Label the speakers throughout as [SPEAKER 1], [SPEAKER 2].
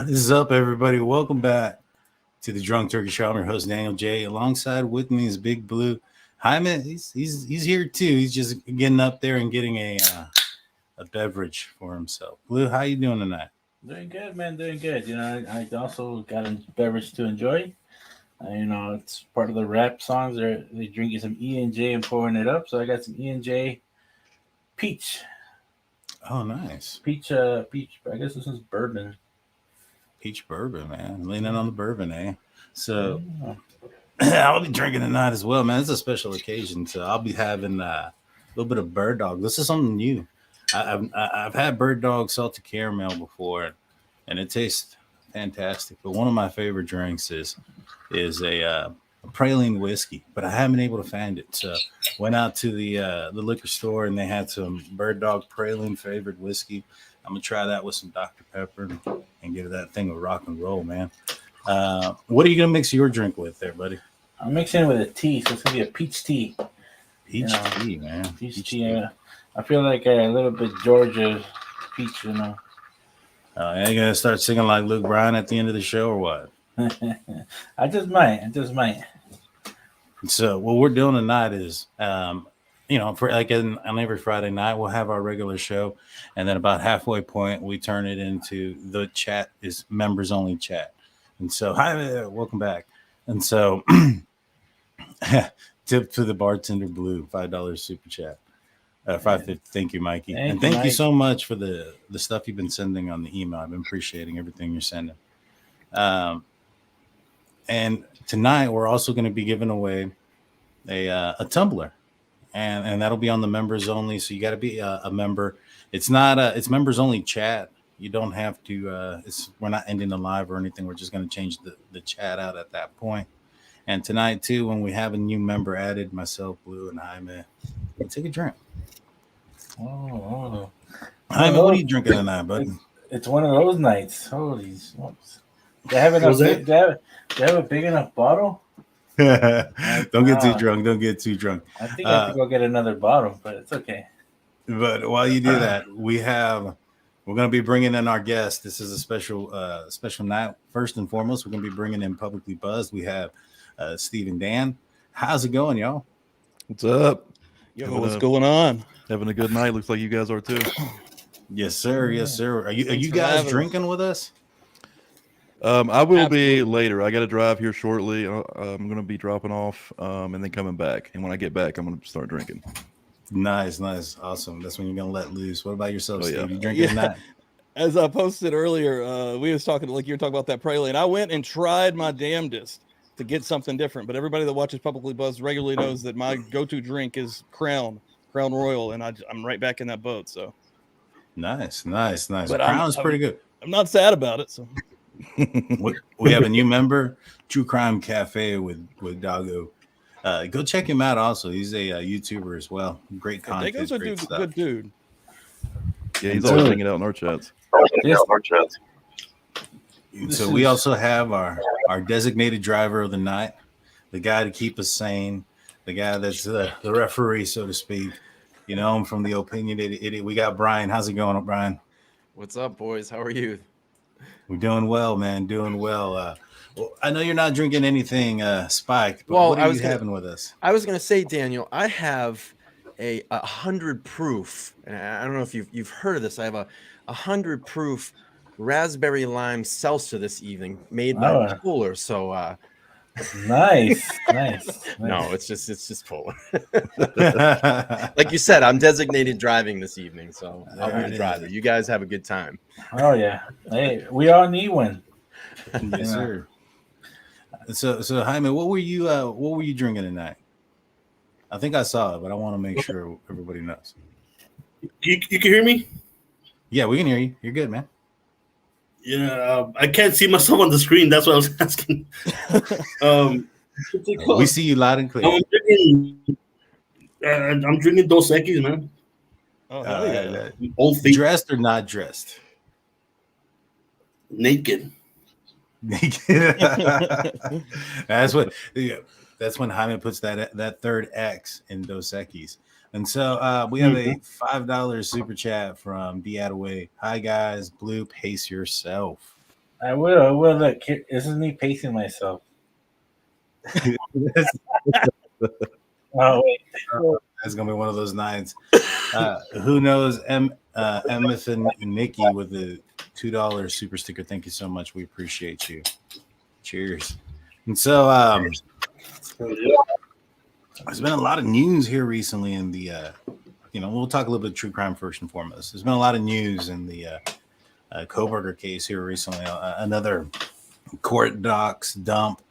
[SPEAKER 1] What is up, everybody? Welcome back to the Drunk Turkey Show. I'm your host, Daniel J. Alongside with me is Big Blue. Hi, man. He's here too. He's just getting up there and getting a beverage for himself. Blue, how you doing tonight?
[SPEAKER 2] Doing good, man. Doing good. I also got a beverage to enjoy. It's part of the rap songs. They're drinking some E&J and pouring it up. So I got some E&J peach.
[SPEAKER 1] Oh, nice.
[SPEAKER 2] Peach. I guess this is bourbon.
[SPEAKER 1] Peach bourbon, man. Leaning on the bourbon, eh? So I'll be drinking tonight as well, man. It's a special occasion, so I'll be having a little bit of bird dog. This is something new. I've had bird dog salted caramel before, and it tastes fantastic. But one of my favorite drinks is a praline whiskey, but I haven't been able to find it. So went out to the liquor store, and they had some bird dog praline flavored whiskey. I'm gonna try that with some Dr. Pepper and give that thing a rock and roll, man. What are you gonna mix your drink with, there, buddy?
[SPEAKER 2] I'm mixing it with a tea, so it's gonna be a peach tea.
[SPEAKER 1] Peach tea, man.
[SPEAKER 2] Peach tea. I feel like a little bit Georgia peach,
[SPEAKER 1] Are you gonna start singing like Luke Bryan at the end of the show, or what?
[SPEAKER 2] I just might.
[SPEAKER 1] So what we're doing tonight is, for on every Friday night, we'll have our regular show, and then about halfway point, we turn it into the chat is members only chat. And so, hi, welcome back. And so, tip to the bartender Blue, $5 super chat, $5.50. Thank you, Mikey, and thank you so much for the stuff you've been sending on the email. I've been appreciating everything you're sending. And tonight we're also going to be giving away a tumbler. And that'll be on the members only. So you got to be a member. It's it's members only chat. You don't have to. We're not ending the live or anything. We're just going to change the chat out at that point. And tonight too, when we have a new member added, myself, Blue, and Jaime, we'll take a drink.
[SPEAKER 2] Oh.
[SPEAKER 1] Jaime, what are you drinking tonight, bud?
[SPEAKER 2] It's one of those nights. Holy smokes! Do I have a big enough bottle?
[SPEAKER 1] Don't get too drunk. Don't get too drunk.
[SPEAKER 2] I think I have to go get another bottle, but it's okay.
[SPEAKER 1] But while you do that, we're going to be bringing in our guest. This is a special night. First and foremost, we're going to be bringing in Pubilcly Buzzed. We have Steve and Dan. How's it going, y'all?
[SPEAKER 3] What's up?
[SPEAKER 4] Yo, what's going on?
[SPEAKER 3] Having a good night. Looks like you guys are too.
[SPEAKER 1] Yes, sir. Yes, sir. Are you guys drinking with us?
[SPEAKER 3] I will be later. I got to drive here shortly. I'm going to be dropping off and then coming back. And when I get back, I'm going to start drinking.
[SPEAKER 1] Nice. Awesome. That's when you're going to let loose. What about yourself, Steve?
[SPEAKER 3] Yeah.
[SPEAKER 1] You drinking tonight?
[SPEAKER 4] As I posted earlier, we was talking, like you were talking about that praline. I went and tried my damnedest to get something different. But everybody that watches Pubilcly Buzzed regularly knows that my go-to drink is Crown Royal. And I'm right back in that boat. So
[SPEAKER 1] Nice. But Crown's pretty good.
[SPEAKER 4] I'm not sad about it. So.
[SPEAKER 1] We have a new member, True Crime Cafe with Doggo. Go check him out. Also, he's a YouTuber as well. Great content.
[SPEAKER 4] Good dude.
[SPEAKER 3] Yeah, he's always hanging out in our chats.
[SPEAKER 1] So we also have our designated driver of the night, the guy to keep us sane, the guy that's the referee, so to speak. You know him from the Opinionated Idiot. We got Bryan. How's it going, Bryan?
[SPEAKER 5] What's up, boys? How are you?
[SPEAKER 1] We're doing well, man. Doing well. Well, I know you're not drinking anything spiked, but what are you having with us?
[SPEAKER 5] I was going to say, Daniel, I have a 100 proof, and I don't know if you've heard of this. I have a 100 proof raspberry lime seltzer this evening, made by Polar. So
[SPEAKER 2] nice.
[SPEAKER 5] No, it's just Polar. Like you said, I'm designated driving this evening, so I'll be the driver. You guys have a good time.
[SPEAKER 2] Oh yeah, hey, we all need one.
[SPEAKER 1] Yes, sir. So Jaime, what were you drinking tonight? I think I saw it, but I want to make sure everybody knows.
[SPEAKER 6] You can hear me?
[SPEAKER 1] Yeah, we can hear you. You're good, man.
[SPEAKER 6] Yeah, I can't see myself on the screen. That's what I was asking.
[SPEAKER 1] We see you loud and clear.
[SPEAKER 6] I'm drinking Dos Equis, man.
[SPEAKER 4] Oh, yeah.
[SPEAKER 6] Old feet.
[SPEAKER 1] Dressed or not dressed?
[SPEAKER 6] Naked.
[SPEAKER 1] That's when Jaime puts that third X in Dos Equis. And so we have a $5 super chat from D Attaway. Hi guys, Blue, pace yourself.
[SPEAKER 2] I will. Look, this is me pacing myself. Oh, wait.
[SPEAKER 1] It's gonna be one of those nights. Who knows? Emmett and Nikki with the $2 super sticker. Thank you so much. We appreciate you. Cheers. And so, there's been a lot of news here recently in the, we'll talk a little bit of true crime first and foremost. There's been a lot of news in the Kohberger case here recently. Another court docs dump.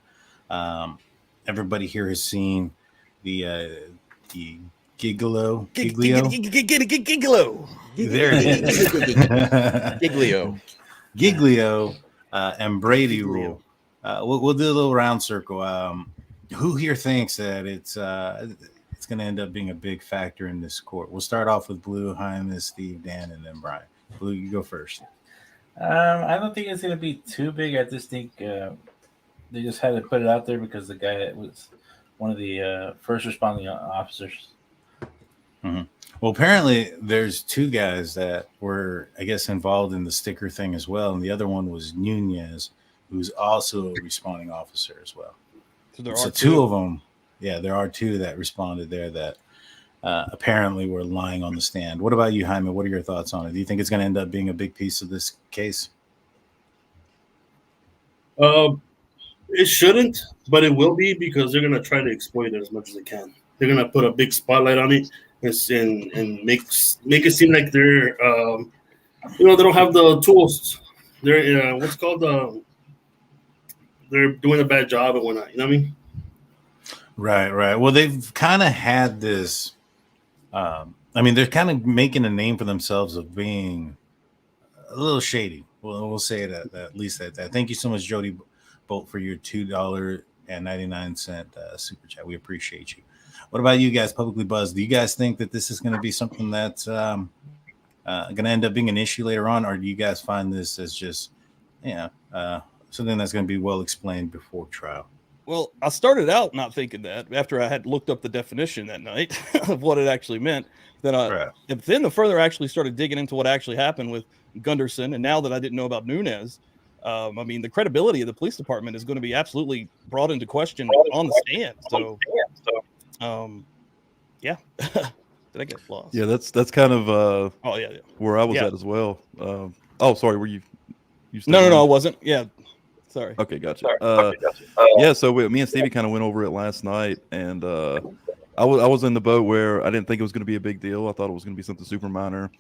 [SPEAKER 1] Everybody here has seen the Giglio.
[SPEAKER 4] Giglio.
[SPEAKER 1] There it is.
[SPEAKER 5] Giglio.
[SPEAKER 1] And Brady rule. We'll do a little round circle. Who here thinks that it's going to end up being a big factor in this court? We'll start off with Blue, Jaime, Steve, Dan, and then Brian. Blue, you go first.
[SPEAKER 2] I don't think it's going to be too big. I just think they just had to put it out there because the guy was one of the first responding officers.
[SPEAKER 1] Mm-hmm. Well, apparently there's two guys that were, I guess, involved in the sticker thing as well. And the other one was Nunez, who's also a responding officer as well. So two of them. Yeah, there are two that responded there that apparently were lying on the stand. What about you, Jaime? What are your thoughts on it? Do you think it's going to end up being a big piece of this case?
[SPEAKER 6] It shouldn't, but it will be because they're going to try to exploit it as much as they can. They're going to put a big spotlight on it and make it seem like they're, they don't have the tools. They're, what's called, they're doing a bad job and whatnot. You know what I mean? Right.
[SPEAKER 1] Well, they've kind of had this. They're kind of making a name for themselves of being a little shady. Well, we'll say it at least at that. Thank you so much, Jody Bolt, for your $2.99 super chat. We appreciate you. What about you guys, Publicly Buzzed? Do you guys think that this is going to be something that's going to end up being an issue later on, or do you guys find this as just, something that's going to be well explained before trial?
[SPEAKER 4] Well, I started out not thinking that after I had looked up the definition that night of what it actually meant. Then the further I actually started digging into what actually happened with Gunderson, and now that I didn't know about Nunez, the credibility of the police department is going to be absolutely brought into question on the stand. So, yeah. Did I get lost?
[SPEAKER 3] Yeah, that's kind of where I was
[SPEAKER 4] Yeah.
[SPEAKER 3] at as well. Sorry, were you?
[SPEAKER 4] No, I wasn't. Yeah. Sorry.
[SPEAKER 3] Okay, gotcha. So me and Stevie kind of went over it last night, and I was in the boat where I didn't think it was going to be a big deal. I thought it was going to be something super minor.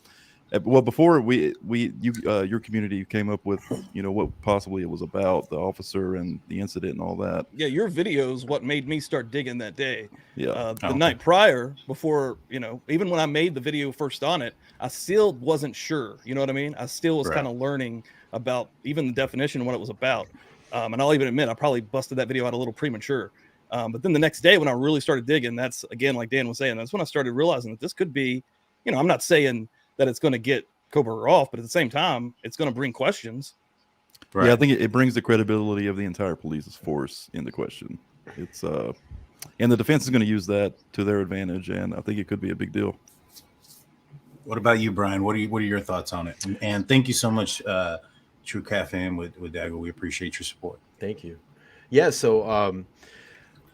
[SPEAKER 3] Well, before your community came up with what possibly it was about, the officer and the incident and all that.
[SPEAKER 4] Yeah, your video is what made me start digging that day.
[SPEAKER 3] Yeah,
[SPEAKER 4] the night prior, before even when I made the video first on it, I still wasn't sure. You know what I mean? I still was kind of learning about even the definition and what it was about. And I'll even admit I probably busted that video out a little premature. But then the next day when I really started digging, that's again, like Dan was saying, that's when I started realizing that this could be, I'm not saying that it's going to get Kohberger off, but at the same time, it's going to bring questions.
[SPEAKER 3] Right. Yeah, I think it brings the credibility of the entire police force into question. It's and the defense is going to use that to their advantage, and I think it could be a big deal.
[SPEAKER 1] What about you, Brian? What are your thoughts on it? And thank you so much, True Cafe with Dago. We appreciate your support.
[SPEAKER 5] Thank you. Yeah. So,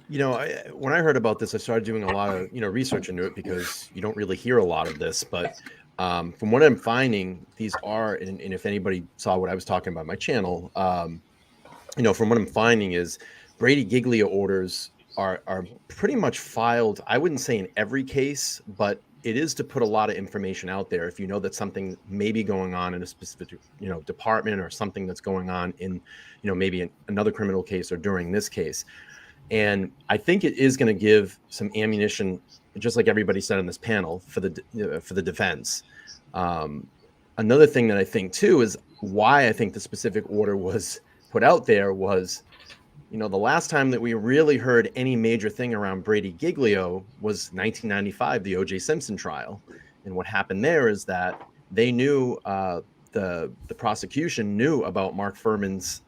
[SPEAKER 5] when I heard about this, I started doing a lot of research into it because you don't really hear a lot of this, but. From what I'm finding, these are, and if anybody saw what I was talking about on my channel, from what I'm finding is Brady Giglio orders are pretty much filed. I wouldn't say in every case, but it is to put a lot of information out there. If you know that something may be going on in a specific, department or something that's going on in, maybe another criminal case or during this case. And I think it is going to give some ammunition, just like everybody said on this panel, for the defense. Another thing that I think too is why I think the specific order was put out there was, the last time that we really heard any major thing around Brady Giglio was 1995, the O.J. Simpson trial. And what happened there is that they knew, the prosecution knew about Mark Furman's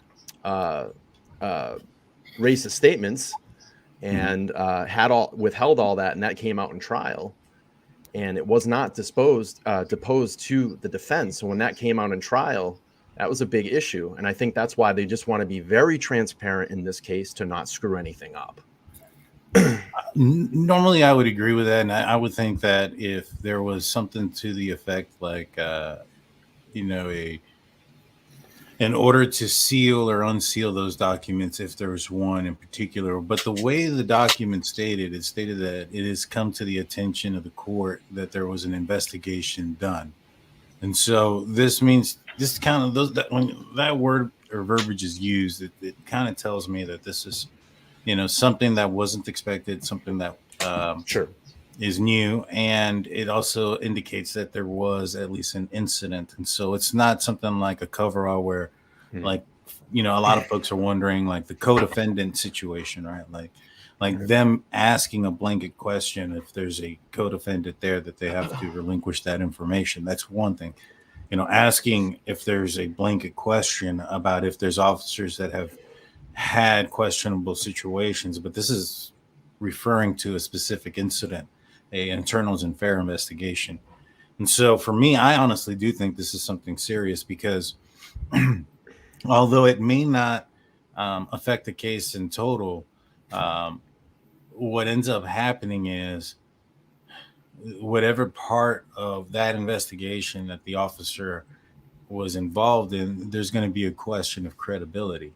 [SPEAKER 5] racist statements and withheld all that, and that came out in trial, and it was not deposed to the defense. So when that came out in trial, That was a big issue. And I think that's why they just want to be very transparent in this case to not screw anything up.
[SPEAKER 1] Normally, I would agree with that. And I would think that if there was something to the effect like, in order to seal or unseal those documents, if there was one in particular. But the way the document stated, it stated that it has come to the attention of the court that there was an investigation done. And so this means this kind of those that when that word or verbiage is used, it kind of tells me that this is, something that wasn't expected, something that
[SPEAKER 5] Sure.
[SPEAKER 1] is new, and it also indicates that there was at least an incident. And so it's not something like a coverall where like a lot of folks are wondering, like the co-defendant situation, right? Like them asking a blanket question if there's a co-defendant there that they have to relinquish that information. That's one thing. Asking if there's a blanket question about if there's officers that have had questionable situations, but this is referring to a specific incident, a internals and fair investigation. And so for me, I honestly do think this is something serious because although it may not affect the case in total, what ends up happening is whatever part of that investigation that the officer was involved in, there's going to be a question of credibility.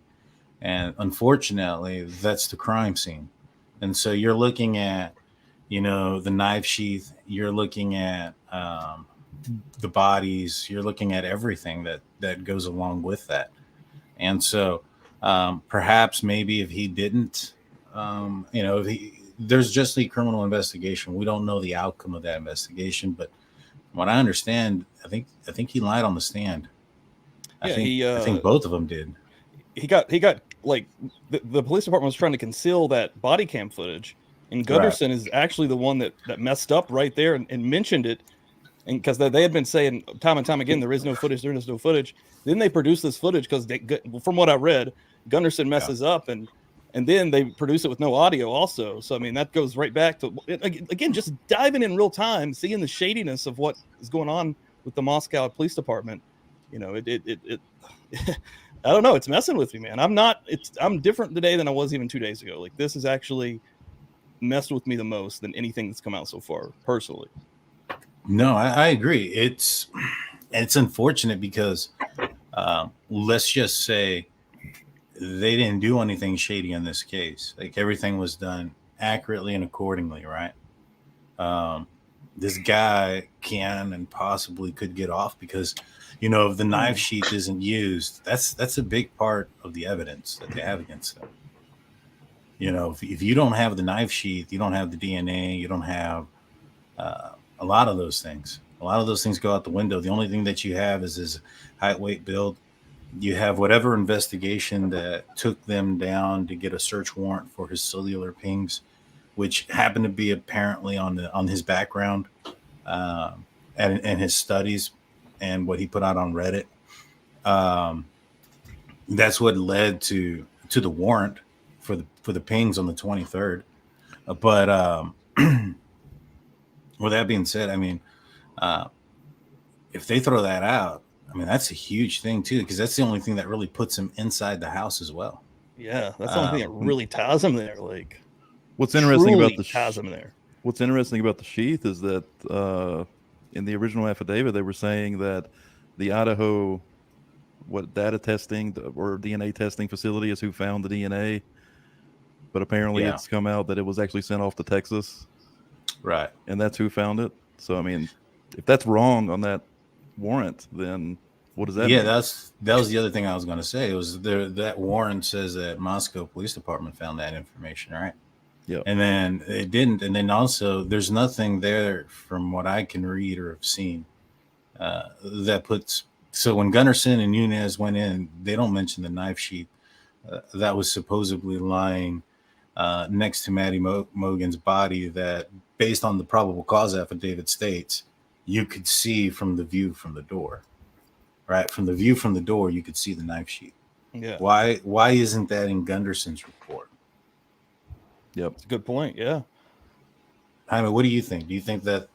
[SPEAKER 1] And unfortunately, that's the crime scene. And so you're looking at, the knife sheath, you're looking at the bodies, you're looking at everything that goes along with that. And so perhaps maybe if he didn't, there's just a criminal investigation. We don't know the outcome of that investigation, but from what I understand, I think he lied on the stand. I think both of them did.
[SPEAKER 4] He got like the police department was trying to conceal that body cam footage, and Gunderson is actually the one that messed up right there and mentioned it, and because they had been saying time and time again there is no footage. Then they produced this footage because from what I read, Gunderson messes up and then they produce it with no audio also. So I mean that goes right back to again just diving in real time, seeing the shadiness of what is going on with the Moscow Police Department. It I don't know. It's messing with me, man. I'm different today than I was even 2 days ago. Like this has actually messed with me the most than anything that's come out so far, personally.
[SPEAKER 1] No, I agree. It's unfortunate because let's just say they didn't do anything shady in this case. Like everything was done accurately and accordingly, right? This guy can and possibly could get off because if the knife sheath isn't used, that's a big part of the evidence that they have against them. If you don't have the knife sheath, you don't have the DNA, you don't have a lot of those things. A lot of those things go out the window. The only thing that you have is his height, weight, build. You have whatever investigation that took them down to get a search warrant for his cellular pings, which happened to be apparently on his background and his studies and what he put out on Reddit. That's what led to the warrant for the pings on the 23rd. But with that being said, I mean, if they throw that out, I mean, that's a huge thing too, because that's the only thing that really puts him inside the house as well.
[SPEAKER 4] Yeah, that's the only thing that really ties him there. Like,
[SPEAKER 3] what's interesting about the
[SPEAKER 4] ties him there.
[SPEAKER 3] What's interesting about the sheath is that in the original affidavit, they were saying that the Idaho data testing or DNA testing facility is who found the DNA, but apparently it's come out that it was actually sent off to Texas,
[SPEAKER 1] right?
[SPEAKER 3] And that's who found it. So I mean, if that's wrong on that warrant, then what does that mean?
[SPEAKER 1] That was the other thing I was going to say. It was that warrant says that Moscow Police Department found that information, right?
[SPEAKER 3] Yeah.
[SPEAKER 1] And then it didn't. And then also there's nothing there from what I can read or have seen that puts. So when Gunderson and Nunez went in, they don't mention the knife sheath that was supposedly lying next to Maddie Mogan's body that, based on the probable cause affidavit, states you could see from the view from the door, right? From the view from the door, you could see the knife sheath.
[SPEAKER 4] Yeah.
[SPEAKER 1] Why isn't that in Gunderson's report?
[SPEAKER 3] Yep.
[SPEAKER 4] That's a good point. Yeah.
[SPEAKER 1] Jaime, what do you think? Do you think that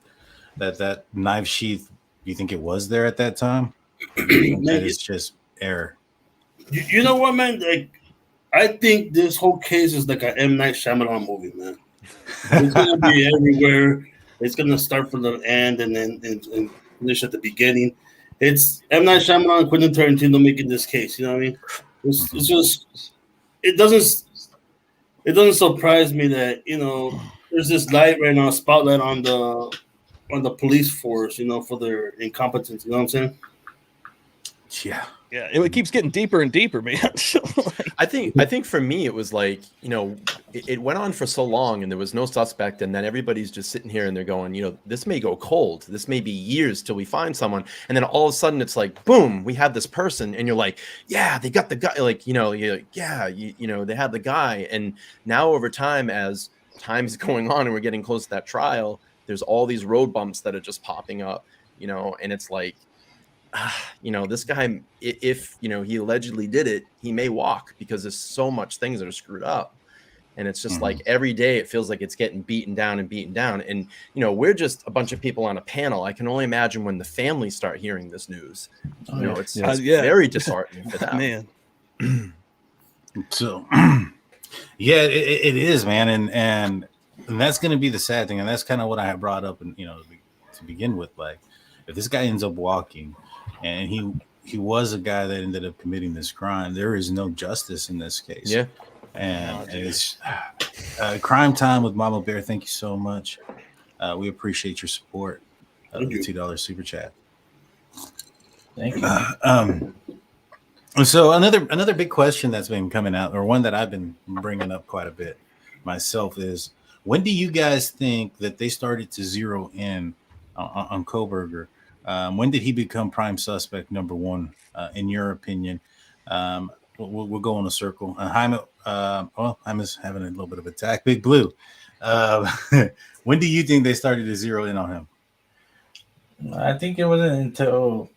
[SPEAKER 1] knife sheath, do you think it was there at that time? That it's error.
[SPEAKER 6] You know what, man? Like, I think this whole case is like an M. Night Shyamalan movie, man. It's gonna be everywhere. It's gonna start from the end and then and finish at the beginning. It's M. Night Shyamalan and Quentin Tarantino making this case. You know what I mean? It's just it doesn't surprise me that there's this light right now, spotlight on the police force, for their incompetence. You know what I'm saying?
[SPEAKER 1] Yeah.
[SPEAKER 4] Yeah, it keeps getting deeper and deeper, man.
[SPEAKER 5] I think for me it was like, it went on for so long and there was no suspect, and then everybody's just sitting here and they're going, this may go cold. This may be years till we find someone, and then all of a sudden it's like, boom, we have this person, and you're like, yeah, they got the guy. Like, you're like, yeah, they have the guy, and now over time, as time's going on and we're getting close to that trial, there's all these road bumps that are just popping up, and it's like, this guy, if he allegedly did it, he may walk, because there's so much things that are screwed up, and it's just like every day it feels like it's getting beaten down, and we're just a bunch of people on a panel. I can only imagine when the families start hearing this news. It's very disheartening for them.
[SPEAKER 4] Man.
[SPEAKER 1] So yeah, it is, man, and that's going to be the sad thing, and that's kind of what I have brought up, and to begin with, like, if this guy ends up walking, and he was a guy that ended up committing this crime, there is no justice in this case.
[SPEAKER 5] Yeah.
[SPEAKER 1] And it's crime time with Mama Bear. Thank you so much. We appreciate your support of the $2 super chat.
[SPEAKER 2] Thank you.
[SPEAKER 1] So another big question that's been coming out, or one that I've been bringing up quite a bit myself, is when do you guys think that they started to zero in on Kohberger? When did he become prime suspect number one, in your opinion? We'll go in a circle. Jaime's having a little bit of attack. Big Blue. When do you think they started to zero in on him?
[SPEAKER 2] I think it wasn't until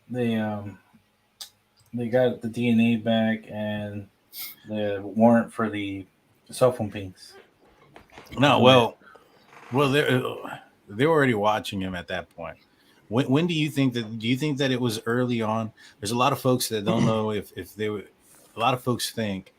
[SPEAKER 2] they got the DNA back and the warrant for the cell phone pings.
[SPEAKER 1] No, well, they were already watching him at that point. When do you think that? Do you think that it was early on? There's a lot of folks that don't know if they were. A lot of folks think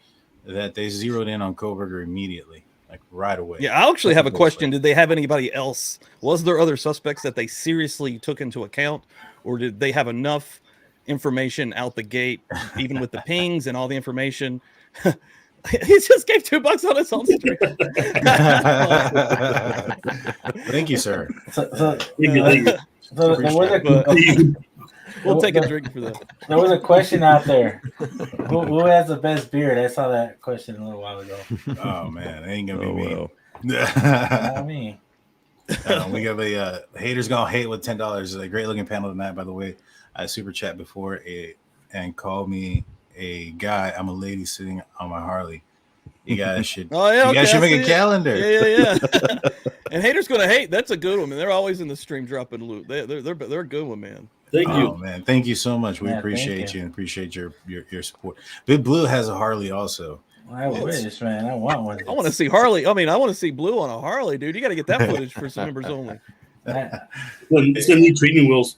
[SPEAKER 1] that they zeroed in on Kohberger immediately, like right away.
[SPEAKER 4] Yeah, I actually have a question. Did they have anybody else? Was there other suspects that they seriously took into account, or did they have enough information out the gate, even with the pings and all the information? He just gave $2 on his own stream.
[SPEAKER 1] Thank you, sir.
[SPEAKER 4] We'll take a drink for that.
[SPEAKER 2] There was a question out there. Who has the best beard? I saw that question a little while ago.
[SPEAKER 1] Oh man, it ain't gonna be me.
[SPEAKER 2] Well. Not me.
[SPEAKER 1] We got a haters gonna hate with $10. A great looking panel tonight, by the way. I super chat before and called me a guy. I'm a lady sitting on my Harley. You guys should. You guys should make a calendar.
[SPEAKER 4] Yeah. And haters gonna hate. That's a good one, man. They're always in the stream dropping loot. They're a good one, man.
[SPEAKER 6] Thank you.
[SPEAKER 1] Oh man, thank you so much. We appreciate you and appreciate your support. Big Blue has a Harley also.
[SPEAKER 2] I wish, man. I want one.
[SPEAKER 4] I want to see Harley. I mean, I want to see Blue on a Harley, dude. You got to get that footage for some members only.
[SPEAKER 6] It's gonna need training wheels.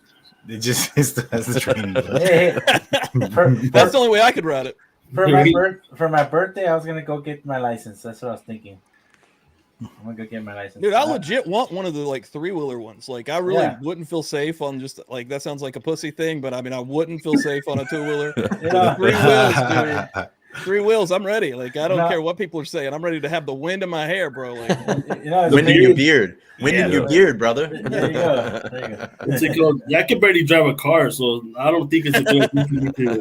[SPEAKER 1] It has the training wheels.
[SPEAKER 4] That's the only way I could ride it.
[SPEAKER 2] For my birthday, I was gonna go get my license. That's what I was thinking. I'm gonna go get my license.
[SPEAKER 4] Dude, I legit want one of the like 3-wheeler ones. Like, I really wouldn't feel safe on just like, that sounds like a pussy thing, but I mean, I wouldn't feel safe on a 2-wheeler. 3 wheels, dude. 3 wheels. I'm ready. Like, I don't care what people are saying. I'm ready to have the wind in my hair, bro. Like,
[SPEAKER 5] wind in your beard. Wind in your beard, brother.
[SPEAKER 2] There you go.
[SPEAKER 6] It's like, I can barely drive a car, so I don't think it's a good thing to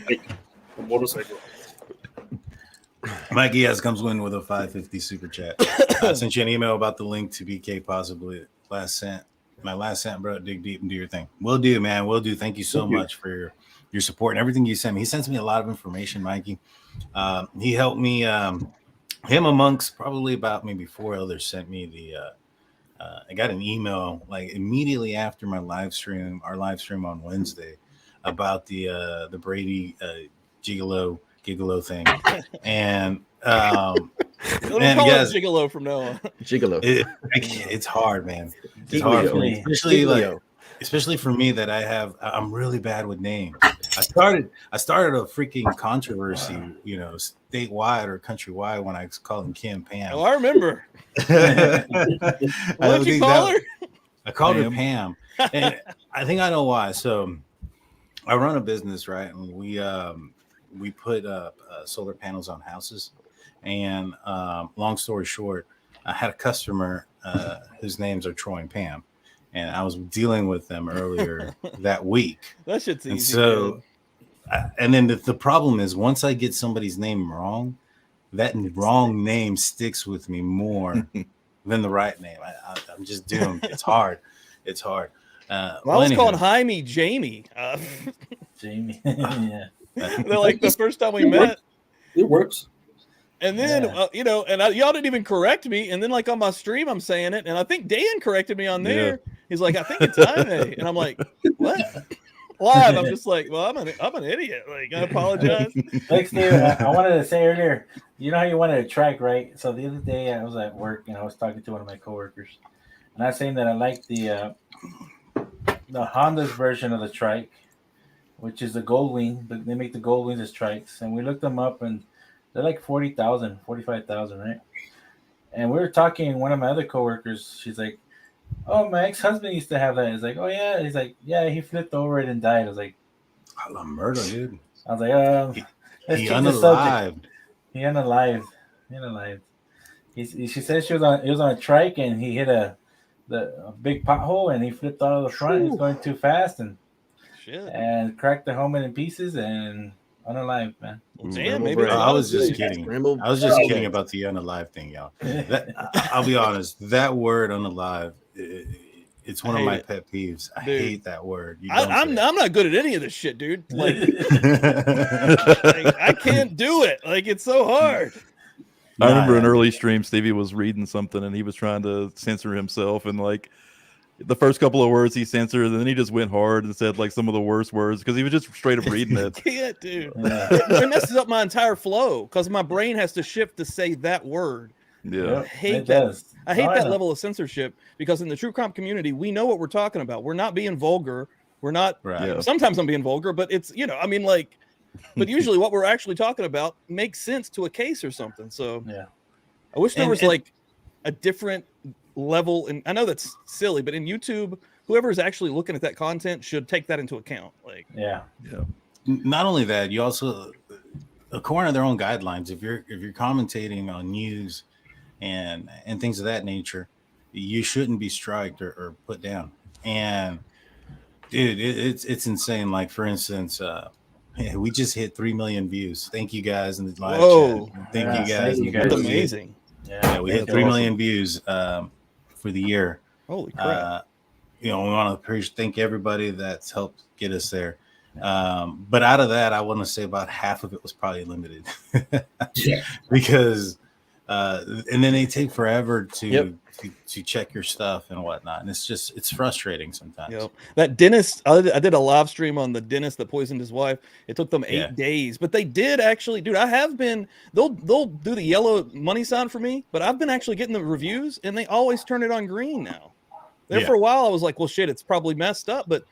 [SPEAKER 6] like a motorcycle.
[SPEAKER 1] Mikey comes in with a 550 super chat. I sent you an email about the link to BK possibly my last cent, bro. Dig deep and do your thing. Will do, man. Will do. Thank you so much for your support and everything you sent me. He sends me a lot of information, Mikey. He helped me, him amongst probably about maybe 4 others sent me I got an email like immediately after our live stream on Wednesday about the Brady gigolo thing, and
[SPEAKER 4] man, guys, gigolo from now on.
[SPEAKER 5] Gigolo.
[SPEAKER 1] It's hard, man. It's hard for me, especially for me that I'm really bad with names. started a freaking controversy, you know, statewide or countrywide when I called him Kim Pam.
[SPEAKER 4] Oh, I remember. What'd you call her?
[SPEAKER 1] I called her Pam, and I think I know why. So I run a business, right? And we put solar panels on houses. And long story short, I had a customer whose names are Troy and Pam, and I was dealing with them earlier that week.
[SPEAKER 4] That shit's easy.
[SPEAKER 1] And so, and then the problem is once I get somebody's name wrong, that wrong name sticks with me more than the right name. I'm just doomed. It's hard. It's hard.
[SPEAKER 4] I was calling Jaime Jamie.
[SPEAKER 2] Jamie. Yeah.
[SPEAKER 4] They're like the first time we met.
[SPEAKER 6] It works.
[SPEAKER 4] And then, you know, and y'all didn't even correct me. And then, like on my stream, I'm saying it, and I think Dan corrected me on there. Yeah. He's like, I think it's Jaime, and I'm like, what? Live, I'm just like, well, I'm an idiot. Like, I apologize.
[SPEAKER 2] Thanks, Steve. I wanted to say earlier, you know how you wanted to track, right? So the other day, I was at work and I was talking to one of my coworkers, and I was saying that I like the Honda's version of the trike, which is the Goldwing. They make the Goldwings as trikes, and we looked them up, and they're like 40,000, 45,000, right? And we were talking. One of my other coworkers, she's like, "Oh, my ex-husband used to have that." He's like, "Oh yeah." He's like, "Yeah, he flipped over it and died." I was like,
[SPEAKER 1] "I love murder, dude."
[SPEAKER 2] I was like,
[SPEAKER 1] he unalived.
[SPEAKER 2] He unalived. She said it was on a trike and he hit a big pothole and he flipped out of the front. He's going too fast and cracked the helmet in pieces and unalived, man.
[SPEAKER 4] Damn, maybe
[SPEAKER 1] I was just kidding. I was just kidding about the unalived thing, y'all. I'll be honest. That word unalived, it's one of my pet peeves. I hate that word.
[SPEAKER 4] I'm not good at any of this shit, dude. Like, I can't do it. Like, it's so hard.
[SPEAKER 3] I remember an early stream, Stevie was reading something and he was trying to censor himself, and like the first couple of words he censored, and then he just went hard and said like some of the worst words because he was just straight up reading it.
[SPEAKER 4] Can't, dude. It messes up my entire flow because my brain has to shift to say that word.
[SPEAKER 3] Yeah,
[SPEAKER 4] I hate that. I hate that level of censorship because in the true crime community, we know what we're talking about. We're not being vulgar. We're not.
[SPEAKER 1] Right. Yeah.
[SPEAKER 4] Sometimes I'm being vulgar, but it's, you know, I mean, like, but usually what we're actually talking about makes sense to a case or something. So
[SPEAKER 2] yeah,
[SPEAKER 4] I wish there was like a different level. And I know that's silly, but in YouTube, whoever is actually looking at that content should take that into account. Like,
[SPEAKER 2] yeah.
[SPEAKER 1] Not only that, you also, according to their own guidelines, if you're commentating on news and things of that nature, you shouldn't be striked or put down. And dude, it's insane. Like, for instance, we just hit 3 million views. Thank you guys in the live chat. Thank you guys.
[SPEAKER 4] That's amazing.
[SPEAKER 1] Yeah, we hit 3 million views for the year.
[SPEAKER 4] Holy crap.
[SPEAKER 1] You know, we want to thank everybody that's helped get us there. But out of that, I want to say about half of it was probably limited. Because and then they take forever to check your stuff and whatnot, and it's frustrating sometimes.
[SPEAKER 4] Yep. That dentist, I did a live stream on the dentist that poisoned his wife. It took them 8 days, but they did actually, dude. I have been. They'll do the yellow money sign for me, but I've been actually getting the reviews, and they always turn it on green now. There for a while, I was like, well, shit, it's probably messed up, but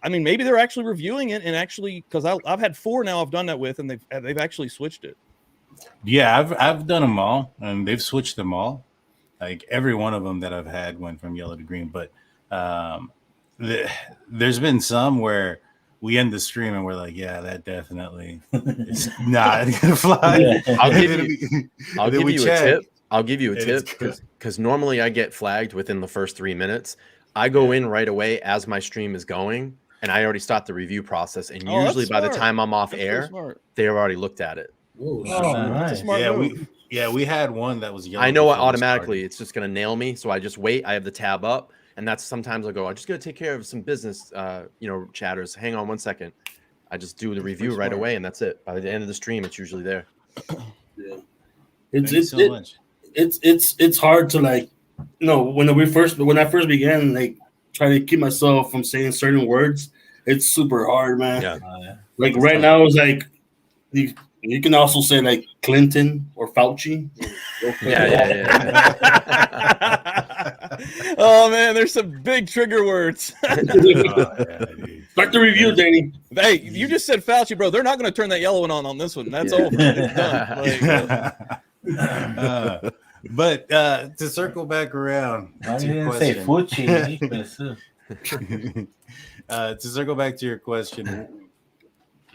[SPEAKER 4] I mean, maybe they're actually reviewing it and actually, because I've had 4 now I've done that with, and they've actually switched it.
[SPEAKER 1] Yeah, I've done them all, and they've switched them all. Like every one of them that I've had went from yellow to green. But there's been some where we end the stream and we're like, yeah, that definitely is not gonna fly.
[SPEAKER 5] I'll give you a tip. I'll give you a tip because normally I get flagged within the first 3 minutes. I go in right away as my stream is going, and I already start the review process. And usually by the time I'm off air, they've already looked at it.
[SPEAKER 2] That's a smart
[SPEAKER 1] move. We had one that was yellow.
[SPEAKER 5] I know automatically it's just gonna nail me, so I just wait. I have the tab up, and that's sometimes I go, I'm just gonna take care of some business, chatters. Hang on 1 second. I just do the review right away, and that's it. By the end of the stream, it's usually there.
[SPEAKER 6] Yeah, it's hard to like, when I first began, like try to keep myself from saying certain words. It's super hard, man.
[SPEAKER 5] Yeah.
[SPEAKER 6] Like right now, it's like you can also say like Clinton or Fauci.
[SPEAKER 5] Yeah.
[SPEAKER 4] Oh man, there's some big trigger words.
[SPEAKER 6] Start the review, Danny.
[SPEAKER 4] Hey, you just said Fauci, bro. They're not going to turn that yellow one on this one. That's over. It's done. Like,
[SPEAKER 1] But to circle back around
[SPEAKER 2] Why
[SPEAKER 1] to
[SPEAKER 2] you
[SPEAKER 1] your
[SPEAKER 2] didn't say
[SPEAKER 1] question,
[SPEAKER 2] Fuchi?
[SPEAKER 1] to circle back to your question,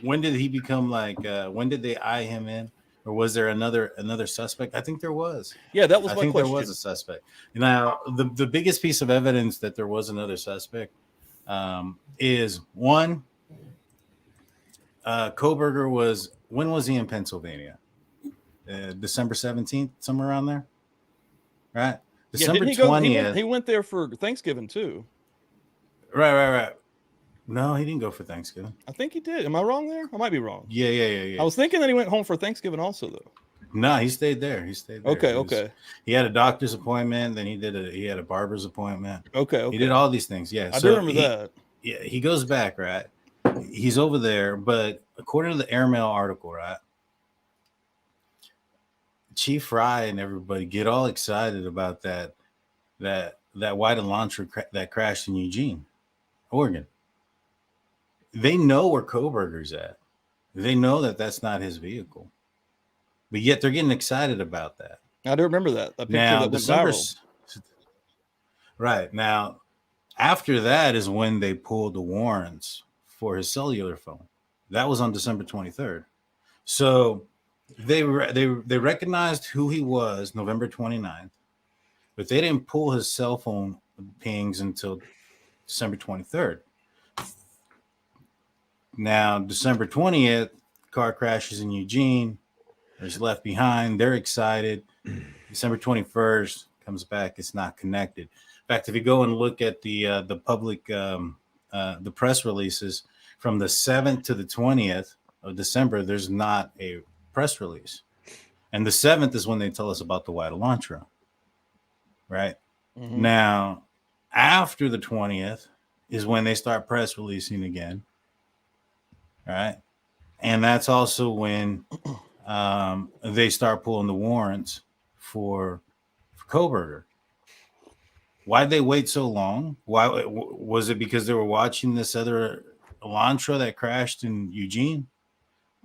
[SPEAKER 1] when did he become like? When did they eye him in, or was there another suspect? I think there was.
[SPEAKER 4] yeah, that was
[SPEAKER 1] I
[SPEAKER 4] my
[SPEAKER 1] think
[SPEAKER 4] question.
[SPEAKER 1] there was a suspect. Now, the biggest piece of evidence that there was another suspect is one. Kohberger was. When was he in Pennsylvania? December 17th, somewhere around there, right? December 20th.
[SPEAKER 4] He went there for Thanksgiving too.
[SPEAKER 1] Right. No, he didn't go for Thanksgiving.
[SPEAKER 4] I think he did. Am I wrong there? I might be wrong.
[SPEAKER 1] Yeah.
[SPEAKER 4] I was thinking that he went home for Thanksgiving also, though.
[SPEAKER 1] No, he stayed there.
[SPEAKER 4] Okay.
[SPEAKER 1] He had a doctor's appointment. Then he had a barber's appointment.
[SPEAKER 4] Okay.
[SPEAKER 1] He did all these things. Yeah,
[SPEAKER 4] I do remember that.
[SPEAKER 1] Yeah, he goes back, right? He's over there, but according to the Airmail article, right? Chief Fry and everybody get all excited about that white Elantra that crashed in Eugene, Oregon. They know where Kohberger's at. They know that that's not his vehicle, but yet they're getting excited about that.
[SPEAKER 4] I do remember that. A picture
[SPEAKER 1] Now,
[SPEAKER 4] that went viral.
[SPEAKER 1] Right now, after that is when they pulled the warrants for his cellular phone. That was on December 23rd. So they recognized who he was November 29th, but they didn't pull his cell phone pings until December 23rd. Now, December 20th, car crashes in Eugene. There's left behind. They're excited. December 21st comes back. It's not connected. In fact, if you go and look at the public, the press releases from the 7th to the 20th of December, there's not a press release. And the 7th is when they tell us about the white Elantra. Right? Mm-hmm. Now, after the 20th is when they start press releasing again. Right? And that's also when they start pulling the warrants for Kohberger. Why'd they wait so long? Why was it because they were watching this other Elantra that crashed in Eugene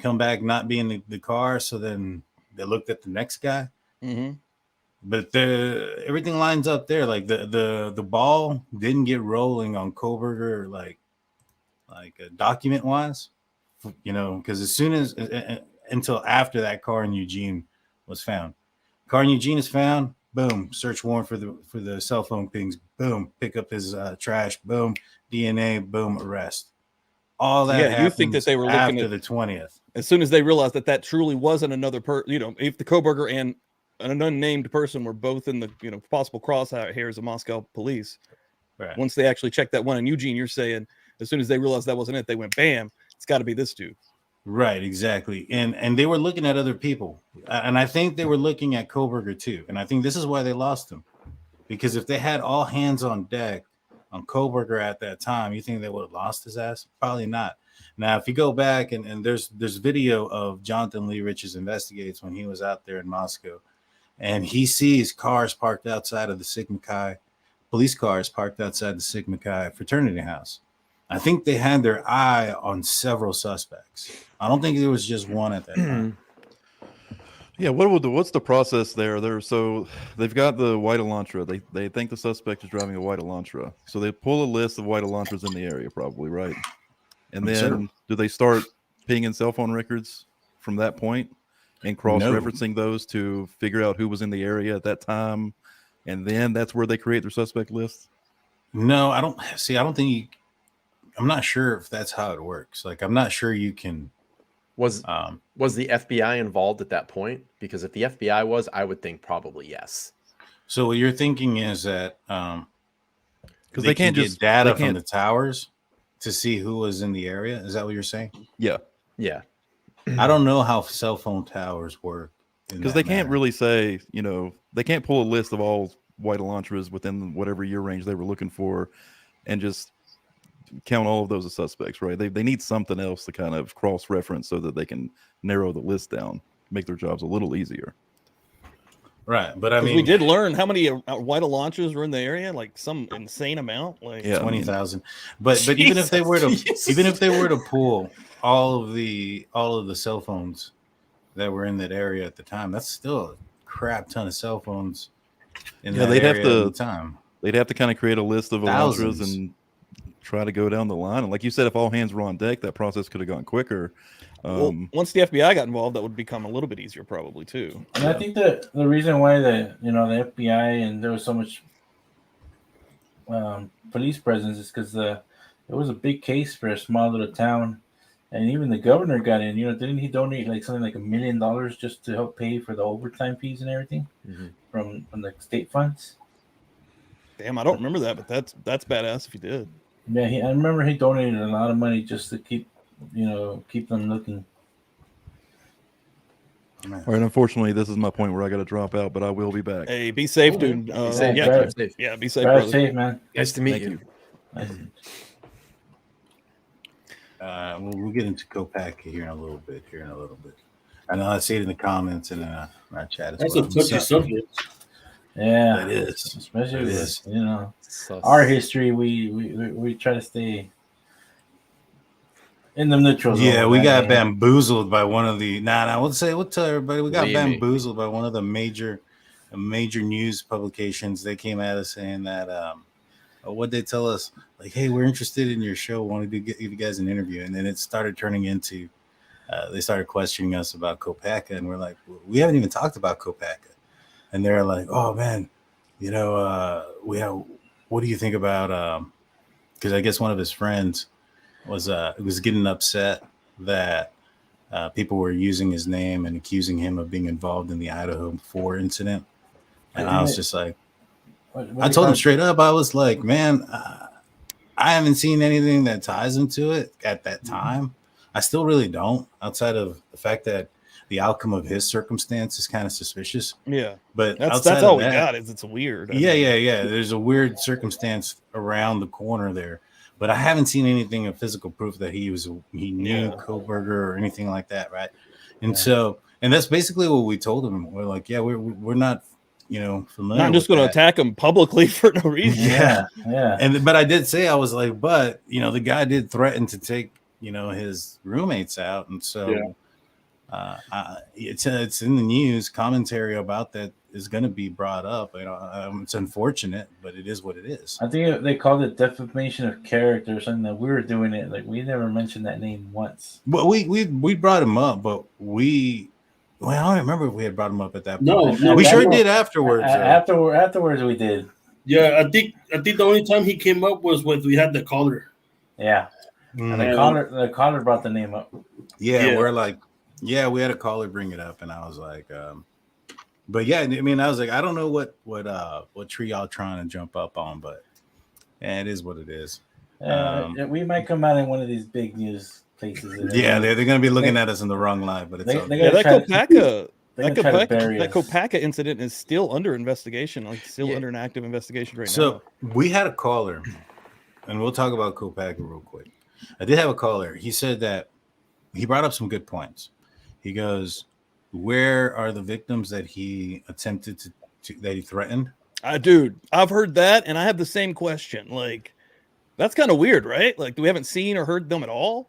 [SPEAKER 1] come back not being the car? So then they looked at the next guy. Mm-hmm. But everything lines up there. Like the ball didn't get rolling on Kohberger like document wise, because as soon as until after that car in Eugene was found. Car in Eugene is found. Boom. Search warrant for the cell phone pings. Boom. Pick up his trash. Boom. DNA. Boom. Arrest. All that. Yeah,
[SPEAKER 4] you think that they were looking
[SPEAKER 1] after the 20th?
[SPEAKER 4] As soon as they realized that truly wasn't another person. If the Kohberger and an unnamed person were both in the possible crosshairs of Moscow police. Right. Once they actually checked that one in Eugene, you're saying as soon as they realized that wasn't it, they went bam. It's got to be this dude.
[SPEAKER 1] Right, exactly. And they were looking at other people. And I think they were looking at Kohberger too. And I think this is why they lost him. Because if they had all hands on deck on Kohberger at that time, you think they would have lost his ass? Probably not. Now, if you go back and there's video of Jonathan Lee Riches Investigates when he was out there in Moscow, and he sees cars parked outside of the Sigma Chi, police cars parked outside the Sigma Chi fraternity house. I think they had their eye on several suspects. I don't think there was just one at that time.
[SPEAKER 3] Yeah, what's the process there? So they've got the white Elantra. They think the suspect is driving a white Elantra. So they pull a list of white Elantras in the area, probably, right? And then do they start pinging cell phone records from that point and cross-referencing those to figure out who was in the area at that time? And then that's where they create their suspect list?
[SPEAKER 1] No, I don't think I'm not sure if that's how it works. Like, I'm not sure you can.
[SPEAKER 5] Was the FBI involved at that point? Because if the FBI was, I would think probably yes.
[SPEAKER 1] So what you're thinking is that
[SPEAKER 3] because they can't
[SPEAKER 1] get data from the towers to see who was in the area. Is that what you're saying?
[SPEAKER 3] Yeah.
[SPEAKER 1] I don't know how cell phone towers work
[SPEAKER 3] because they can't really say. They can't pull a list of all white Elantras within whatever year range they were looking for, and just count all of those as suspects, right? They need something else to kind of cross-reference so that they can narrow the list down, make their jobs a little easier.
[SPEAKER 1] Right, but I mean,
[SPEAKER 4] we did learn how many white launches were in the area, like some insane amount, like
[SPEAKER 3] Yeah,
[SPEAKER 1] 20,000. But even if they were to pull all of the cell phones that were in that area at the time, that's still a crap ton of cell phones in that
[SPEAKER 3] they'd have
[SPEAKER 1] area at
[SPEAKER 3] to
[SPEAKER 1] the time.
[SPEAKER 3] They'd have to kind of create a list of Elantras
[SPEAKER 1] Thousands.
[SPEAKER 3] and try to go down the line. And like you said, if all hands were on deck, that process could have gone quicker.
[SPEAKER 4] well, once the FBI got involved, that would become a little bit easier, probably too.
[SPEAKER 2] And I think that the reason why the FBI and there was so much police presence is because it was a big case for a small little town, and even the governor got in. Didn't he donate like something like $1 million just to help pay for the overtime fees and everything from the state funds?
[SPEAKER 4] Damn, I don't remember that, but that's badass if he did.
[SPEAKER 2] Yeah, I remember he donated a lot of money just to keep them looking.
[SPEAKER 3] All right, unfortunately, this is my point where I got to drop out, but I will be back.
[SPEAKER 4] Hey, be safe, dude.
[SPEAKER 5] Be safe,
[SPEAKER 2] yeah,
[SPEAKER 5] drive safe.
[SPEAKER 4] Yeah, be safe,
[SPEAKER 2] Drive
[SPEAKER 4] brother.
[SPEAKER 2] safe, man.
[SPEAKER 5] Nice to meet
[SPEAKER 3] Thank
[SPEAKER 5] you.
[SPEAKER 1] We'll get into Kopaka here in a little bit. I know I see it in the comments and in our chat as
[SPEAKER 6] That's
[SPEAKER 1] well.
[SPEAKER 6] a touchy subject.
[SPEAKER 2] Yeah,
[SPEAKER 1] It is.
[SPEAKER 2] especially
[SPEAKER 1] It
[SPEAKER 2] with
[SPEAKER 1] is.
[SPEAKER 2] our history. We try to stay in the neutral zone.
[SPEAKER 1] Yeah, we got
[SPEAKER 2] right?
[SPEAKER 1] bamboozled by one of the. We'll tell everybody we got
[SPEAKER 5] Believe me.
[SPEAKER 1] bamboozled by one of the major news publications. They came at us saying that what they tell us, like, hey, we're interested in your show, wanted to give you guys an interview, and then it started turning into they started questioning us about Kopaka, and we're like, we haven't even talked about Kopaka, and they're like, oh man, what do you think about because I guess one of his friends was getting upset that people were using his name and accusing him of being involved in the Idaho 4 incident. And I was just like, I told him straight up, I was like, man, I haven't seen anything that ties him to it at that time. I still really don't, outside of the fact that the outcome of his circumstance is kind of suspicious.
[SPEAKER 4] Yeah,
[SPEAKER 1] but
[SPEAKER 4] that's all we got. Is it's weird.
[SPEAKER 1] Yeah. There's a weird circumstance around the corner there, but I haven't seen anything of physical proof that he knew Kohberger or anything like that, right? And so that's basically what we told him. We're like, yeah, we're not, familiar.
[SPEAKER 4] Not just going to attack him publicly for no reason.
[SPEAKER 1] Yeah. But I did say, I was like, but the guy did threaten to take his roommates out, and so it's in the news. Commentary about that is going to be brought up. It's unfortunate, but it is what it is.
[SPEAKER 2] I think they called it defamation of character or something, that we were doing it. Like, we never mentioned that name once.
[SPEAKER 1] But we brought him up, but I don't remember if we had brought him up at that point.
[SPEAKER 6] No,
[SPEAKER 1] we sure did afterwards.
[SPEAKER 2] Afterwards, we did.
[SPEAKER 6] Yeah, I think the only time he came up was when we had the caller.
[SPEAKER 2] Yeah, and the caller brought the name up.
[SPEAKER 1] Yeah, we're like, we had a caller bring it up, and I was like, but yeah, I mean, I was like, I don't know what tree y'all trying to jump up on, but it is what it is.
[SPEAKER 2] We might come out in one of these big news places.
[SPEAKER 1] They're going to be looking at us in the wrong light, but it's
[SPEAKER 4] that Kopaka incident is still under investigation, under an active investigation right now.
[SPEAKER 1] So we had a caller, and we'll talk about Kopaka real quick. I did have a caller. He said that he brought up some good points. He goes, where are the victims that he attempted that he threatened?
[SPEAKER 4] Dude, I've heard that, and I have the same question. Like, that's kind of weird, right? Like, we haven't seen or heard them at all.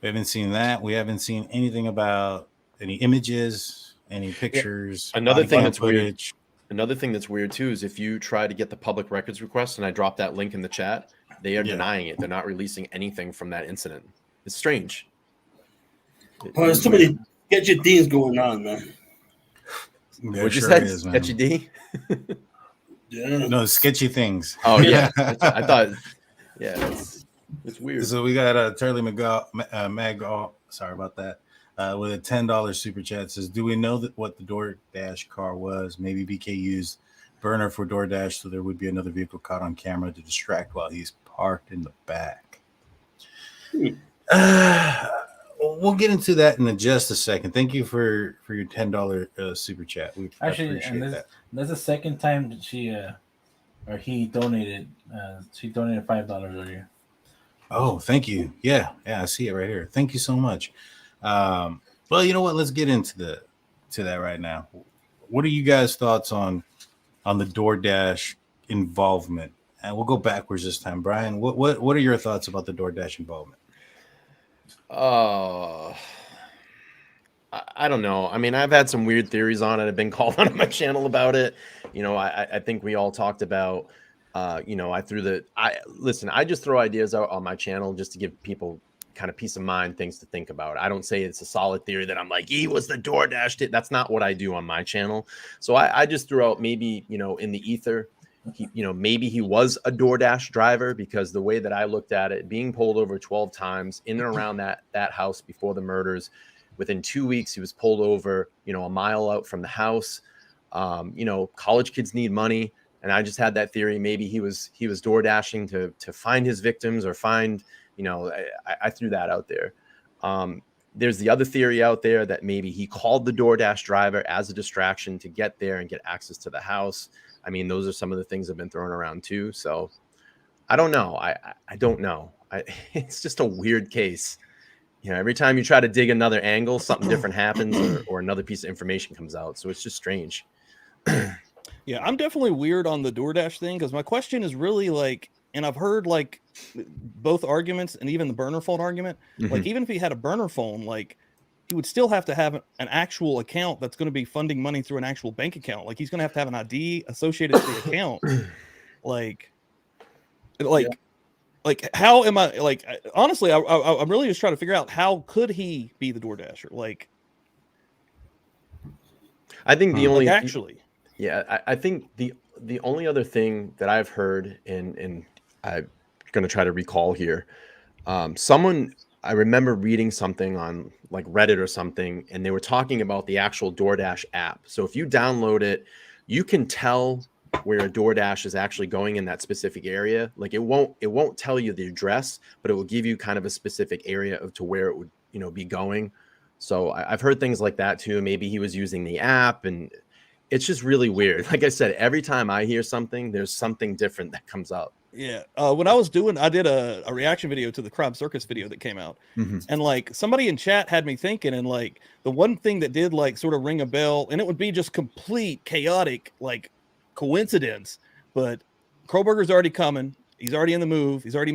[SPEAKER 1] We haven't seen that. We haven't seen anything about any images, any pictures.
[SPEAKER 5] Another thing that's weird too is if you try to get the public records request, and I drop that link in the chat, they are denying it. They're not releasing anything from that incident. It's strange.
[SPEAKER 6] There's too many sketchy things going on, man.
[SPEAKER 5] What'd you say? Sketchy D?
[SPEAKER 6] Yeah.
[SPEAKER 1] No, sketchy things.
[SPEAKER 5] Oh yeah. I thought. Yeah, it's weird.
[SPEAKER 1] So we got Turley Magall. Sorry about that. With a $10 super chat, says, do we know what the DoorDash car was? Maybe BK used burner for DoorDash, so there would be another vehicle caught on camera to distract while he's parked in the back. We'll get into that in just a second. Thank you for your $10 super chat. We appreciate that.
[SPEAKER 2] That's the second time that he donated. She donated $5 earlier.
[SPEAKER 1] Oh, thank you. Yeah, I see it right here. Thank you so much. Well, you know what? Let's get into that right now. what are you guys' thoughts on the DoorDash involvement? And we'll go backwards this time. Brian, what are your thoughts about the DoorDash involvement?
[SPEAKER 5] I don't know. I mean, I've had some weird theories on it. I've been called on my channel about it. You know, I think we all talked about, you know, I just throw ideas out on my channel just to give people kind of peace of mind, things to think about. I don't say it's a solid theory that I'm like, he was the DoorDash. That's not what I do on my channel. So I just threw out maybe, you know, in the ether, maybe he was a DoorDash driver, because the way that I looked at it, being pulled over 12 times in and around that house before the murders, within 2 weeks, he was pulled over, you know, a mile out from the house. You know, college kids need money. And I just had that theory. Maybe he was DoorDashing to find his victims or find, you know, I threw that out there. There's the other theory out there that maybe he called the DoorDash driver as a distraction to get there and get access to the house. I mean, those are some of the things that have been thrown around too. So I don't know. I don't know. It's just a weird case. You know, every time you try to dig another angle, something different happens or another piece of information comes out. So it's just strange.
[SPEAKER 4] Yeah, I'm definitely weird on the DoorDash thing, because my question is really like, and I've heard like both arguments and even the burner phone argument. Like, even if he had a burner phone, like he would still have to have an actual account that's going to be funding money through an actual bank account. Like, he's going to have an ID associated to the account. Like how am I, like, honestly, I'm really just trying to figure out, how could he be the DoorDasher? Like,
[SPEAKER 5] I think the only
[SPEAKER 4] I
[SPEAKER 5] think the only other thing that I've heard, and I'm going to try to recall here, I remember reading something on like Reddit or something, and they were talking about the actual DoorDash app. So if you download it, you can tell where a DoorDash is actually going in that specific area. Like, it won't tell you the address, but it will give you kind of a specific area to where it would, you know, be going. So I've heard things like that too. Maybe he was using the app, and it's just really weird. Like I said, every time I hear something, there's something different that comes up.
[SPEAKER 4] Yeah. When I did a reaction video to the Crab Circus video that came out, and like somebody in chat had me thinking, and like the one thing that did like sort of ring a bell, and it would be just complete chaotic, like coincidence, but Kohberger's already coming. He's already in the move. He's already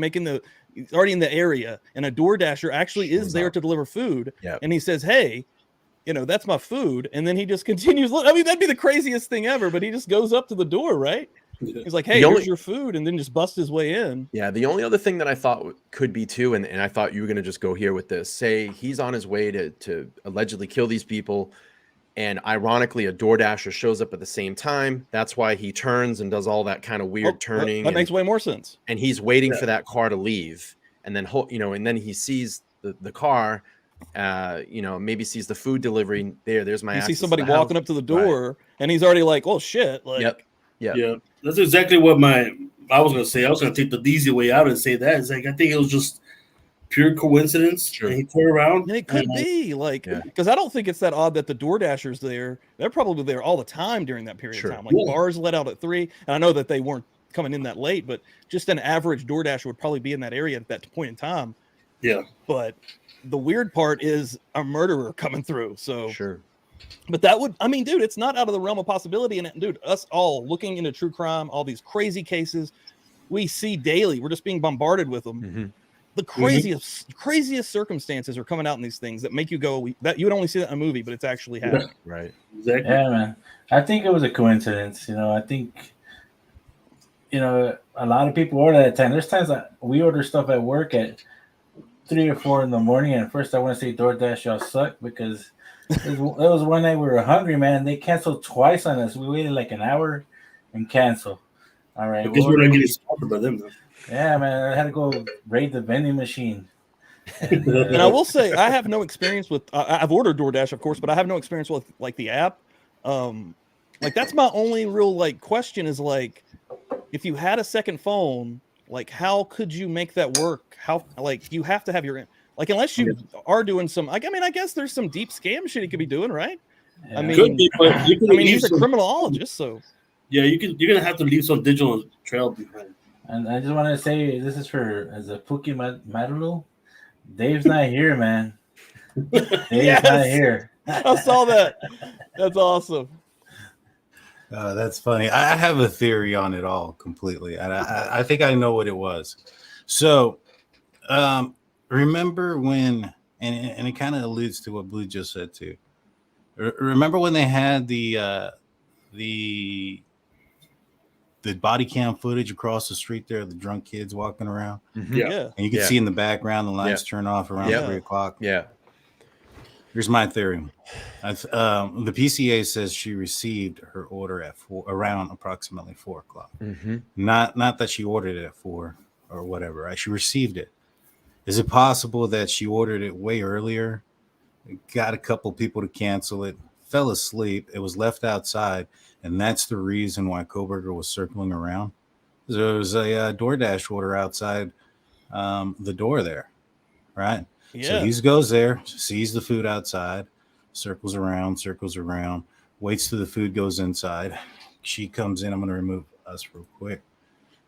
[SPEAKER 4] he's already in the area, and a DoorDasher actually is there to deliver food.
[SPEAKER 5] Yep.
[SPEAKER 4] And he says, "Hey, you know, that's my food." And then he just continues. I mean, that'd be the craziest thing ever, but he just goes up to the door, right? He's like, "Hey, here's your food," and then just busts his way in.
[SPEAKER 5] Yeah, the only other thing that I thought could be too, and I thought you were going to just go here with this, say he's on his way to allegedly kill these people, and ironically a DoorDasher shows up at the same time. That's why he turns and does all that kind of weird turning.
[SPEAKER 4] That makes way more sense.
[SPEAKER 5] And he's waiting for that car to leave, and then and then he sees the car, you know, maybe sees the food delivery there's my.
[SPEAKER 4] You see somebody walking up to the door, right, and he's already like, "Oh shit!" Like,
[SPEAKER 6] yeah, that's exactly what I was gonna say. I was gonna take the easy way out and say that. It's like, I think it was just pure coincidence.
[SPEAKER 5] Sure.
[SPEAKER 6] And he turned around.
[SPEAKER 4] And it could be like, because I don't think it's that odd that the DoorDashers there. They're probably there all the time during that period of time. Like, bars let out at 3, and I know that they weren't coming in that late, but just an average DoorDasher would probably be in that area at that point in time.
[SPEAKER 6] Yeah.
[SPEAKER 4] But the weird part is a murderer coming through. So
[SPEAKER 5] sure.
[SPEAKER 4] But that would, I mean, dude, it's not out of the realm of possibility. And dude, us all looking into true crime, all these crazy cases we see daily, we're just being bombarded with them. The craziest circumstances are coming out in these things that make you go, that you would only see that in a movie, but it's actually happening.
[SPEAKER 5] Right.
[SPEAKER 6] Exactly.
[SPEAKER 2] Yeah, man. I think it was a coincidence. You know, I think, you know, a lot of people order at 10. There's times that we order stuff at work at 3 or 4 in the morning. And at first I want to say DoorDash, y'all suck, because there was one night we were hungry, man. They canceled twice on us. We waited like an hour and canceled. All right.
[SPEAKER 6] I guess we're not getting sponsored by them, though.
[SPEAKER 2] Yeah, man. I had to go raid the vending machine.
[SPEAKER 4] And I will say, I have no experience with. I've ordered DoorDash, of course, but I have no experience with like the app. Like, that's my only real like question is like, if you had a second phone, like, how could you make that work? How, like, you have to have your, like, unless you are doing some, like, I mean, I guess there's some deep scam shit he could be doing, right?
[SPEAKER 2] Yeah.
[SPEAKER 4] I mean,
[SPEAKER 6] Could be, but you can
[SPEAKER 4] he's a criminologist, so.
[SPEAKER 6] Yeah, you're gonna have to leave some digital trail behind.
[SPEAKER 2] And I just want to say, this is as a Puki Marulo. Dave's not here, man. Dave's not here.
[SPEAKER 4] I saw that. That's awesome.
[SPEAKER 1] That's funny. I have a theory on it all completely, and I think I know what it was. So, remember when, and it kind of alludes to what Blue just said too. Remember when they had the body cam footage across the street there, the drunk kids walking around,
[SPEAKER 6] Yeah.
[SPEAKER 1] and you can see in the background the lights turn off around 3:00.
[SPEAKER 5] Yeah.
[SPEAKER 1] Here's my theory. The PCA says she received her order at around approximately 4:00.
[SPEAKER 5] Mm-hmm.
[SPEAKER 1] Not that she ordered it at 4 or whatever. Right? She received it. Is it possible that she ordered it way earlier, got a couple people to cancel it, fell asleep, it was left outside, and that's the reason why Kohberger was circling around? There was a DoorDash order outside the door there, right? So he goes there, sees the food outside, circles around, waits till the food goes inside. She comes in. I'm going to remove us real quick.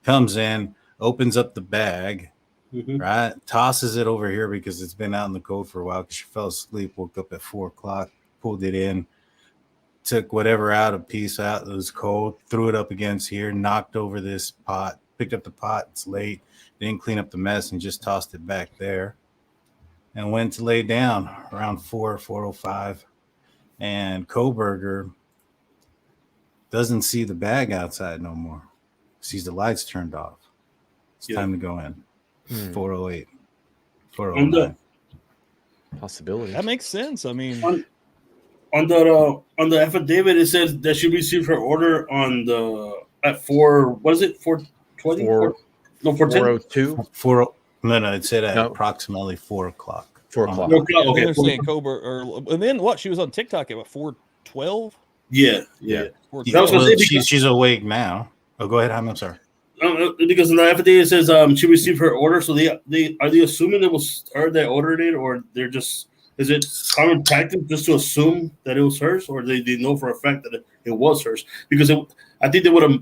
[SPEAKER 1] Comes in, opens up the bag, right? Tosses it over here because it's been out in the cold for a while because she fell asleep, woke up at 4:00, pulled it in, took whatever out, a piece out that was cold, threw it up against here, knocked over this pot, picked up the pot. It's late. Didn't clean up the mess and just tossed it back there. And went to lay down around 4:05, and Kohberger doesn't see the bag outside no more. Sees the lights turned off. It's time to go in. 4:08, 4:09.
[SPEAKER 5] Possibility.
[SPEAKER 4] That makes sense. I mean,
[SPEAKER 6] on the affidavit, it says that she received her order at 4. What is it? 4:20?
[SPEAKER 5] 4:02.
[SPEAKER 1] 4. No, it said at approximately 4:00.
[SPEAKER 5] 4:00.
[SPEAKER 6] Okay.
[SPEAKER 4] They're saying Kohberger, and then what? She was on TikTok at what, 4:12?
[SPEAKER 6] Yeah.
[SPEAKER 1] She's awake now. Oh, go ahead, I'm sorry.
[SPEAKER 6] Because in the affidavit it says she received her order, so they are they assuming it was her that ordered it, or they're just, is it common practice just to assume that it was hers, or they know for a fact that it was hers? Because I think they would have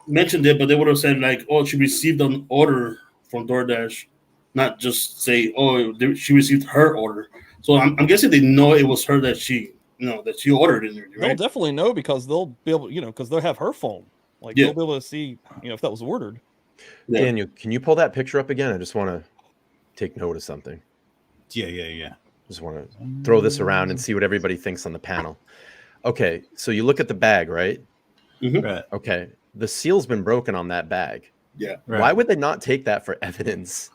[SPEAKER 6] mentioned it, but they would have said like, oh, she received an order from DoorDash, not just say, oh, she received her order. So I'm guessing they know it was her that she ordered it. Right?
[SPEAKER 4] They'll definitely know because they'll be able, because they'll have her phone. Like they'll be able to see, if that was ordered.
[SPEAKER 5] Yeah. Daniel, can you pull that picture up again? I just want to take note of something.
[SPEAKER 1] Yeah.
[SPEAKER 5] Just want to throw this around and see what everybody thinks on the panel. Okay, so you look at the bag, right?
[SPEAKER 6] Mm-hmm.
[SPEAKER 1] Right.
[SPEAKER 5] Okay, the seal's been broken on that bag.
[SPEAKER 6] Yeah.
[SPEAKER 1] Right.
[SPEAKER 5] Why would they not take that for evidence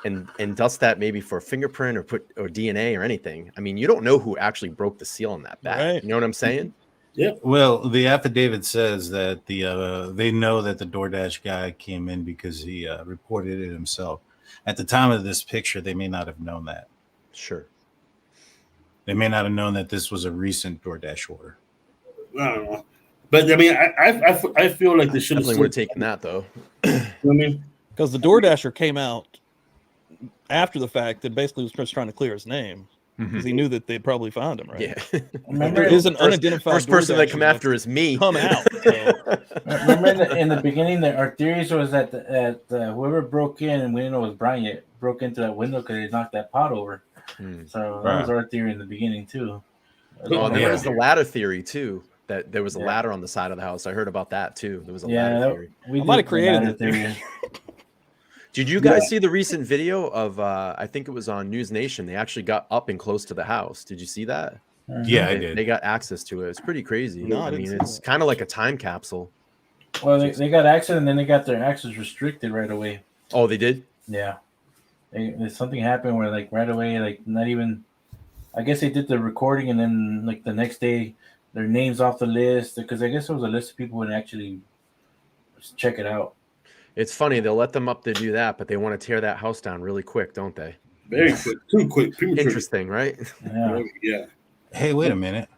[SPEAKER 5] and dust that maybe for a fingerprint or DNA or anything? I mean, you don't know who actually broke the seal on that bag.
[SPEAKER 4] Right.
[SPEAKER 5] You know what I'm saying?
[SPEAKER 6] Yeah.
[SPEAKER 1] Well, the affidavit says that they know that the DoorDash guy came in because he reported it himself. At the time of this picture, they may not have known that.
[SPEAKER 5] Sure.
[SPEAKER 1] They may not have known that this was a recent DoorDash order.
[SPEAKER 6] I don't know, but I mean, I feel like they should have
[SPEAKER 5] definitely would have taken that though.
[SPEAKER 6] You know what I mean,
[SPEAKER 4] Because the DoorDasher came out after the fact that basically was just trying to clear his name because he knew that they'd probably find him, right?
[SPEAKER 5] Yeah.
[SPEAKER 2] Remember,
[SPEAKER 4] There is an unidentified
[SPEAKER 5] First person they
[SPEAKER 4] DoorDasher
[SPEAKER 5] come after is me.
[SPEAKER 4] come out. So.
[SPEAKER 2] Remember in the beginning, our theories was that whoever broke in, and we didn't know it was Bryan yet, broke into that window because they knocked that pot over. So that was our theory in the beginning too.
[SPEAKER 5] Oh, and there was the ladder theory too. That there was a ladder on the side of the house. I heard about that too. There was a ladder theory.
[SPEAKER 2] We
[SPEAKER 4] might have created that theory.
[SPEAKER 5] Did you guys see the recent video of I think it was on News Nation? They actually got up and close to the house. Did you see that?
[SPEAKER 1] Yeah, I did.
[SPEAKER 5] They got access to it. It's pretty crazy.
[SPEAKER 4] No,
[SPEAKER 5] I mean, it's kind of like a time capsule.
[SPEAKER 2] Well, they got access, and then they got their access restricted right away.
[SPEAKER 5] Oh, they did?
[SPEAKER 2] Yeah. Something happened where, like, right away, like, not even, I guess they did the recording, and then, like, the next day, their names off the list, because I guess there was a list of people who would actually check it out.
[SPEAKER 5] It's funny. They'll let them up to do that, but they want to tear that house down really quick, don't they?
[SPEAKER 6] very quick, too quick.
[SPEAKER 5] Interesting, right?
[SPEAKER 6] Yeah.
[SPEAKER 1] Hey, wait a minute.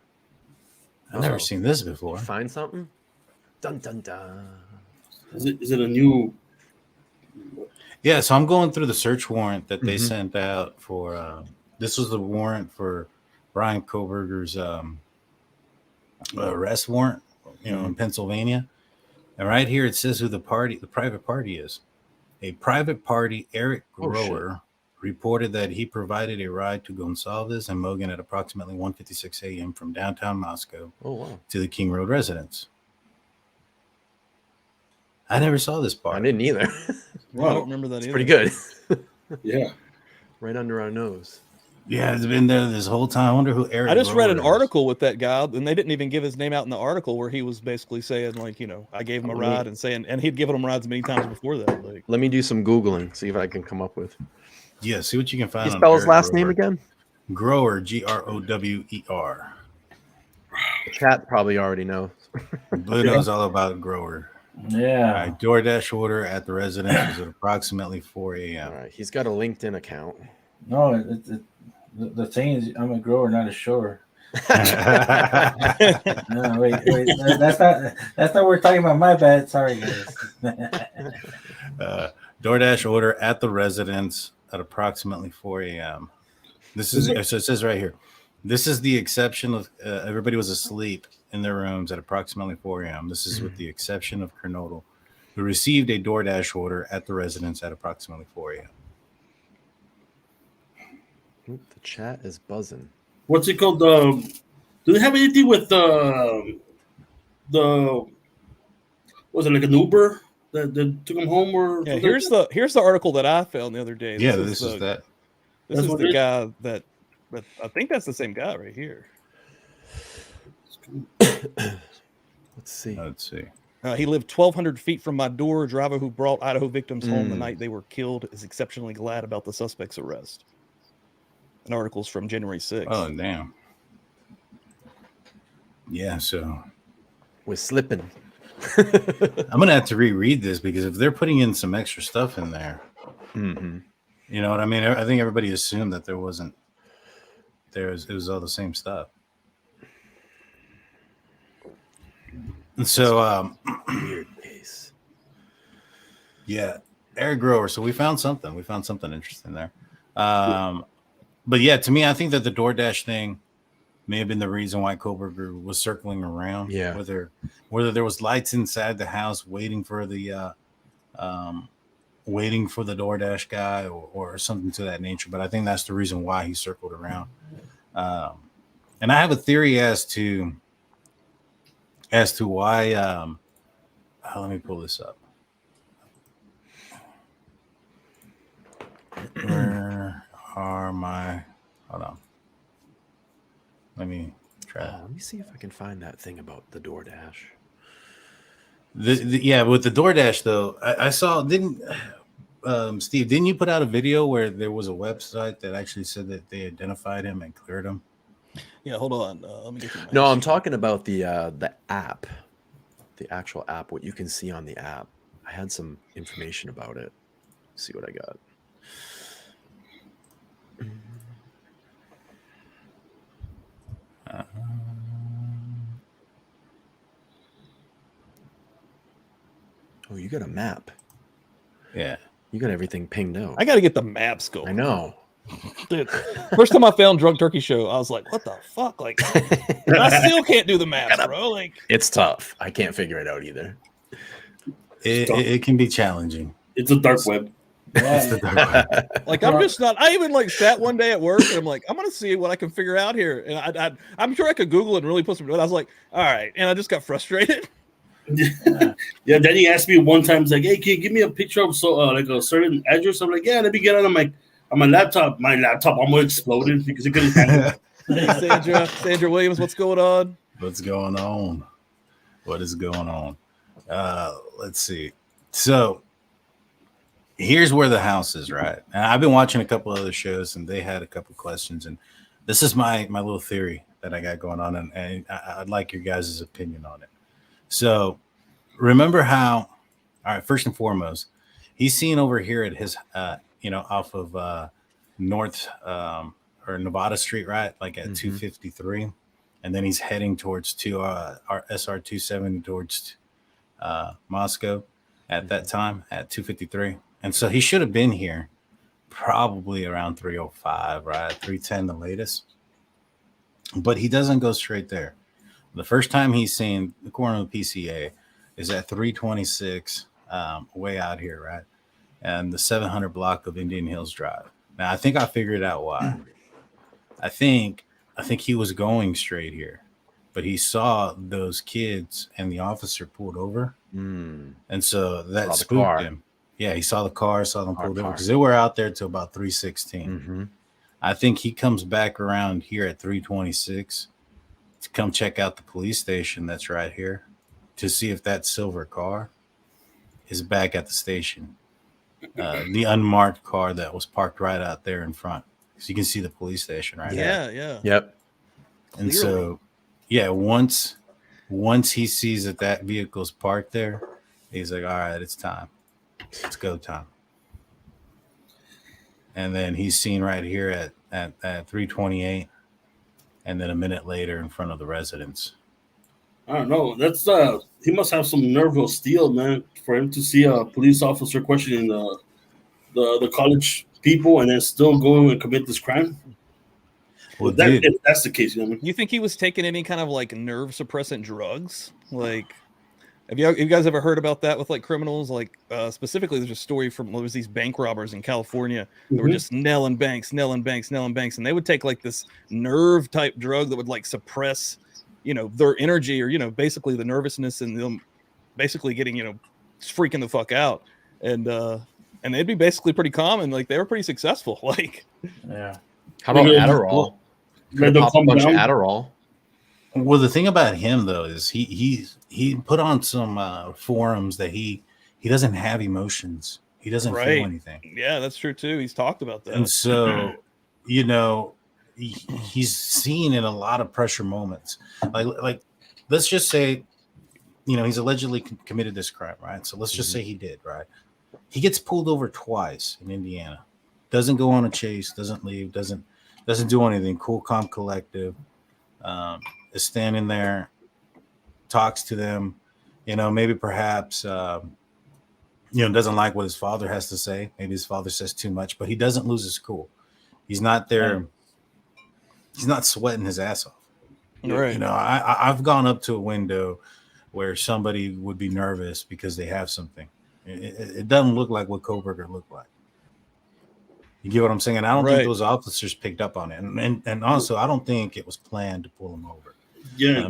[SPEAKER 1] I've never seen this before.
[SPEAKER 5] Find something? Dun, dun, dun.
[SPEAKER 6] Is it a new?
[SPEAKER 1] Yeah, so I'm going through the search warrant that they sent out for. This was the warrant for Bryan Kohberger's arrest warrant, in Pennsylvania. And right here it says who the private party is. A private party, Eric Grower, reported that he provided a ride to Gonsalves and Mogan at approximately 1:56 a.m. from downtown Moscow to the King Road residence. I never saw this part.
[SPEAKER 5] I didn't either.
[SPEAKER 4] Well, I don't remember that
[SPEAKER 5] It's
[SPEAKER 4] either.
[SPEAKER 5] pretty good.
[SPEAKER 6] Yeah.
[SPEAKER 5] Right under our nose.
[SPEAKER 1] Yeah, it's been there this whole time. I wonder who Eric.
[SPEAKER 4] I just read an
[SPEAKER 1] Grover is.
[SPEAKER 4] article with that guy, and they didn't even give his name out in the article, where he was basically saying, like, you know, I gave him a ride and saying, and he'd given him rides many times before that. Like,
[SPEAKER 5] Let me do some Googling, see if I can come up with.
[SPEAKER 1] Yeah, see what you can find.
[SPEAKER 5] You
[SPEAKER 1] on
[SPEAKER 5] spell his
[SPEAKER 1] Eric
[SPEAKER 5] last
[SPEAKER 1] Grover.
[SPEAKER 5] name again?
[SPEAKER 1] Grower, Grower.
[SPEAKER 5] The chat probably already knows.
[SPEAKER 1] Blue knows all about Grower.
[SPEAKER 2] Yeah.
[SPEAKER 1] All right, DoorDash order at the residence was at approximately 4 a.m.
[SPEAKER 5] All right, he's got a LinkedIn account.
[SPEAKER 2] No, the thing is, I'm a grower, not a shower. No, wait, that's not what we're talking about. My bad. Sorry, guys.
[SPEAKER 1] DoorDash order at the residence at approximately 4 a.m. This is so it says right here. This is the exception of everybody was asleep in their rooms at approximately 4 a.m. This is with the exception of Kernodle, who received a DoorDash order at the residence at approximately 4 a.m.
[SPEAKER 5] The chat is buzzing.
[SPEAKER 6] What's it called? Do they have anything with the was it like an Uber that took him home or?
[SPEAKER 4] yeah, here's the article that I found the other day.
[SPEAKER 1] Yeah, this is that.
[SPEAKER 4] This
[SPEAKER 6] That's
[SPEAKER 4] is
[SPEAKER 6] what
[SPEAKER 4] the
[SPEAKER 6] it is?
[SPEAKER 4] guy that I think that's the same guy right here.
[SPEAKER 5] Let's see.
[SPEAKER 1] Let's see.
[SPEAKER 4] He lived 1,200 feet from my door. Driver who brought Idaho victims home the night they were killed is exceptionally glad about the suspect's arrest. An article's from January 6th.
[SPEAKER 1] Oh, damn. Yeah, so
[SPEAKER 5] We're slipping.
[SPEAKER 1] I'm gonna have to reread this because if they're putting in some extra stuff in there,
[SPEAKER 5] Mm-hmm.
[SPEAKER 1] you know what I mean? I think everybody assumed that it was all the same stuff. And so
[SPEAKER 5] Weird case.
[SPEAKER 1] yeah, Eric Grover. So we found something. We found something interesting there. But yeah, to me, I think that the DoorDash thing may have been the reason why Kohberger was circling around.
[SPEAKER 5] Yeah.
[SPEAKER 1] Whether there was lights inside the house waiting for the DoorDash guy or something to that nature. But I think that's the reason why he circled around. And I have a theory as to why. Let me pull this up. Where are my? Hold on. Let me try.
[SPEAKER 5] Let me see if I can find that thing about the DoorDash.
[SPEAKER 1] Yeah, with the DoorDash though, I saw Steve, didn't you put out a video where there was a website that actually said that they identified him and cleared him?
[SPEAKER 4] Yeah, hold on. Let me get you my
[SPEAKER 5] No, I'm
[SPEAKER 4] history.
[SPEAKER 5] talking about the app, the actual app. What you can see on the app. I had some information about it. Let's see what I got. Oh, you got a map.
[SPEAKER 1] Yeah.
[SPEAKER 5] You got everything pinged out.
[SPEAKER 4] I got to get the maps going.
[SPEAKER 5] I know.
[SPEAKER 4] Dude, first time I found Drunk Turkey Show, I was like, what the fuck? Like, I still can't do the maps, bro. Like,
[SPEAKER 5] It's tough. I can't figure it out either.
[SPEAKER 1] It can be challenging.
[SPEAKER 6] It's a dark web.
[SPEAKER 1] It's the dark web.
[SPEAKER 4] like I'm just not. I even like sat one day at work and I'm like, I'm gonna see what I can figure out here. And I'm sure I could Google it and really put some. But I was like, all right, and I just got frustrated.
[SPEAKER 6] Yeah, Danny asked me one time, he's like, "Hey, can you give me a picture of like a certain address?" I'm like, "Yeah, let me get on my laptop. My laptop almost exploded because it couldn't handle it."
[SPEAKER 4] Sandra Williams, what's going on?
[SPEAKER 1] What's going on? What is going on? Let's see. So here's where the house is, right? And I've been watching a couple other shows, and they had a couple questions, and this is my little theory that I got going on, and I'd like your guys' opinion on it. So remember how? All right. First and foremost, he's seen over here at his, off of North or Nevada Street, right? Like at 253, and then he's heading towards our SR 270 towards Moscow at that time at 253. And so he should have been here probably around 305, right? 310, the latest. But he doesn't go straight there. The first time he's seen the corner of the PCA is at 326, way out here, right? And the 700 block of Indian Hills Drive. Now I think I figured out why. I think he was going straight here, but he saw those kids and the officer pulled over, and so that
[SPEAKER 5] Saw the
[SPEAKER 1] spooked
[SPEAKER 5] car.
[SPEAKER 1] him. Yeah, he saw the car, saw them pulled over
[SPEAKER 5] car.
[SPEAKER 1] because they were out there till about 3:16.
[SPEAKER 5] Mm-hmm.
[SPEAKER 1] I think he comes back around here at 3:26 to come check out the police station that's right here to see if that silver car is back at the station. The unmarked car that was parked right out there in front. So you can see the police station right there.
[SPEAKER 4] Yeah.
[SPEAKER 5] Yep.
[SPEAKER 1] And
[SPEAKER 4] Clearly.
[SPEAKER 1] so, yeah, once he sees that vehicle's parked there, he's like, all right, it's time. It's go time. And then he's seen right here at 3:28, and then a minute later in front of the residence.
[SPEAKER 6] I don't know. That's he must have some nerve of steel, man, for him to see a police officer questioning the college people and then still go and commit this crime.
[SPEAKER 1] Well,
[SPEAKER 6] If that's the case, you know what I mean?
[SPEAKER 4] You think he was taking any kind of like nerve suppressant drugs? Like, have you guys ever heard about that with like criminals? Like, specifically, there's a story from there was these bank robbers in California that were just nailing banks, and they would take like this nerve type drug that would like suppress, their energy or basically the nervousness and them basically getting freaking the fuck out, and they'd be basically pretty calm and like they were pretty successful. Like,
[SPEAKER 2] Yeah.
[SPEAKER 5] How about Adderall? Could pop a bunch of Adderall.
[SPEAKER 1] Well, the thing about him though is he put on some forums that he doesn't have emotions. He doesn't feel anything.
[SPEAKER 4] Yeah, that's true too. He's talked about that.
[SPEAKER 1] And so, he's seen in a lot of pressure moments. Like let's just say, he's allegedly committed this crime, right? So let's just say he did, right? He gets pulled over twice in Indiana. Doesn't go on a chase, doesn't leave, doesn't do anything. Cool, calm, collective. Is standing there, talks to them, maybe perhaps, doesn't like what his father has to say. Maybe his father says too much, but he doesn't lose his cool. He's not there. He's not sweating his ass off.
[SPEAKER 4] Right.
[SPEAKER 1] I've gone up to a window where somebody would be nervous because they have something. It doesn't look like what Kohberger looked like. You get what I'm saying? I don't think those officers picked up on it. And also, I don't think it was planned to pull him over.
[SPEAKER 6] Yeah.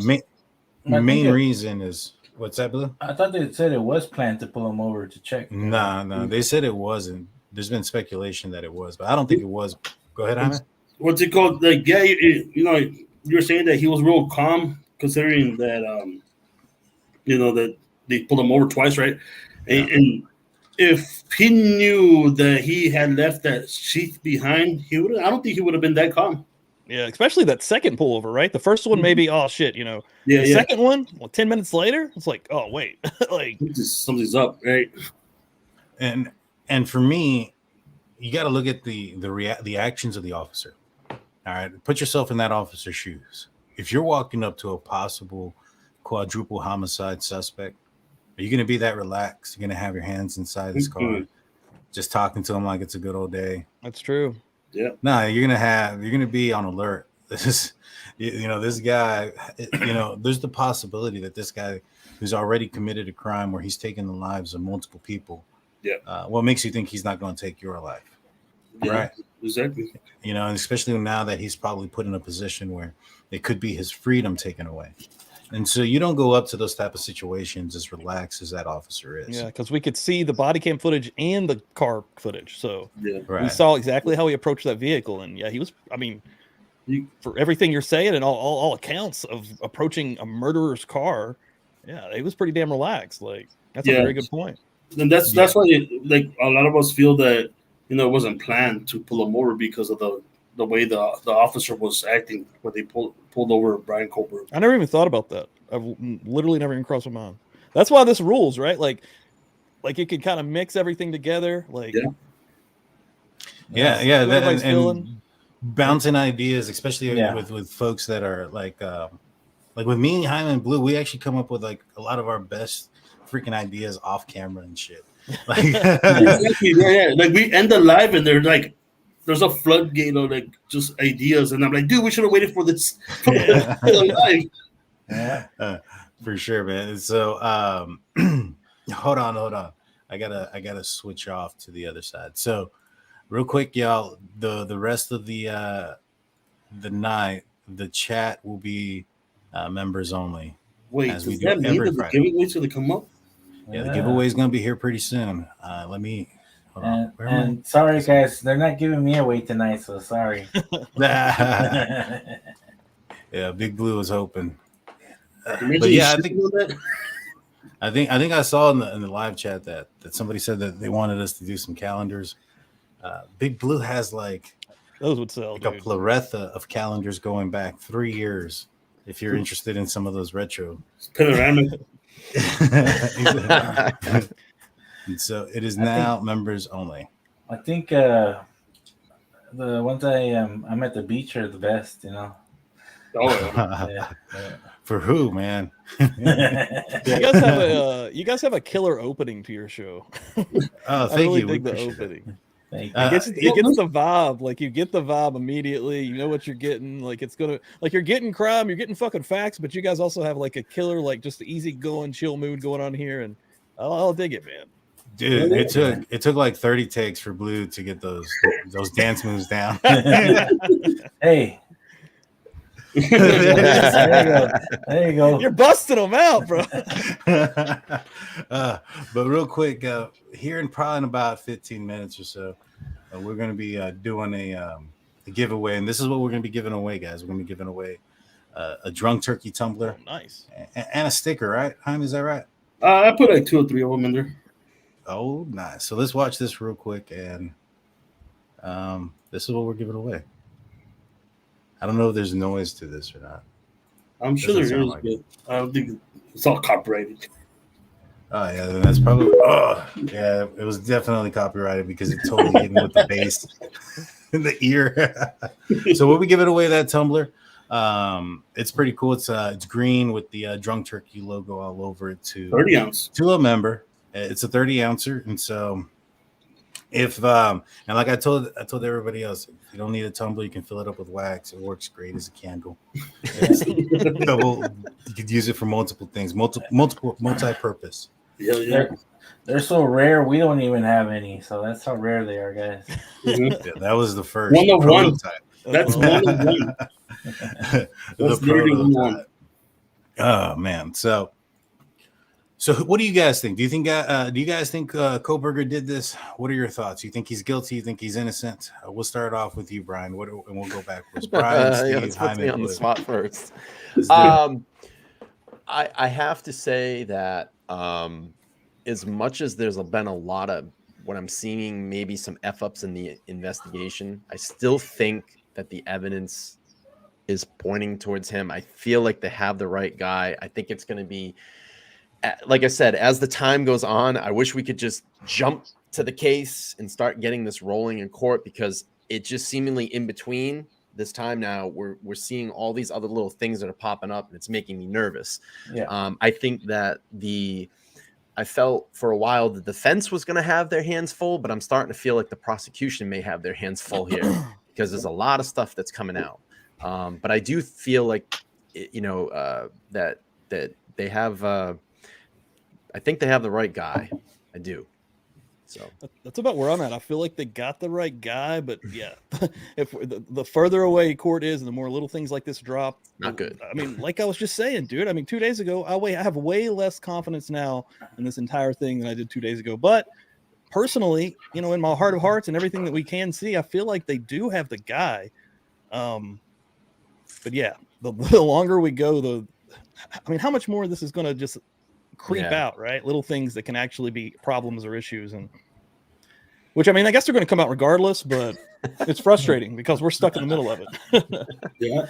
[SPEAKER 1] Main reason is, what's that, Blue?
[SPEAKER 2] I thought they said it was planned to pull him over to check.
[SPEAKER 1] No. They said it wasn't. There's been speculation that it was, but I don't think it was. Go ahead, Jaime.
[SPEAKER 6] What's it called? Like, yeah, you're saying that he was real calm considering that, that they pulled him over twice, right?
[SPEAKER 1] Yeah.
[SPEAKER 6] And if he knew that he had left that sheath behind, I don't think he would have been that calm.
[SPEAKER 4] Yeah, especially that second pullover, right? The first one, maybe, oh shit, The second one, 10 minutes later, it's like, oh wait, like
[SPEAKER 6] something's up, right?
[SPEAKER 1] And for me, you got to look at the actions of the officer. All right, put yourself in that officer's shoes. If you're walking up to a possible quadruple homicide suspect, are you going to be that relaxed? You're going to have your hands inside his car, just talking to him like it's a good old day?
[SPEAKER 4] That's true.
[SPEAKER 6] Yeah.
[SPEAKER 1] No, you're going to be on alert. This guy, there's the possibility that this guy who's already committed a crime where he's taken the lives of multiple people.
[SPEAKER 6] Yeah.
[SPEAKER 1] What makes you think he's not going to take your life?
[SPEAKER 6] Yeah,
[SPEAKER 1] right.
[SPEAKER 6] Exactly.
[SPEAKER 1] And especially now that he's probably put in a position where it could be his freedom taken away. And so you don't go up to those type of situations as relaxed as that officer is.
[SPEAKER 4] Yeah, because we could see the body cam footage and the car footage. So
[SPEAKER 1] Right.
[SPEAKER 4] we saw exactly how he approached that vehicle. And yeah, he was, for everything you're saying and all accounts of approaching a murderer's car, yeah, he was pretty damn relaxed. Like, that's a very good point.
[SPEAKER 6] And that's why a lot of us feel that, it wasn't planned to pull him over because of the way the officer was acting when they pulled over Bryan Kohberger.
[SPEAKER 4] I never even thought about that. I've literally never even crossed my mind. That's why this rules, right? Like you could kind of mix everything together. Like,
[SPEAKER 1] and bouncing ideas, especially with folks that are like with me, Jaime, and Blue. We actually come up with like a lot of our best freaking ideas off camera and shit. Like,
[SPEAKER 6] exactly, yeah. Like we end the live and they're like, there's a floodgate of like just ideas, and I'm like, dude, we should have waited for this.
[SPEAKER 1] For sure, man. So, hold on. I gotta switch off to the other side. So, real quick, y'all. The rest of the night, the chat will be members only.
[SPEAKER 6] Wait,
[SPEAKER 1] as we
[SPEAKER 6] does
[SPEAKER 1] do
[SPEAKER 6] that mean
[SPEAKER 1] every
[SPEAKER 6] that the
[SPEAKER 1] Friday.
[SPEAKER 6] giveaways gonna come up?
[SPEAKER 1] Yeah, the giveaway is gonna be here pretty soon. Let me. Hold on. Where am I?
[SPEAKER 2] And sorry, guys, they're not giving me away tonight, so sorry.
[SPEAKER 1] Yeah, Big Blue was hoping.
[SPEAKER 6] Imagine
[SPEAKER 1] But
[SPEAKER 6] you
[SPEAKER 1] yeah,
[SPEAKER 6] shitting on that.
[SPEAKER 1] I think I saw in the live chat that somebody said that they wanted us to do some calendars. Big Blue has like
[SPEAKER 4] Those would sell,
[SPEAKER 1] a
[SPEAKER 4] dude.
[SPEAKER 1] plethora of calendars going back 3 years. If you're interested in some of those retro,
[SPEAKER 6] It's panoramic.
[SPEAKER 1] And so it is now members only.
[SPEAKER 2] I think the ones I'm at the beach are the best, you know.
[SPEAKER 6] Oh, yeah.
[SPEAKER 2] Yeah.
[SPEAKER 1] For who, man?
[SPEAKER 4] You guys have a killer opening to your show.
[SPEAKER 1] Oh,
[SPEAKER 4] I
[SPEAKER 1] thank
[SPEAKER 4] really
[SPEAKER 1] you. We
[SPEAKER 4] dig the
[SPEAKER 1] appreciate that.
[SPEAKER 4] opening.
[SPEAKER 2] Thank
[SPEAKER 1] Uh,
[SPEAKER 4] It gets the vibe. Like you get the vibe immediately. You know what you're getting. Like it's gonna like you're getting crime, you're getting fucking facts, but you guys also have like a killer, like just easy going, chill mood going on here, and I'll dig it, man.
[SPEAKER 1] Dude, it took like 30 takes for Blue to get those dance moves down.
[SPEAKER 2] Hey. There you go.
[SPEAKER 4] You're busting them out, bro.
[SPEAKER 1] But real quick, here in probably in about 15 minutes or so, we're going to be doing a giveaway, and this is what we're going to be giving away, guys. We're going to be giving away a drunk turkey tumbler,
[SPEAKER 4] Nice.
[SPEAKER 1] and a sticker, right? Jaime, is that right?
[SPEAKER 6] I put like 2 or 3 of them in there.
[SPEAKER 1] Oh, nice. So let's watch this real quick, and this is what we're giving away. I don't know if there's noise to this or not.
[SPEAKER 6] I'm sure there
[SPEAKER 1] Doesn't
[SPEAKER 6] is,
[SPEAKER 1] sound like
[SPEAKER 6] but I don't think it's all copyrighted.
[SPEAKER 1] Oh yeah, then that's probably. Oh yeah, it was definitely copyrighted because it totally hit me with the bass in the ear. So we'll be giving away that tumbler. It's pretty cool. It's green with the drunk turkey logo all over it.
[SPEAKER 6] 30 ounce
[SPEAKER 1] to a member. It's a 30 ouncer, and so if and like I told everybody else, if you don't need a tumbler, you can fill it up with wax. It works great as a candle. It's double. You could use it for multiple things, multi-purpose.
[SPEAKER 6] Yeah.
[SPEAKER 2] They're so rare, we don't even have any. So that's how rare they are, guys.
[SPEAKER 6] Mm-hmm.
[SPEAKER 1] Yeah, that was the first
[SPEAKER 6] One of one.
[SPEAKER 1] prototype.
[SPEAKER 6] That's one of one.
[SPEAKER 1] The
[SPEAKER 6] That's literally one.
[SPEAKER 1] prototype. Oh man, so what do you guys think? Do you think Kohberger did this? What are your thoughts? You think he's guilty? You think he's innocent? We'll start off with you, Brian. And we'll go backwards. Brian, Steve,
[SPEAKER 5] let's put me on the spot first.
[SPEAKER 1] Let's do it.
[SPEAKER 5] I have to say that as much as there's been a lot of what I'm seeing, maybe some F-ups in the investigation, I still think that the evidence is pointing towards him. I feel like they have the right guy. I think it's going to be, like I said, as the time goes on, I wish we could just jump to the case and start getting this rolling in court, because it just seemingly in between this time now, we're seeing all these other little things that are popping up, and it's making me nervous.
[SPEAKER 2] Yeah.
[SPEAKER 5] I think that I felt for a while the defense was going to have their hands full, but I'm starting to feel like the prosecution may have their hands full here because there's a lot of stuff that's coming out. But I do feel like, that they have, I think they have the right guy. I do. So
[SPEAKER 4] that's about where I'm at. I feel like they got the right guy, but yeah, if the further away court is and the more little things like this drop,
[SPEAKER 5] not good.
[SPEAKER 4] I mean, like I was just saying, dude, I mean, 2 days ago, I have way less confidence now in this entire thing than I did 2 days ago. But personally, in my heart of hearts and everything that we can see, I feel like they do have the guy. But yeah, the longer we go, how much more of this is going to just creep out, right? Little things that can actually be problems or issues, and which, I mean, I guess they're going to come out regardless, but it's frustrating because we're stuck in the middle of it.
[SPEAKER 6] Yeah.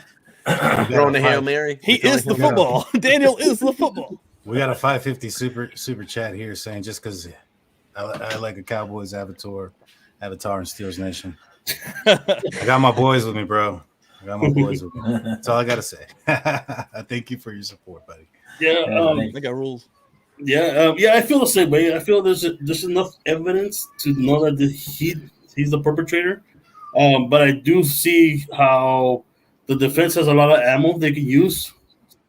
[SPEAKER 5] Throwing the Hail Mary.
[SPEAKER 4] He is the football. Daniel is the football.
[SPEAKER 1] We got a 550 super chat here saying just because I like a Cowboys avatar and Steelers Nation. I got my boys with me, bro. I got my boys with me. That's all I got to say. Thank you for your support, buddy.
[SPEAKER 6] Yeah.
[SPEAKER 4] They got rules.
[SPEAKER 6] Yeah, I feel the same way. I feel there's enough evidence to know that he's the perpetrator. But I do see how the defense has a lot of ammo they can use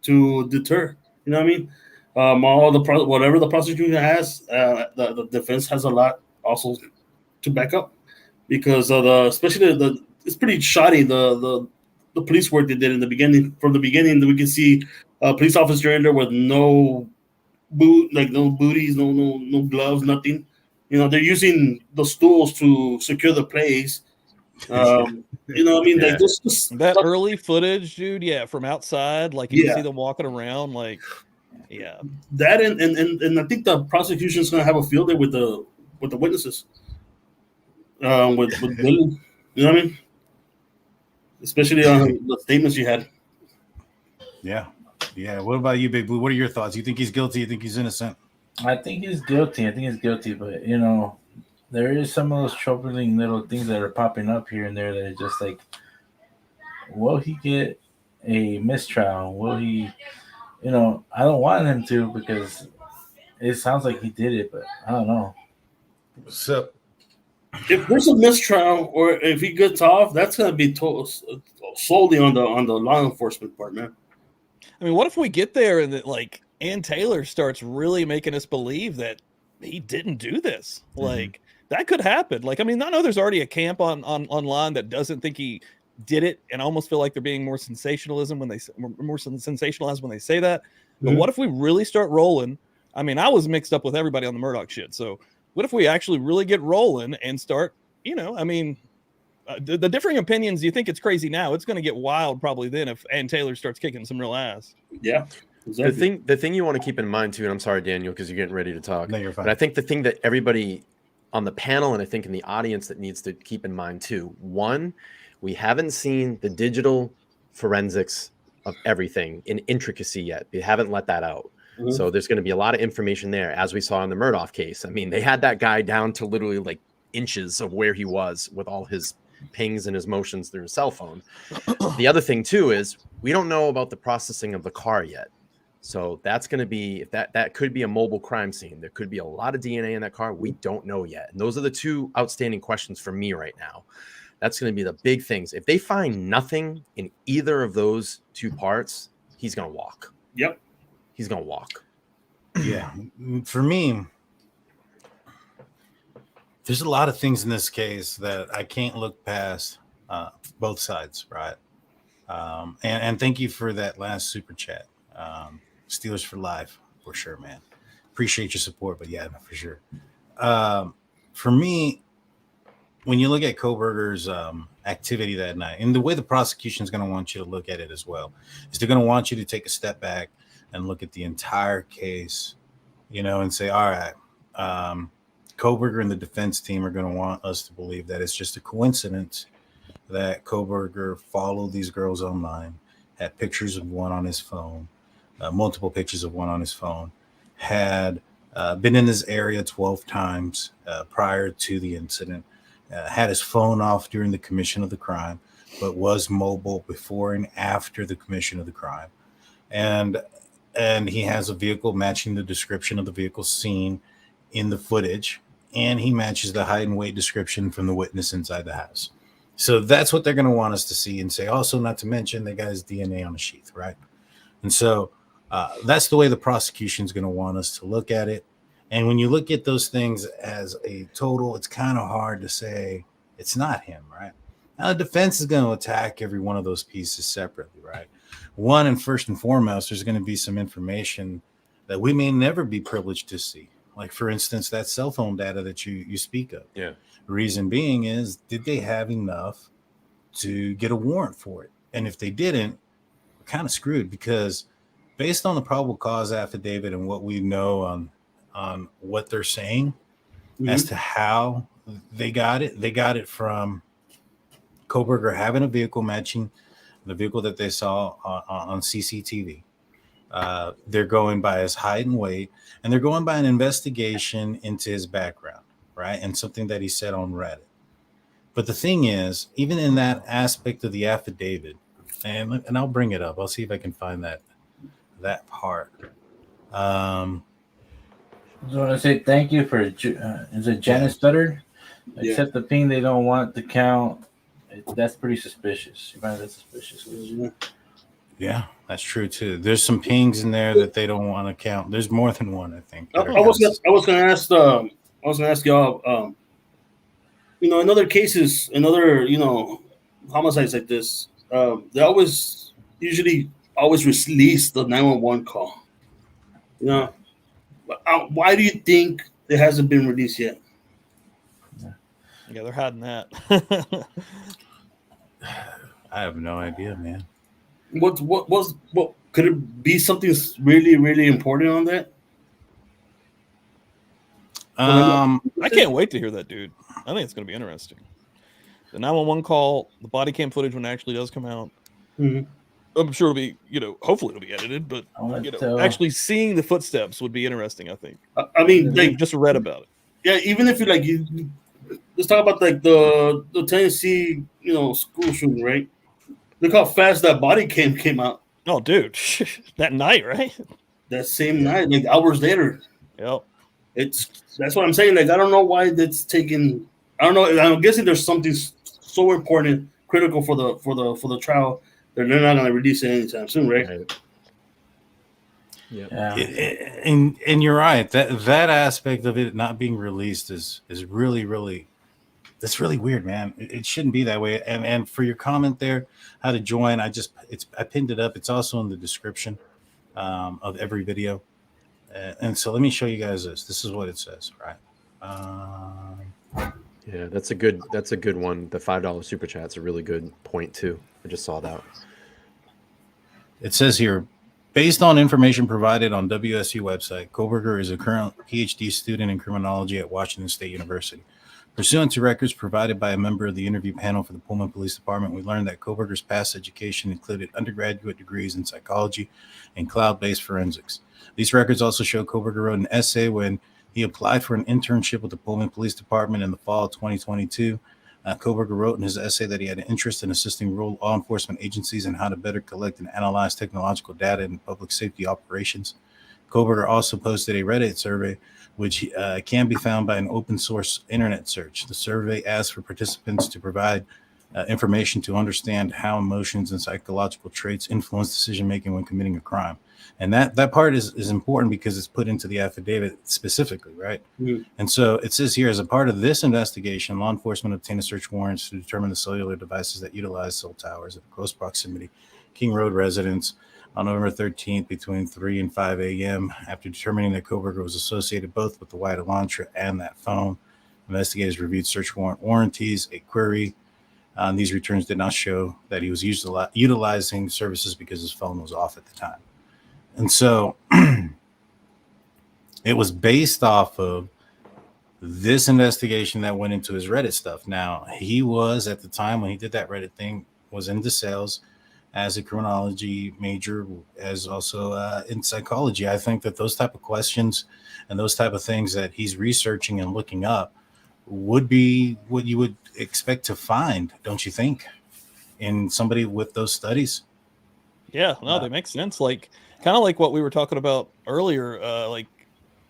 [SPEAKER 6] to deter. You know what I mean? Whatever the prosecution has, the defense has a lot also to back up. because of especially it's pretty shoddy the police work they did in the beginning. From the beginning, we can see a police officer in there with no no booties, no gloves, nothing. They're using the stools to secure the place. Like this
[SPEAKER 4] that early footage, dude. Yeah, from outside, like you see them walking around, like
[SPEAKER 6] that, and I think the prosecution is gonna have a field day with the witnesses, with Billy. You know what I mean? Especially on the statements you had.
[SPEAKER 1] Yeah. What about you, Big Blue? What are your thoughts? You think he's guilty? You think he's innocent?
[SPEAKER 2] I think he's guilty. But there is some of those troubling little things that are popping up here and there that are just like, will he get a mistrial? Will he? I don't want him to, because it sounds like he did it, but I don't know.
[SPEAKER 1] So,
[SPEAKER 6] if there's a mistrial or if he gets off, that's going to be solely on the law enforcement part, man.
[SPEAKER 4] I mean, what if we get there and that, like, Ann Taylor starts really making us believe that he didn't do this? Like, that could happen. Like, I mean, I know there's already a camp online that doesn't think he did it, and I almost feel like they're being more sensationalized when they say that. But what if we really start rolling? I mean, I was mixed up with everybody on the Murdoch shit. So what if we actually really get rolling and start, I mean, the differing opinions, you think it's crazy now. It's going to get wild probably then if Ann Taylor starts kicking some real ass.
[SPEAKER 6] Yeah. Exactly.
[SPEAKER 5] The thing you want to keep in mind too, and I'm sorry, Daniel, because you're getting ready to talk.
[SPEAKER 1] No, you're fine.
[SPEAKER 5] But I think the thing that everybody on the panel and I think in the audience that needs to keep in mind too, one, we haven't seen the digital forensics of everything in intricacy yet. They haven't let that out. So there's going to be a lot of information there, as we saw in the Murdoch case. I mean, they had that guy down to literally like inches of where he was with all his pings and his motions through his cell phone. The other thing too is we don't know about the processing of the car yet. So that's going to be, if that could be a mobile crime scene. There could be a lot of DNA in that car. We don't know yet. And those are the two outstanding questions for me right now. That's going to be the big things. If they find nothing in either of those two parts, he's going to walk.
[SPEAKER 6] Yep.
[SPEAKER 5] He's going to walk.
[SPEAKER 1] Yeah. For me, there's a lot of things in this case that I can't look past both sides, right? And thank you for that last super chat. Steelers for life, for sure, man. Appreciate your support, but yeah, for sure. For me, when you look at Kohberger's activity that night, and the way the prosecution is going to want you to look at it as well, is they're going to want you to take a step back and look at the entire case, and say, all right, Kohberger and the defense team are going to want us to believe that it's just a coincidence that Kohberger followed these girls online, had pictures of one on his phone, multiple pictures of one on his phone, had been in this area 12 times prior to the incident, had his phone off during the commission of the crime, but was mobile before and after the commission of the crime. And he has a vehicle matching the description of the vehicle seen in the footage, and he matches the height and weight description from the witness inside the house. So that's what they're going to want us to see and say. Also, not to mention, they got his DNA on the sheath, right? And so that's the way the prosecution is going to want us to look at it. And when you look at those things as a total, it's kind of hard to say it's not him, right? Now, the defense is going to attack every one of those pieces separately, right? One, and first and foremost, there's going to be some information that we may never be privileged to see. Like, for instance, that cell phone data that you speak of.
[SPEAKER 5] Yeah.
[SPEAKER 1] Reason being is, did they have enough to get a warrant for it? And if they didn't, we're kind of screwed, because based on the probable cause affidavit and what we know on what they're saying as to how they got it from Kohberger having a vehicle matching the vehicle that they saw on CCTV. They're going by his height and weight, and they're going by an investigation into his background, right? And something that he said on Reddit. But the thing is, even in that aspect of the affidavit, and I'll bring it up. I'll see if I can find that part.
[SPEAKER 2] I just want to say thank you for, is it Janice Studdard? Except the ping they don't want to count. That's pretty suspicious. You find that suspicious?
[SPEAKER 1] Yeah, that's true too. There's some pings in there that they don't want to count. There's more than one, I think.
[SPEAKER 6] I was gonna ask y'all. in other cases, in other homicides like this, they usually always release the 911 call. Why do you think it hasn't been released yet?
[SPEAKER 4] Yeah, they're hiding that.
[SPEAKER 1] I have no idea, man.
[SPEAKER 6] What could it be? Something really, really important on that?
[SPEAKER 4] I can't wait to hear that, dude. I think it's going to be interesting. The 911 call, the body cam footage when it actually does come out.
[SPEAKER 6] Mm-hmm.
[SPEAKER 4] I'm sure it'll be, hopefully it'll be edited, but actually seeing the footsteps would be interesting. I think.
[SPEAKER 6] I mean,
[SPEAKER 4] just read about it.
[SPEAKER 6] Yeah, even if let's talk about the Tennessee, school shooting, right? Look how fast that body cam came out.
[SPEAKER 4] Oh, dude, that night, right?
[SPEAKER 6] That same night, like hours later.
[SPEAKER 4] Yep.
[SPEAKER 6] That's what I'm saying. Like, I don't know why that's taken. I don't know. I'm guessing there's something so important, critical for the trial that they're not going to release it anytime soon, right?
[SPEAKER 5] Yeah.
[SPEAKER 1] And you're right. That aspect of it not being released is really, really, that's really weird, man. It shouldn't be that way. And for your comment there, how to join, I pinned it up. It's also in the description of every video. And so let me show you guys this. This is what it says, right?
[SPEAKER 5] Yeah, that's a good one. The $5 super chat's a really good point too. I just saw that.
[SPEAKER 1] It says here, based on information provided on WSU website, Kohberger is a current PhD student in criminology at Washington State University. Pursuant to records provided by a member of the interview panel for the Pullman Police Department, we learned that Kohberger's past education included undergraduate degrees in psychology and cloud-based forensics. These records also show Kohberger wrote an essay when he applied for an internship with the Pullman Police Department in the fall of 2022. Kohberger wrote in his essay that he had an interest in assisting rural law enforcement agencies in how to better collect and analyze technological data in public safety operations. Kohberger also posted a Reddit survey, which can be found by an open source internet search. The survey asks for participants to provide information to understand how emotions and psychological traits influence decision making when committing a crime. And that part is important because it's put into the affidavit specifically, right? Mm-hmm. And so it says here, as a part of this investigation, law enforcement obtained a search warrants to determine the cellular devices that utilize cell towers at close proximity King Road residents on November 13th between 3 and 5 a.m. After determining that Kohberger was associated both with the white Elantra and that phone, investigators reviewed search warrant warranties, a query. These returns did not show that he was utilizing services because his phone was off at the time. And so it was based off of this investigation that went into his Reddit stuff. Now, he was, at the time when he did that Reddit thing, was into sales as a criminology major, as also in psychology. I think that those type of questions and those type of things that he's researching and looking up would be what you would expect to find, don't you think, in somebody with those studies?
[SPEAKER 4] Yeah, no, they make sense. Like, kind of like what we were talking about earlier. Like,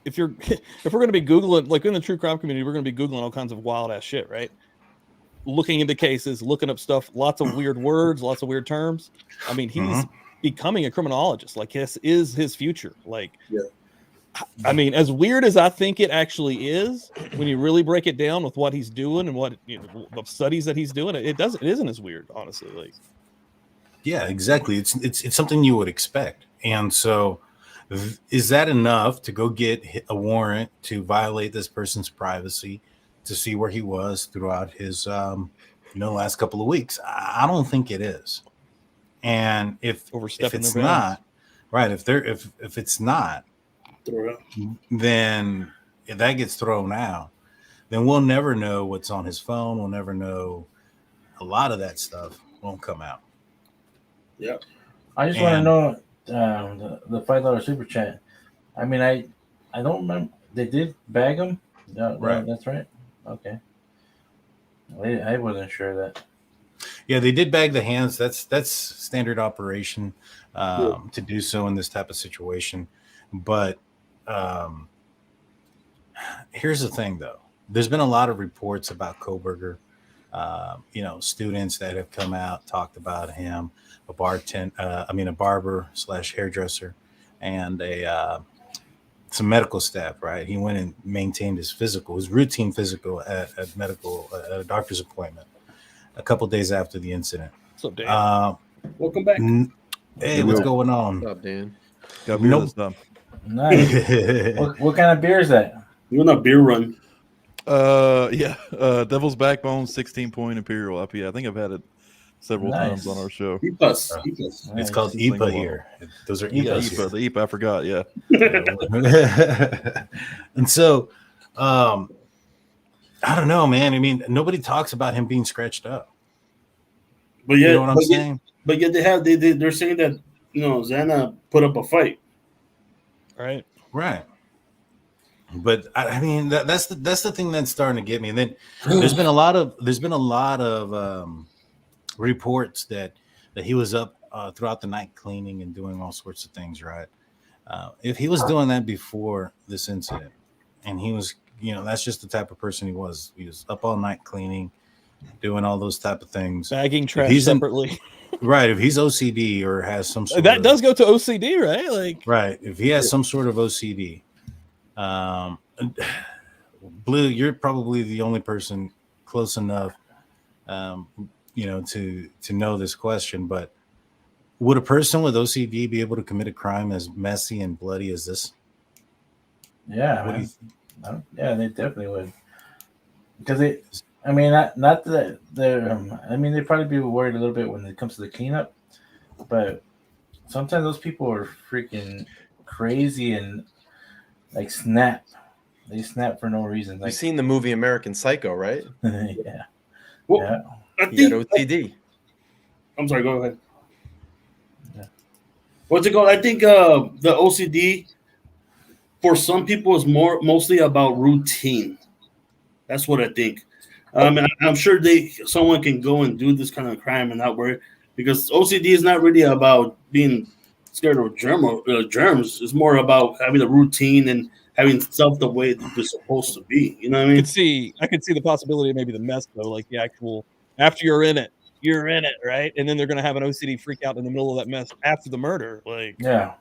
[SPEAKER 4] if we're going to be Googling, like in the true crime community, we're going to be Googling all kinds of wild ass shit, right? Looking into cases, looking up stuff, lots of weird words, lots of weird terms. I mean, he's becoming a criminologist. Like, this is his future. Like, yeah. I mean, as weird as I think it actually is, when you really break it down with what he's doing and what the studies that he's doing, it isn't as weird, honestly. Like,
[SPEAKER 1] yeah, exactly. It's something you would expect. And so, is that enough to go get a warrant to violate this person's privacy, to see where he was throughout his last couple of weeks? I don't think it is. And if it's not, right, if it's not, then if that gets thrown out, then we'll never know what's on his phone. We'll never know. A lot of that stuff won't come out.
[SPEAKER 6] Yeah.
[SPEAKER 2] I just want to know the $5 super chat. I mean, I don't remember. They did bag him. No, right. That's right. Okay. I wasn't sure of that.
[SPEAKER 1] Yeah, they did bag the hands. That's standard operation to do so in this type of situation. But here's the thing, though. There's been a lot of reports about Kohberger. Students that have come out, talked about him, a barber / hairdresser, and a some medical staff, right? He went and maintained his routine physical at a doctor's appointment a couple days after the incident.
[SPEAKER 4] So damn.
[SPEAKER 6] Welcome back.
[SPEAKER 1] Hey, what's going on?
[SPEAKER 5] What's up, Dan?
[SPEAKER 3] Got beer this time.
[SPEAKER 2] Nice. what kind of beer is that?
[SPEAKER 6] You're on a beer run.
[SPEAKER 3] Devil's Backbone 16-point Imperial IPA. I think I've had it several times on our show.
[SPEAKER 6] E-Plus.
[SPEAKER 1] It's called IPA here. Those are IPAs.
[SPEAKER 3] IPA, the IPA, I forgot. Yeah.
[SPEAKER 1] And so, I don't know, man. I mean, nobody talks about him being scratched up.
[SPEAKER 6] But yeah,
[SPEAKER 1] you know what I'm saying?
[SPEAKER 6] But yet they're saying that Xana put up a fight.
[SPEAKER 4] Right.
[SPEAKER 1] But I mean that's the thing that's starting to get me. And then there's been a lot of reports that he was up throughout the night cleaning and doing all sorts of things, right? If he was doing that before this incident, and he was, that's just the type of person he was. He was up all night cleaning, doing all those type of things,
[SPEAKER 4] bagging trash separately.
[SPEAKER 1] Right. If he's OCD or has some sort
[SPEAKER 4] that does go to OCD, right?
[SPEAKER 1] Right. If he has some sort of OCD, Blue, you're probably the only person close enough, to know this question. But would a person with OCD be able to commit a crime as messy and bloody as this?
[SPEAKER 2] Yeah. Yeah, they definitely would. Because they probably be worried a little bit when it comes to the cleanup, but sometimes those people are freaking crazy and snap. They snap for no reason.
[SPEAKER 5] You've seen the movie American Psycho, right?
[SPEAKER 2] Yeah.
[SPEAKER 6] Well,
[SPEAKER 2] yeah.
[SPEAKER 5] He had OCD.
[SPEAKER 6] I'm sorry, go ahead.
[SPEAKER 2] Yeah.
[SPEAKER 6] What's it called? I think the OCD for some people is mostly about routine. That's what I think. I'm sure someone can go and do this kind of crime and not worry, because OCD is not really about being scared of germs. It's more about having a routine and having stuff the way that they're supposed to be. You know what I mean?
[SPEAKER 4] I could see the possibility of maybe the mess though, like the actual after you're in it, right? And then they're gonna have an OCD freak out in the middle of that mess after the murder.
[SPEAKER 2] Yeah.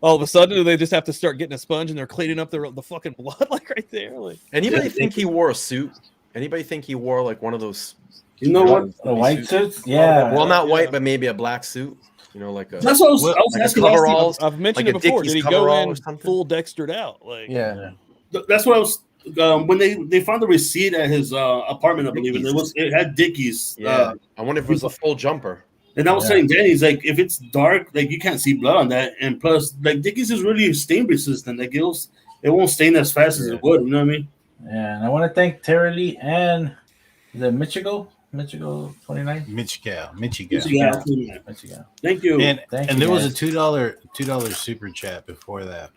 [SPEAKER 4] All of a sudden, they just have to start getting a sponge and they're cleaning up the fucking blood, right there.
[SPEAKER 5] Anybody think he wore a suit? Anybody think he wore one of those?
[SPEAKER 6] You know what?
[SPEAKER 2] The white suits? Yeah.
[SPEAKER 5] Well, not white, but maybe a black suit. Like a.
[SPEAKER 6] That's what I was asking.
[SPEAKER 5] Coveralls.
[SPEAKER 4] I've mentioned it before. Did he go in full Dextered out?
[SPEAKER 2] Yeah.
[SPEAKER 6] That's what I was. When they found the receipt at his apartment, I believe it had Dickies.
[SPEAKER 5] Yeah. I wonder if it was a full jumper.
[SPEAKER 6] And I was saying, Danny's if it's dark, you can't see blood on that, and plus, Dickies is really stain resistant. It won't stain as fast as it would. You know what I mean?
[SPEAKER 2] Yeah, and I want to thank Terry Lee and the Michigo 29.
[SPEAKER 6] Michigan. Thank you.
[SPEAKER 1] And there was a $2 super chat before that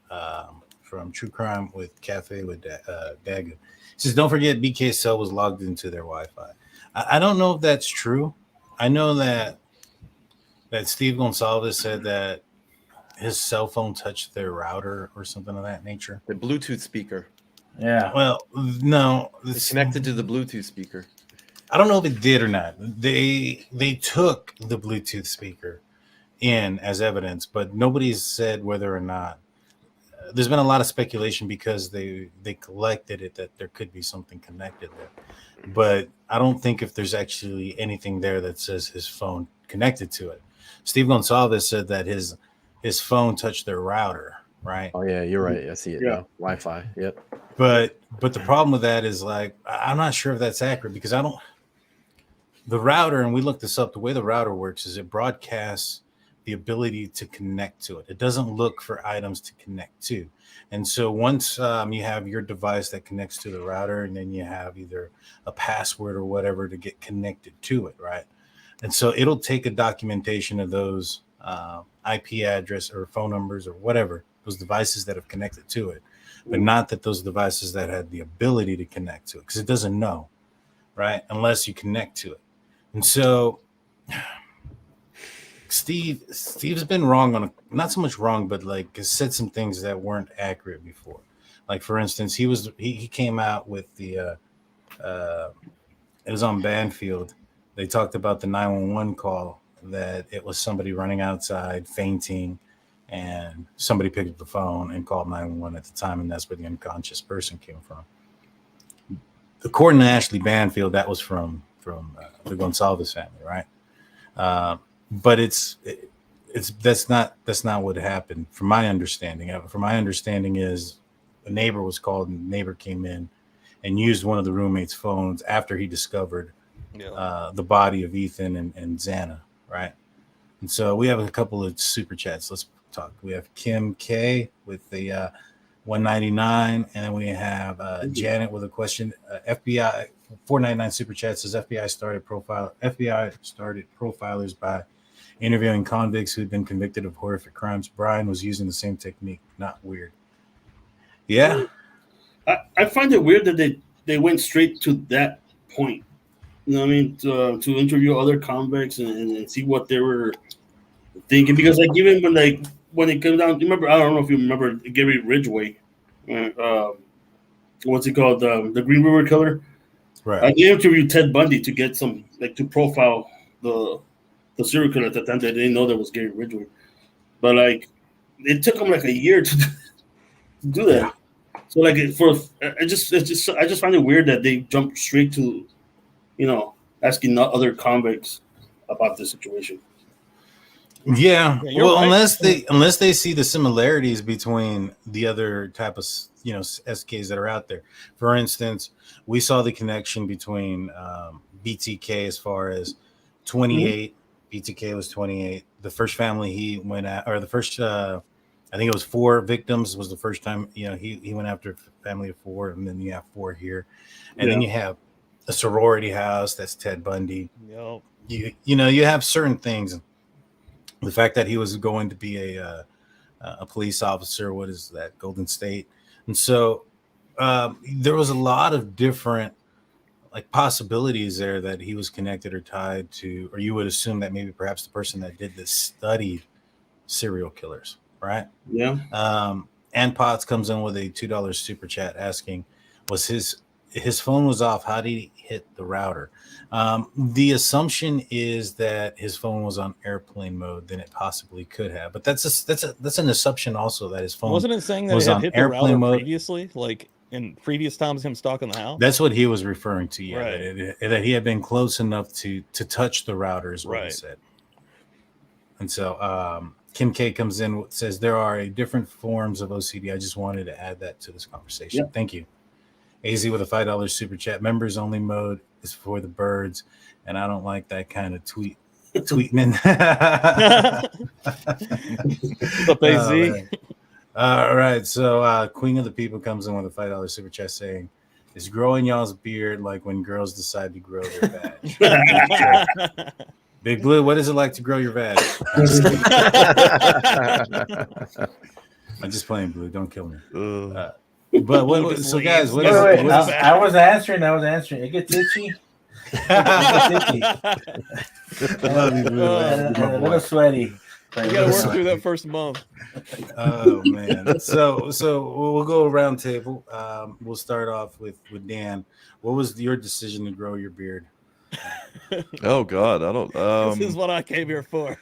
[SPEAKER 1] from True Crime with Cafe with Daga. He says, "Don't forget, BKSL was logged into their Wi-Fi." I don't know if that's true. I know that Steve Gonsalves said that his cell phone touched their router or something of that nature.
[SPEAKER 5] The Bluetooth speaker.
[SPEAKER 2] Yeah.
[SPEAKER 1] Well, no,
[SPEAKER 5] it's connected to the Bluetooth speaker.
[SPEAKER 1] I don't know if it did or not. They took the Bluetooth speaker in as evidence, but nobody's said whether or not. There's been a lot of speculation because they collected it that there could be something connected there, but I don't think if there's actually anything there that says his phone connected to it. Steve Gonsalves said that his phone touched their router, right?
[SPEAKER 5] Oh yeah, you're right. I see it now. Wi-Fi. Yep.
[SPEAKER 1] But the problem with that is I'm not sure if that's accurate because the router, and we looked this up, the way the router works is it broadcasts the ability to connect to it. It doesn't look for items to connect to. And so once you have your device that connects to the router, and then you have either a password or whatever to get connected to it, right? And so it'll take a documentation of those IP address or phone numbers or whatever, those devices that have connected to it, but not that those devices that had the ability to connect to it, because it doesn't know, right? Unless you connect to it. And so Steve's been wrong on not so much wrong, but has said some things that weren't accurate before. Like for instance, he came out with the it was on Banfield. They talked about the 911 call that it was somebody running outside fainting, and somebody picked up the phone and called 911 at the time, and that's where the unconscious person came from. According to Ashley Banfield, that was from the Gonsalves family, right? But that's not what happened, from my understanding. From my understanding is a neighbor was called, and the neighbor came in and used one of the roommates' phones after he discovered the body of Ethan and Xana, right? And so we have a couple of super chats. Let's talk. We have Kim K with the 199, and then we have Janet with a question. FBI 499 super chat says FBI started profilers by interviewing convicts who'd been convicted of horrific crimes. Bryan was using the same technique. Not weird. Yeah.
[SPEAKER 6] I find it weird that they went straight to that point. You know what I mean? To interview other convicts and see what they were thinking. Because like even when it comes down, remember, I don't know if you remember Gary Ridgway. What's it called? The Green River Killer.
[SPEAKER 1] Right.
[SPEAKER 6] They interviewed Ted Bundy to get some, like, to profile the serial killer at the time. They didn't know that was Gary Ridgway. But like it took them like a year to do that. Yeah. So like I just find it weird that they jumped straight to, asking other convicts about the situation.
[SPEAKER 1] Yeah. Well, right. unless they see the similarities between the other type of SKs that are out there. For instance, we saw the connection between BTK as far as 28. Mm-hmm. BTK was 28. The first family he went at, or the first I think it was 4 victims was the first time, he went after a family of 4, and then you have 4 here. And then you have a sorority house, that's Ted Bundy.
[SPEAKER 4] Yep.
[SPEAKER 1] You have certain things. The fact that he was going to be a police officer, what is that, Golden State? And so there was a lot of different possibilities there that he was connected or tied to, or you would assume that maybe perhaps the person that did this studied serial killers. Right.
[SPEAKER 6] Yeah.
[SPEAKER 1] And Potts comes in with a $2 super chat asking, was his phone was off? How did he hit the router? The assumption is that his phone was on airplane mode, then it possibly could have. But that's an assumption also, that his phone
[SPEAKER 4] wasn't it saying that
[SPEAKER 1] was
[SPEAKER 4] it had
[SPEAKER 1] on
[SPEAKER 4] hit
[SPEAKER 1] airplane
[SPEAKER 4] the router
[SPEAKER 1] mode
[SPEAKER 4] previously, like in previous times him stalking the house?
[SPEAKER 1] That's what he was referring to. Yeah,
[SPEAKER 4] right.
[SPEAKER 1] that he had been close enough to touch the router is what
[SPEAKER 4] right.
[SPEAKER 1] he said. And so Kim K comes in, says there are different forms of OCD. I just wanted to add that to this conversation. Yep. Thank you. AZ with a $5 super chat. Members only mode is for the birds, and I don't like that kind of tweeting.
[SPEAKER 4] What's up, AZ?
[SPEAKER 1] All right. So Queen of the People comes in with a $5 super chat saying, "Is growing y'all's beard like when girls decide to grow their badge?" Big Blue, what is it like to grow your vag? I'm just playing, Blue. Don't kill me. But what? So guys, what is?
[SPEAKER 2] I was answering. It gets itchy. I love you, Blue. A little sweaty.
[SPEAKER 4] You gotta work through that first month.
[SPEAKER 1] Oh man. So we'll go around table. We'll start off with Dan. What was your decision to grow your beard?
[SPEAKER 3] Oh God, I don't.
[SPEAKER 4] This is what I came here for.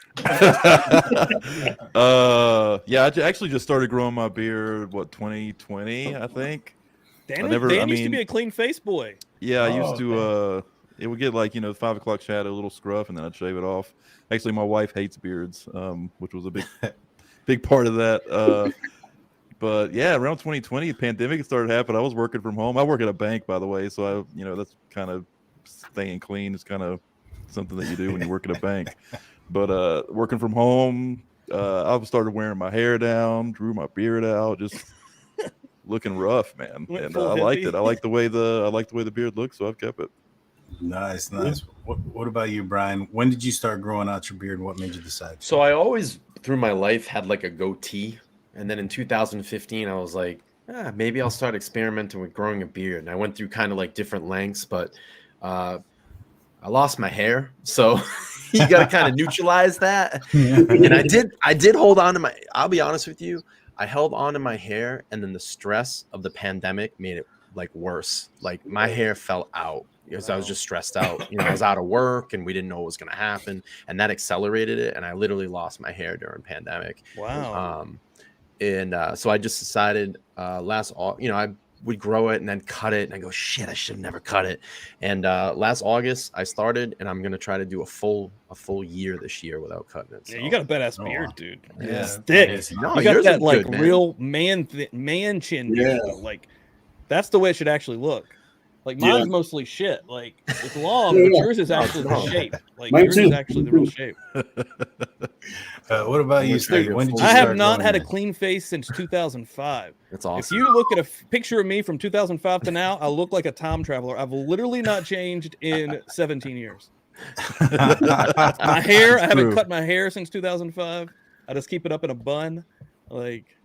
[SPEAKER 3] Yeah, I actually just started growing my beard. 2020, I think.
[SPEAKER 4] Dan used to be a clean face boy.
[SPEAKER 3] Yeah, I used to. It would get 5 o'clock shadow, a little scruff, and then I'd shave it off. Actually, my wife hates beards, which was a big part of that. But yeah, around 2020, the pandemic started happening. I was working from home. I work at a bank, by the way, so that's kind of staying clean is kind of something that you do when you work at a bank. But working from home, I started wearing my hair down, drew my beard out, just looking rough, man. And I liked it. I like the way the beard looks, so I've kept it.
[SPEAKER 1] Nice. What about you, Bryan? When did you start growing out your beard? What made you decide?
[SPEAKER 5] So I always through my life had like a goatee, and then in 2015 I was like, maybe I'll start experimenting with growing a beard. And I went through kind of like different lengths, but I lost my hair, so you got to kind of neutralize that. Yeah. And I did hold on to I'll be honest with you, I held on to my hair, and then the stress of the pandemic made it like worse. Like my hair fell out because I was just stressed out. I was out of work and we didn't know what was going to happen, and that accelerated it. And I literally lost my hair during pandemic.
[SPEAKER 4] Wow.
[SPEAKER 5] So I just decided I would grow it and then cut it, and I go, shit, I should have never cut it. And last August I started, and I'm gonna try to do a full year this year without cutting it. So.
[SPEAKER 4] Yeah, you got a badass beard, dude.
[SPEAKER 5] Yeah,
[SPEAKER 4] thick.
[SPEAKER 5] No,
[SPEAKER 4] you got
[SPEAKER 5] yours
[SPEAKER 4] that
[SPEAKER 5] is
[SPEAKER 4] like
[SPEAKER 5] good,
[SPEAKER 4] real man chin.
[SPEAKER 6] Yeah.
[SPEAKER 4] Beard, like that's the way it should actually look. Like mine's mostly shit. Like it's long, but yours is actually the shape. Like yours is actually the real shape.
[SPEAKER 1] What about you, Steve? When did you
[SPEAKER 4] I
[SPEAKER 1] start
[SPEAKER 4] have not
[SPEAKER 1] growing
[SPEAKER 4] had a
[SPEAKER 1] it?
[SPEAKER 4] clean face since 2005.
[SPEAKER 5] That's awesome.
[SPEAKER 4] If you look at a picture of me from 2005 to now, I look like a time traveler. I've literally not changed in 17 years. My hair, I haven't cut my hair since 2005. I just keep it up in a bun. Like,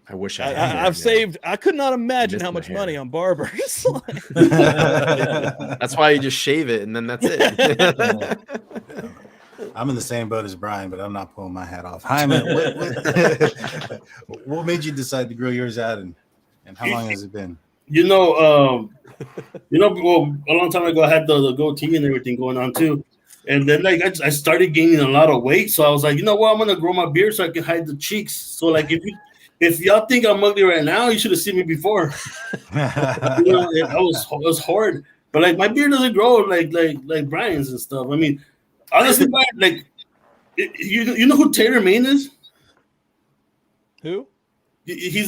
[SPEAKER 5] I wish
[SPEAKER 4] I've saved. I could not imagine how much money on barbers.
[SPEAKER 5] That's why you just shave it and then that's it.
[SPEAKER 1] I'm in the same boat as Brian, but I'm not pulling my hat off. Hyman, what made you decide to grow yours out, and how long has it been?
[SPEAKER 6] Well, a long time ago, I had the goatee and everything going on too, and then like I started gaining a lot of weight, so I was like, you know what, I'm gonna grow my beard so I can hide the cheeks. So like, if y'all think I'm ugly right now, you should have seen me before. It was hard, but like my beard doesn't grow like Brian's and stuff. I mean, honestly, Brian, like you know who Taylor Maine is?
[SPEAKER 4] Who?
[SPEAKER 6] He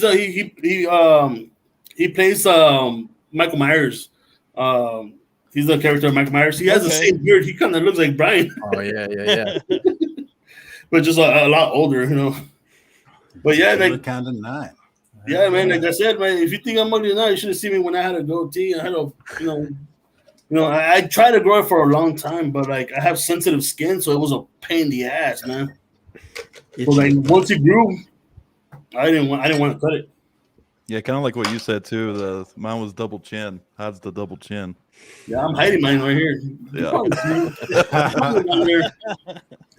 [SPEAKER 6] plays Michael Myers. He's the character of Michael Myers. He has the same beard. He kind of looks like Brian.
[SPEAKER 5] Oh yeah.
[SPEAKER 6] But just a lot older, But yeah, like
[SPEAKER 1] kind of 9.
[SPEAKER 6] Yeah, man. Like I said, man, if you think I'm ugly now, you should have seen me when I had a goatee. I had I tried to grow it for a long time, but like I have sensitive skin, so it was a pain in the ass, man. But like once it grew, I didn't want to cut it.
[SPEAKER 3] Yeah, kind of like what you said too. Mine was double chin. Hides the double chin.
[SPEAKER 6] Yeah, I'm hiding mine right here.
[SPEAKER 3] Yeah.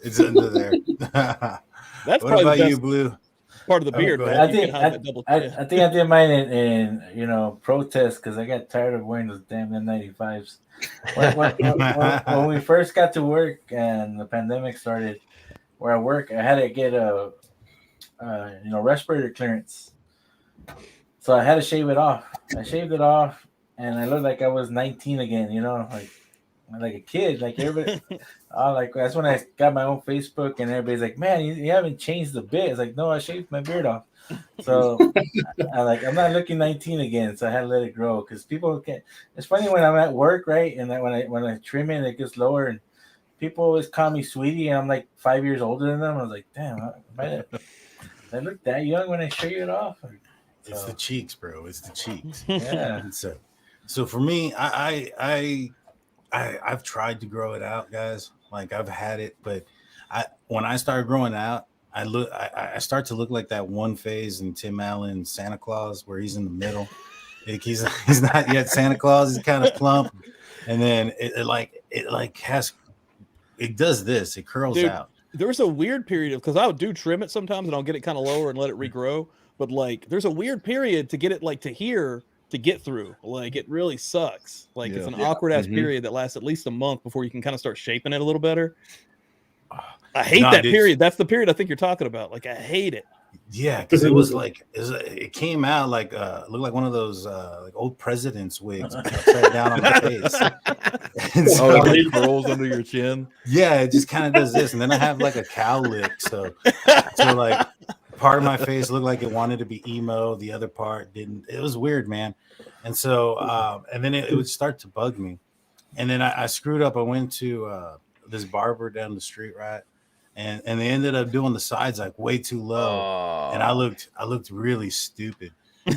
[SPEAKER 1] It's under there.
[SPEAKER 4] That's
[SPEAKER 1] what about you, Blue?
[SPEAKER 4] Part of the beard.
[SPEAKER 2] I think I did mine in protest because I got tired of wearing those damn N95s. When we first got to work and the pandemic started, where I work, I had to get a respirator clearance, so I had to shave it off. I shaved it off, and I looked like I was 19 again. Like a kid, like everybody. That's when I got my own Facebook, and everybody's like, "Man, you haven't changed a bit." It's like, no, I shaved my beard off, so I'm not looking 19 again. So I had to let it grow because people can't. It's funny when I'm at work, right, and when I trim it, it gets lower, and people always call me sweetie, and I'm like 5 years older than them. I was like, damn, I look that young when I shave it off.
[SPEAKER 1] It's the cheeks, bro. It's the cheeks.
[SPEAKER 2] Yeah.
[SPEAKER 1] So for me, I've tried to grow it out, guys. Like I've had it, but when I started growing out, I start to look like that one phase in Tim Allen Santa Claus where he's in the middle. Like he's not yet Santa Claus. He's kind of plump, and then it does this. It curls out.
[SPEAKER 4] There was a weird period because I would do trim it sometimes, and I'll get it kind of lower and let it regrow. But like, there's a weird period to get it like to here. To get through, like it really sucks. Like it's an awkward ass period that lasts at least a month before you can kind of start shaping it a little better. I hate that period. That's the period I think you're talking about. Like I hate it.
[SPEAKER 1] Yeah, because it came out like looked like one of those like old president's wigs upside down on the face.
[SPEAKER 3] It curls under your chin.
[SPEAKER 1] Yeah, it just kind of does this, and then I have like a cow lick, so like part of my face looked like it wanted to be emo, the other part didn't. It was weird, man. And so and then it would start to bug me, and then I screwed up. I went to this barber down the street, right? And they ended up doing the sides like way too low, and I looked really stupid,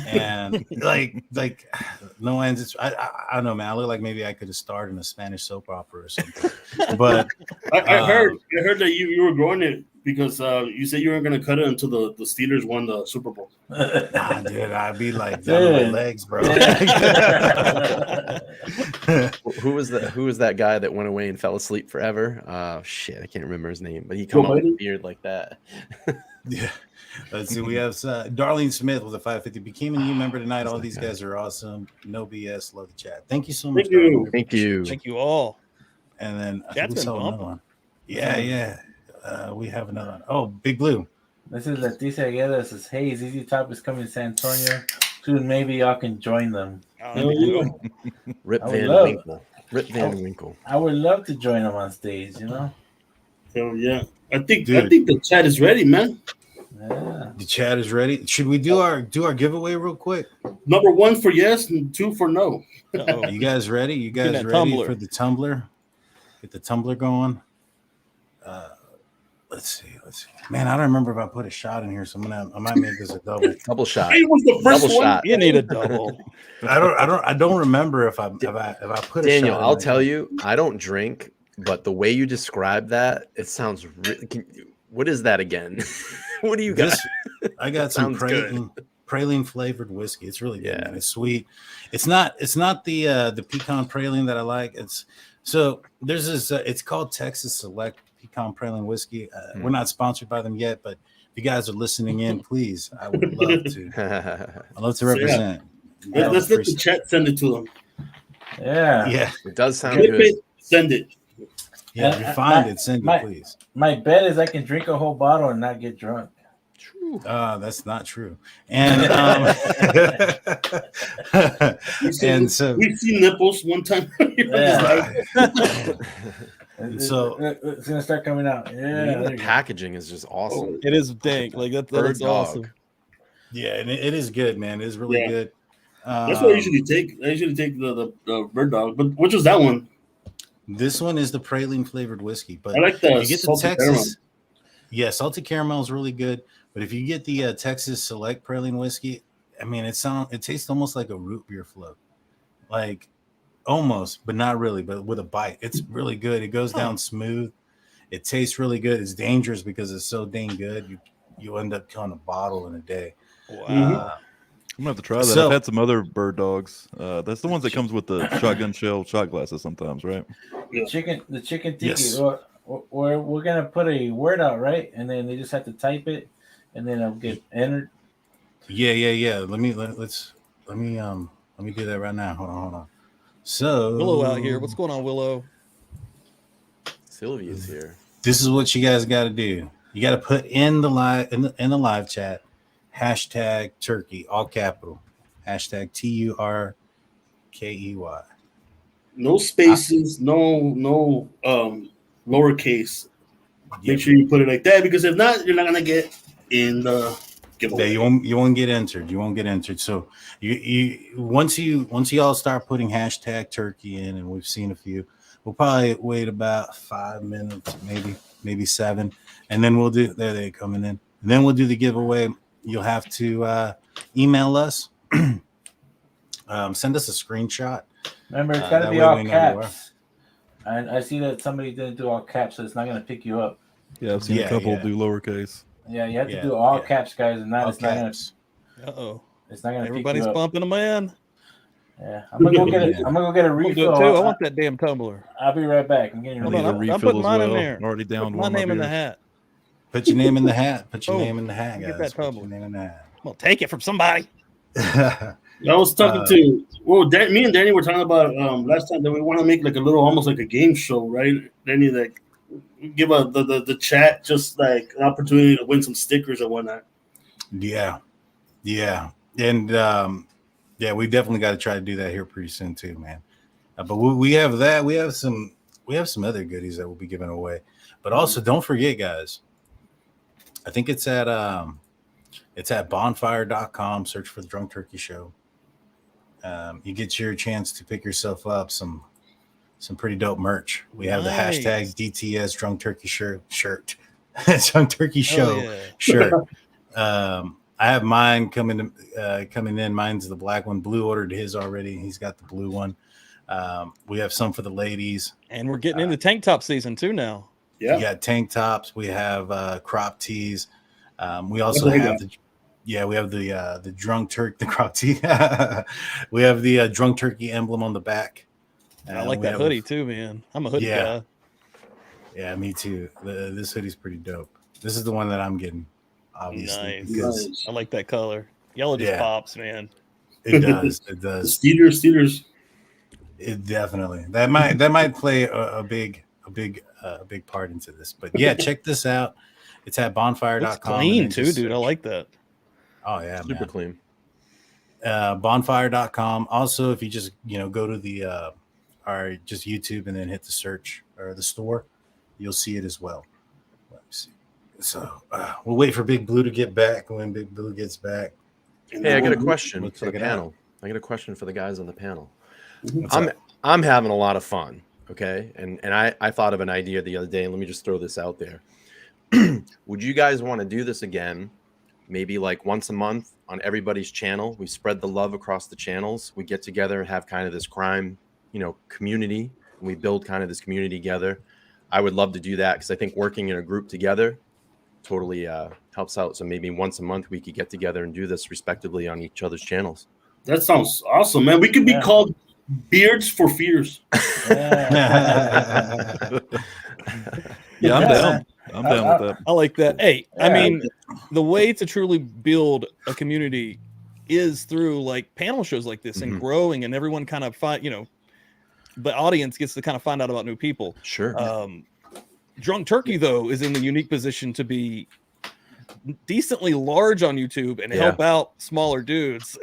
[SPEAKER 1] and like no ends. I don't know, man. I look like maybe I could have starred in a Spanish soap opera or something. But
[SPEAKER 6] I heard that you were growing it because you said you weren't going to cut it until the Steelers won the Super Bowl.
[SPEAKER 1] Nah, dude, I'd be like down on my legs, bro.
[SPEAKER 5] Who was that guy that went away and fell asleep forever? Shit, I can't remember his name, but he come up with a beard like that.
[SPEAKER 1] Yeah. Let's see. We have Darlene Smith with a 550. Became a new member tonight. All these guys are awesome. No BS. Love the chat. Thank you so much.
[SPEAKER 5] Thank you.
[SPEAKER 4] Thank you all.
[SPEAKER 1] And then
[SPEAKER 4] Chat's
[SPEAKER 1] we
[SPEAKER 4] been
[SPEAKER 1] saw
[SPEAKER 4] bumping.
[SPEAKER 1] another one. Yeah. We have another one. Oh, Big Blue.
[SPEAKER 2] This is Leticia Aguilera. Says, hey, ZZ Top is coming to San Antonio. Soon maybe y'all can join them.
[SPEAKER 5] Rip
[SPEAKER 2] I would
[SPEAKER 5] Van
[SPEAKER 2] love-
[SPEAKER 5] Winkle. Rip Van Winkle.
[SPEAKER 2] I would love to join them on stage, you know?
[SPEAKER 6] So yeah, I think
[SPEAKER 1] Dude.
[SPEAKER 6] the chat is ready, man.
[SPEAKER 2] Yeah.
[SPEAKER 1] The chat is ready. Should we do our giveaway real quick?
[SPEAKER 6] Number 1 for yes and 2 for no.
[SPEAKER 4] Uh-oh.
[SPEAKER 1] Are you guys ready? You
[SPEAKER 4] Get
[SPEAKER 1] guys
[SPEAKER 4] that
[SPEAKER 1] ready
[SPEAKER 4] tumbler.
[SPEAKER 1] for the tumbler? Get the tumbler going. Let's see. Man, I don't remember if I put a shot in here, so I might make this a double.
[SPEAKER 5] Double shot.
[SPEAKER 6] It was the first
[SPEAKER 5] Double
[SPEAKER 6] one.
[SPEAKER 5] shot.
[SPEAKER 4] You need a double.
[SPEAKER 1] I don't remember if I put a
[SPEAKER 5] Daniel,
[SPEAKER 1] shot.
[SPEAKER 5] I'll tell you, I don't drink, but the way you describe that, it sounds really. What is that again? What do you got?
[SPEAKER 1] I got some
[SPEAKER 5] Sounds good.
[SPEAKER 1] praline flavored whiskey. It's really good.
[SPEAKER 5] Yeah.
[SPEAKER 1] Man. It's sweet. It's not the pecan praline that I like. There's this. It's called Texas Select Pecan Praline Whiskey. We're not sponsored by them yet, but if you guys are listening in, please, I would love to. I'd love to represent.
[SPEAKER 6] Let's let the chat send it to them.
[SPEAKER 2] Yeah.
[SPEAKER 1] Yeah,
[SPEAKER 5] It does sound
[SPEAKER 6] Clip
[SPEAKER 5] good.
[SPEAKER 6] it, send it.
[SPEAKER 1] yeah. If you find it, send it, please.
[SPEAKER 2] My bet is I can drink a whole bottle and not get drunk.
[SPEAKER 1] That's not true. And and so
[SPEAKER 6] We've seen nipples one time.
[SPEAKER 2] Yeah.
[SPEAKER 1] So-
[SPEAKER 2] it's gonna start coming out. Yeah.
[SPEAKER 5] Even
[SPEAKER 2] there
[SPEAKER 5] the
[SPEAKER 2] you go.
[SPEAKER 5] packaging is just awesome.
[SPEAKER 4] It is dank. Like that
[SPEAKER 5] Bird
[SPEAKER 4] looks
[SPEAKER 5] dog.
[SPEAKER 4] awesome.
[SPEAKER 1] yeah, and it is good, man. It is really
[SPEAKER 6] Yeah.
[SPEAKER 1] good.
[SPEAKER 6] That's what I usually take. I usually take the bird dog. But which was that one?
[SPEAKER 1] This one is the praline flavored whiskey, but
[SPEAKER 6] I like the
[SPEAKER 1] you get the
[SPEAKER 6] salty
[SPEAKER 1] Texas.
[SPEAKER 6] caramel.
[SPEAKER 1] Yeah, salted caramel is really good, but if you get the Texas Select praline whiskey, I mean, it tastes almost like a root beer float, like almost, but not really, but with a bite. It's really good. It goes down smooth. It tastes really good. It's dangerous because it's so dang good. You end up killing a bottle in a day.
[SPEAKER 4] Wow.
[SPEAKER 6] Mhm.
[SPEAKER 3] I'm gonna have to try that.
[SPEAKER 1] So-
[SPEAKER 3] I've had some other bird dogs. That's the ones that comes with the shotgun shell shot glasses sometimes, right?
[SPEAKER 2] The chicken tiki.
[SPEAKER 1] Yes.
[SPEAKER 2] We're gonna put a word out, right? And then they just have to type it, and then it'll get entered.
[SPEAKER 1] Yeah. Let me do that right now. Hold on. So
[SPEAKER 4] Willow out here. What's going on, Willow?
[SPEAKER 5] Sylvia's here.
[SPEAKER 1] This is what you guys got to do. You got to put in the live chat hashtag turkey, all capital, hashtag TURKEY.
[SPEAKER 6] No spaces, no lowercase.
[SPEAKER 1] Yeah,
[SPEAKER 6] Make sure you put it like that because if not, you're not gonna get in the giveaway.
[SPEAKER 1] you won't get entered. You won't get entered. So you once you all start putting hashtag turkey in, and we've seen a few, we'll probably wait about 5 minutes, maybe 7, and then we'll do. There they coming in, and then we'll do the giveaway. You'll have to email us, send us a screenshot.
[SPEAKER 2] Remember, it's gotta
[SPEAKER 1] that
[SPEAKER 2] be
[SPEAKER 1] way
[SPEAKER 2] all
[SPEAKER 1] we know you are.
[SPEAKER 2] caps. And I see that somebody didn't do all caps, so it's not gonna pick you up.
[SPEAKER 3] Yeah, I've seen a couple do lowercase.
[SPEAKER 2] Yeah, you have to
[SPEAKER 1] Yeah,
[SPEAKER 2] do all
[SPEAKER 1] yeah.
[SPEAKER 2] caps, guys, and not
[SPEAKER 1] All
[SPEAKER 2] it's not gonna
[SPEAKER 1] caps.
[SPEAKER 4] Uh-oh.
[SPEAKER 2] it's not gonna
[SPEAKER 4] Everybody's
[SPEAKER 2] pick you up.
[SPEAKER 4] bumping them in.
[SPEAKER 2] Yeah, I'm gonna go get it. I'm gonna go get a
[SPEAKER 4] I'll do it
[SPEAKER 2] refill.
[SPEAKER 4] too. I want that damn tumbler.
[SPEAKER 2] I'll be right back. I'm getting a
[SPEAKER 4] Hold
[SPEAKER 3] Need
[SPEAKER 4] on,
[SPEAKER 2] refill.
[SPEAKER 3] a
[SPEAKER 4] I'm
[SPEAKER 3] refill
[SPEAKER 4] putting
[SPEAKER 3] as
[SPEAKER 4] mine in
[SPEAKER 3] well.
[SPEAKER 4] there.
[SPEAKER 3] Already down
[SPEAKER 4] Put my
[SPEAKER 3] one.
[SPEAKER 4] name in the hat.
[SPEAKER 1] Put your name in the hat. Put your
[SPEAKER 4] Oh,
[SPEAKER 1] name in the hat,
[SPEAKER 4] get
[SPEAKER 1] guys.
[SPEAKER 4] that
[SPEAKER 1] Put your
[SPEAKER 4] tumbler.
[SPEAKER 1] name in the hat.
[SPEAKER 4] Well, take it from somebody.
[SPEAKER 6] I was talking to me and Danny were talking about last time that we want to make like a little almost like a game show, right? Danny, like give the chat just like an opportunity to win some stickers or whatnot.
[SPEAKER 1] Yeah, and yeah, we definitely got to try to do that here pretty soon too, man. But we have that. We have some other goodies that we'll be giving away. But also, don't forget, guys. I think it's at bonfire.com. Search for the Drunk Turkey Show. You get your chance to pick yourself up some pretty dope merch. We have
[SPEAKER 4] Nice.
[SPEAKER 1] the hashtag DTS Drunk Turkey shirt. Drunk Turkey Show
[SPEAKER 4] Hell yeah.
[SPEAKER 1] shirt. I have mine coming in. Mine's the black one. Blue ordered his already. He's got the blue one. We have some for the ladies.
[SPEAKER 4] And we're getting into tank top season too now.
[SPEAKER 6] Yeah.
[SPEAKER 1] We got tank tops. We have crop tees. We also
[SPEAKER 6] What do we
[SPEAKER 1] have
[SPEAKER 6] got?
[SPEAKER 1] we have the drunk turkey, the crop tee. We have the drunk turkey emblem on the back.
[SPEAKER 4] I like that hoodie too, man. I'm a hoodie guy.
[SPEAKER 1] Yeah, me too. This hoodie's pretty dope. This is the one that I'm getting, obviously.
[SPEAKER 4] Nice.
[SPEAKER 1] Because
[SPEAKER 4] I like that color. Yellow just pops, man.
[SPEAKER 1] it does. It does.
[SPEAKER 6] Steelers.
[SPEAKER 1] It definitely that might play a big part into this. But yeah, check this out. It's at bonfire.com.
[SPEAKER 4] It's clean too, dude. I like that.
[SPEAKER 1] Oh yeah,
[SPEAKER 5] Super
[SPEAKER 1] man.
[SPEAKER 5] clean.
[SPEAKER 1] Bonfire.com. Also, if you just go to the or just YouTube and then hit the search or the store, you'll see it as well. Let me see. So we'll wait for Big Blue to get back. When Big Blue gets back,
[SPEAKER 5] Hey, I got a question
[SPEAKER 1] we'll
[SPEAKER 5] for the
[SPEAKER 1] check it out.
[SPEAKER 5] panel. I got a question for the guys on the panel.
[SPEAKER 1] What's up?
[SPEAKER 5] I'm having a lot of fun. Okay. And I thought of an idea the other day, and let me just throw this out there. Would you guys want to do this again? Maybe like once a month on everybody's channel. We spread the love across the channels. We get together and have kind of this crime, community. And we build kind of this community together. I would love to do that because I think working in a group together totally helps out. So maybe once a month we could get together and do this respectively on each other's channels.
[SPEAKER 6] That sounds awesome, man. We could be called Beards for Fears.
[SPEAKER 3] Yeah, I'm down. I'm down with that.
[SPEAKER 4] I like that. Hey, I mean, the way to truly build a community is through like panel shows like this and growing, and everyone kind of the audience gets to kind of find out about new people.
[SPEAKER 5] Sure.
[SPEAKER 4] Drunk Turkey, though, is in the unique position to be decently large on YouTube and help out smaller dudes.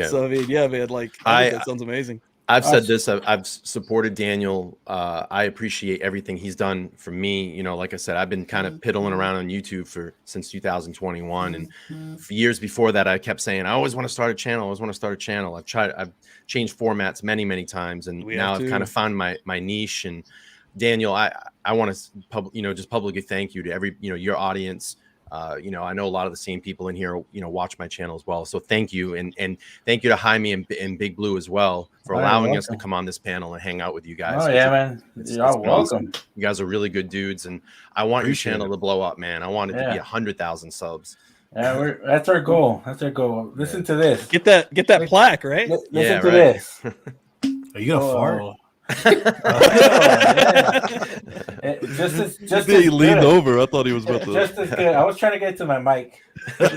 [SPEAKER 4] So I mean, man, like I think that sounds amazing.
[SPEAKER 5] I've said this. I've supported Daniel. I appreciate everything he's done for me. Like I said, I've been kind of piddling around on YouTube since 2021, and for years before that, I kept saying I always want to start a channel. I've changed formats many times, and now I've kind of found my niche. And Daniel, I want to just publicly thank you to every your audience. I know a lot of the same people in here, watch my channel as well. So thank you. And thank you to Jaime and Big Blue as well for allowing us to come on this panel and hang out with you guys.
[SPEAKER 2] Oh, yeah, man. You're all welcome.
[SPEAKER 5] Awesome. You guys are really good dudes. And I want your channel to blow up, man. I want it to be 100,000 subs.
[SPEAKER 2] Yeah, that's our goal. Listen to this.
[SPEAKER 4] Get that plaque, right?
[SPEAKER 2] Listen to this.
[SPEAKER 1] Are you gonna fart?
[SPEAKER 3] Just he leaned over. I thought he was about to.
[SPEAKER 2] Just as good. I was trying to get to my mic.
[SPEAKER 4] He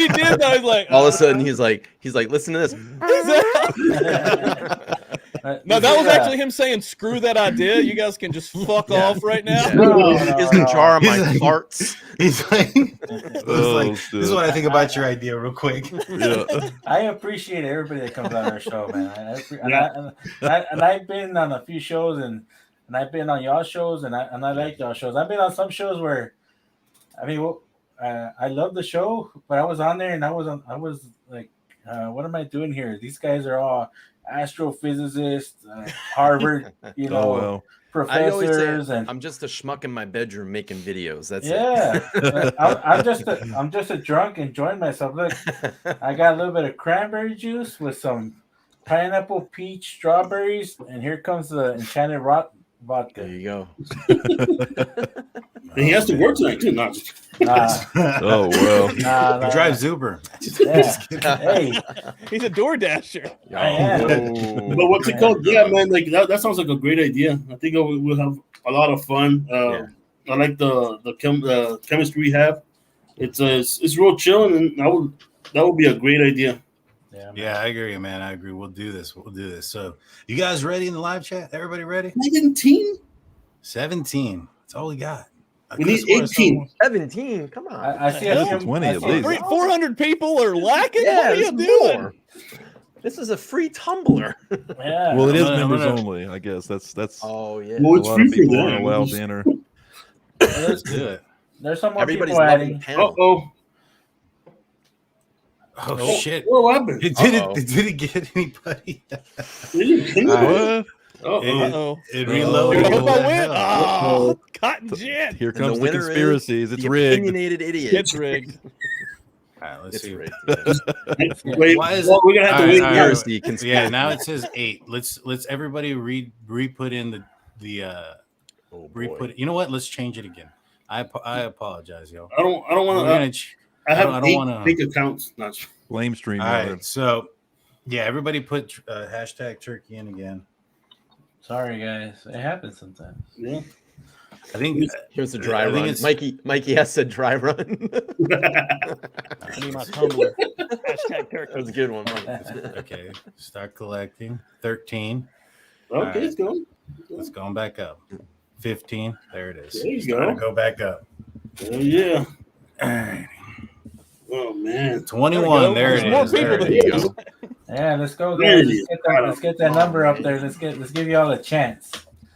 [SPEAKER 4] did. I was like,
[SPEAKER 5] all of a sudden he's like, listen to this.
[SPEAKER 4] No, that was actually him saying, "Screw that idea. You guys can just fuck off right now."
[SPEAKER 5] He's in jar of my farts.
[SPEAKER 1] He's like, this is what I think about your idea, real quick.
[SPEAKER 2] I appreciate everybody that comes on our show, man. And I've been on a few shows, and I've been on y'all shows, and I like y'all shows. I've been on some shows where, I mean, I love the show, but I was on there and I was like, what am I doing here? These guys are all astrophysicists, Harvard, professors, and
[SPEAKER 5] I'm just a schmuck in my bedroom making videos. That's
[SPEAKER 2] it. I'm just a drunk enjoying myself. Look, I got a little bit of cranberry juice with some pineapple, peach, strawberries, and here comes the enchanted vodka.
[SPEAKER 5] There you go.
[SPEAKER 6] And he has to work tonight too.
[SPEAKER 3] Oh well.
[SPEAKER 1] He drives Uber.
[SPEAKER 2] Hey,
[SPEAKER 4] he's a door dasher.
[SPEAKER 6] But what's it called? Yeah, man. Like that sounds like a great idea. I think we'll have a lot of fun. I like the chemistry we have. It's real chill, and that would be a great idea.
[SPEAKER 1] Yeah, I agree, man. I agree. We'll do this. So, you guys ready in the live chat? Everybody ready? 17. That's all we got.
[SPEAKER 6] We need 18.
[SPEAKER 5] 17. Come on.
[SPEAKER 2] I see
[SPEAKER 3] 20 at least.
[SPEAKER 4] 400 people are lacking.
[SPEAKER 5] Yeah,
[SPEAKER 4] what are you doing?
[SPEAKER 5] This is a free tumbler.
[SPEAKER 2] Yeah.
[SPEAKER 3] Well, it is members only. I guess that's.
[SPEAKER 5] Oh yeah.
[SPEAKER 6] Well,
[SPEAKER 3] a
[SPEAKER 6] it's
[SPEAKER 3] lot
[SPEAKER 6] free
[SPEAKER 3] of people
[SPEAKER 6] for
[SPEAKER 3] aren't
[SPEAKER 6] them.
[SPEAKER 3] allowed to enter.
[SPEAKER 1] Let's do it.
[SPEAKER 2] There's some more
[SPEAKER 5] Everybody's
[SPEAKER 2] people
[SPEAKER 5] loving
[SPEAKER 2] adding.
[SPEAKER 5] the panel.
[SPEAKER 1] Oh shit!
[SPEAKER 6] What happened?
[SPEAKER 1] Did it get anybody?
[SPEAKER 3] What?
[SPEAKER 1] It reloaded.
[SPEAKER 4] I hope I win. Oh, cotton gin.
[SPEAKER 3] Here
[SPEAKER 5] And
[SPEAKER 3] comes the
[SPEAKER 5] winner is
[SPEAKER 3] conspiracies. It's
[SPEAKER 5] the
[SPEAKER 3] rigged.
[SPEAKER 5] Opinionated Idiot.
[SPEAKER 4] It's rigged.
[SPEAKER 1] All right, let's
[SPEAKER 5] It's
[SPEAKER 1] see.
[SPEAKER 5] rigged.
[SPEAKER 6] Wait,
[SPEAKER 1] Why is
[SPEAKER 6] we're gonna have to wait.
[SPEAKER 1] All right.
[SPEAKER 5] Conspiracy.
[SPEAKER 1] Yeah, now it says 8. Let's everybody re-put in the
[SPEAKER 5] Oh, boy.
[SPEAKER 1] re-put it. You know what? Let's change it again. I apologize, yo.
[SPEAKER 6] I don't
[SPEAKER 1] We're
[SPEAKER 6] want
[SPEAKER 1] gonna
[SPEAKER 6] to.
[SPEAKER 1] ch-
[SPEAKER 6] I have
[SPEAKER 1] don't
[SPEAKER 6] eight
[SPEAKER 1] wanna-
[SPEAKER 6] fake accounts. Not sure.
[SPEAKER 3] Blame stream.
[SPEAKER 1] All right, so yeah, everybody put hashtag turkey in again.
[SPEAKER 2] Sorry, guys. It happens sometimes.
[SPEAKER 6] Yeah.
[SPEAKER 1] I think
[SPEAKER 5] Here's a dry
[SPEAKER 1] I think
[SPEAKER 5] run.
[SPEAKER 1] it's-
[SPEAKER 5] Mikey has said dry run.
[SPEAKER 4] I need my tumbler. Hashtag turkey.
[SPEAKER 5] That was a good one.
[SPEAKER 1] okay. Start collecting. 13.
[SPEAKER 6] Okay, it's going.
[SPEAKER 1] It's going back up. 15. There it is.
[SPEAKER 6] There you
[SPEAKER 1] Starting
[SPEAKER 6] go.
[SPEAKER 1] to go back up.
[SPEAKER 6] Oh yeah.
[SPEAKER 1] All right.
[SPEAKER 6] Oh man.
[SPEAKER 1] 21. There it
[SPEAKER 4] More
[SPEAKER 1] is.
[SPEAKER 4] people
[SPEAKER 1] There
[SPEAKER 4] than
[SPEAKER 1] it
[SPEAKER 4] you.
[SPEAKER 1] is.
[SPEAKER 2] Yeah, let's go,
[SPEAKER 6] There
[SPEAKER 2] guys.
[SPEAKER 6] it is.
[SPEAKER 2] Let's get that number up there. Let's give you all a chance.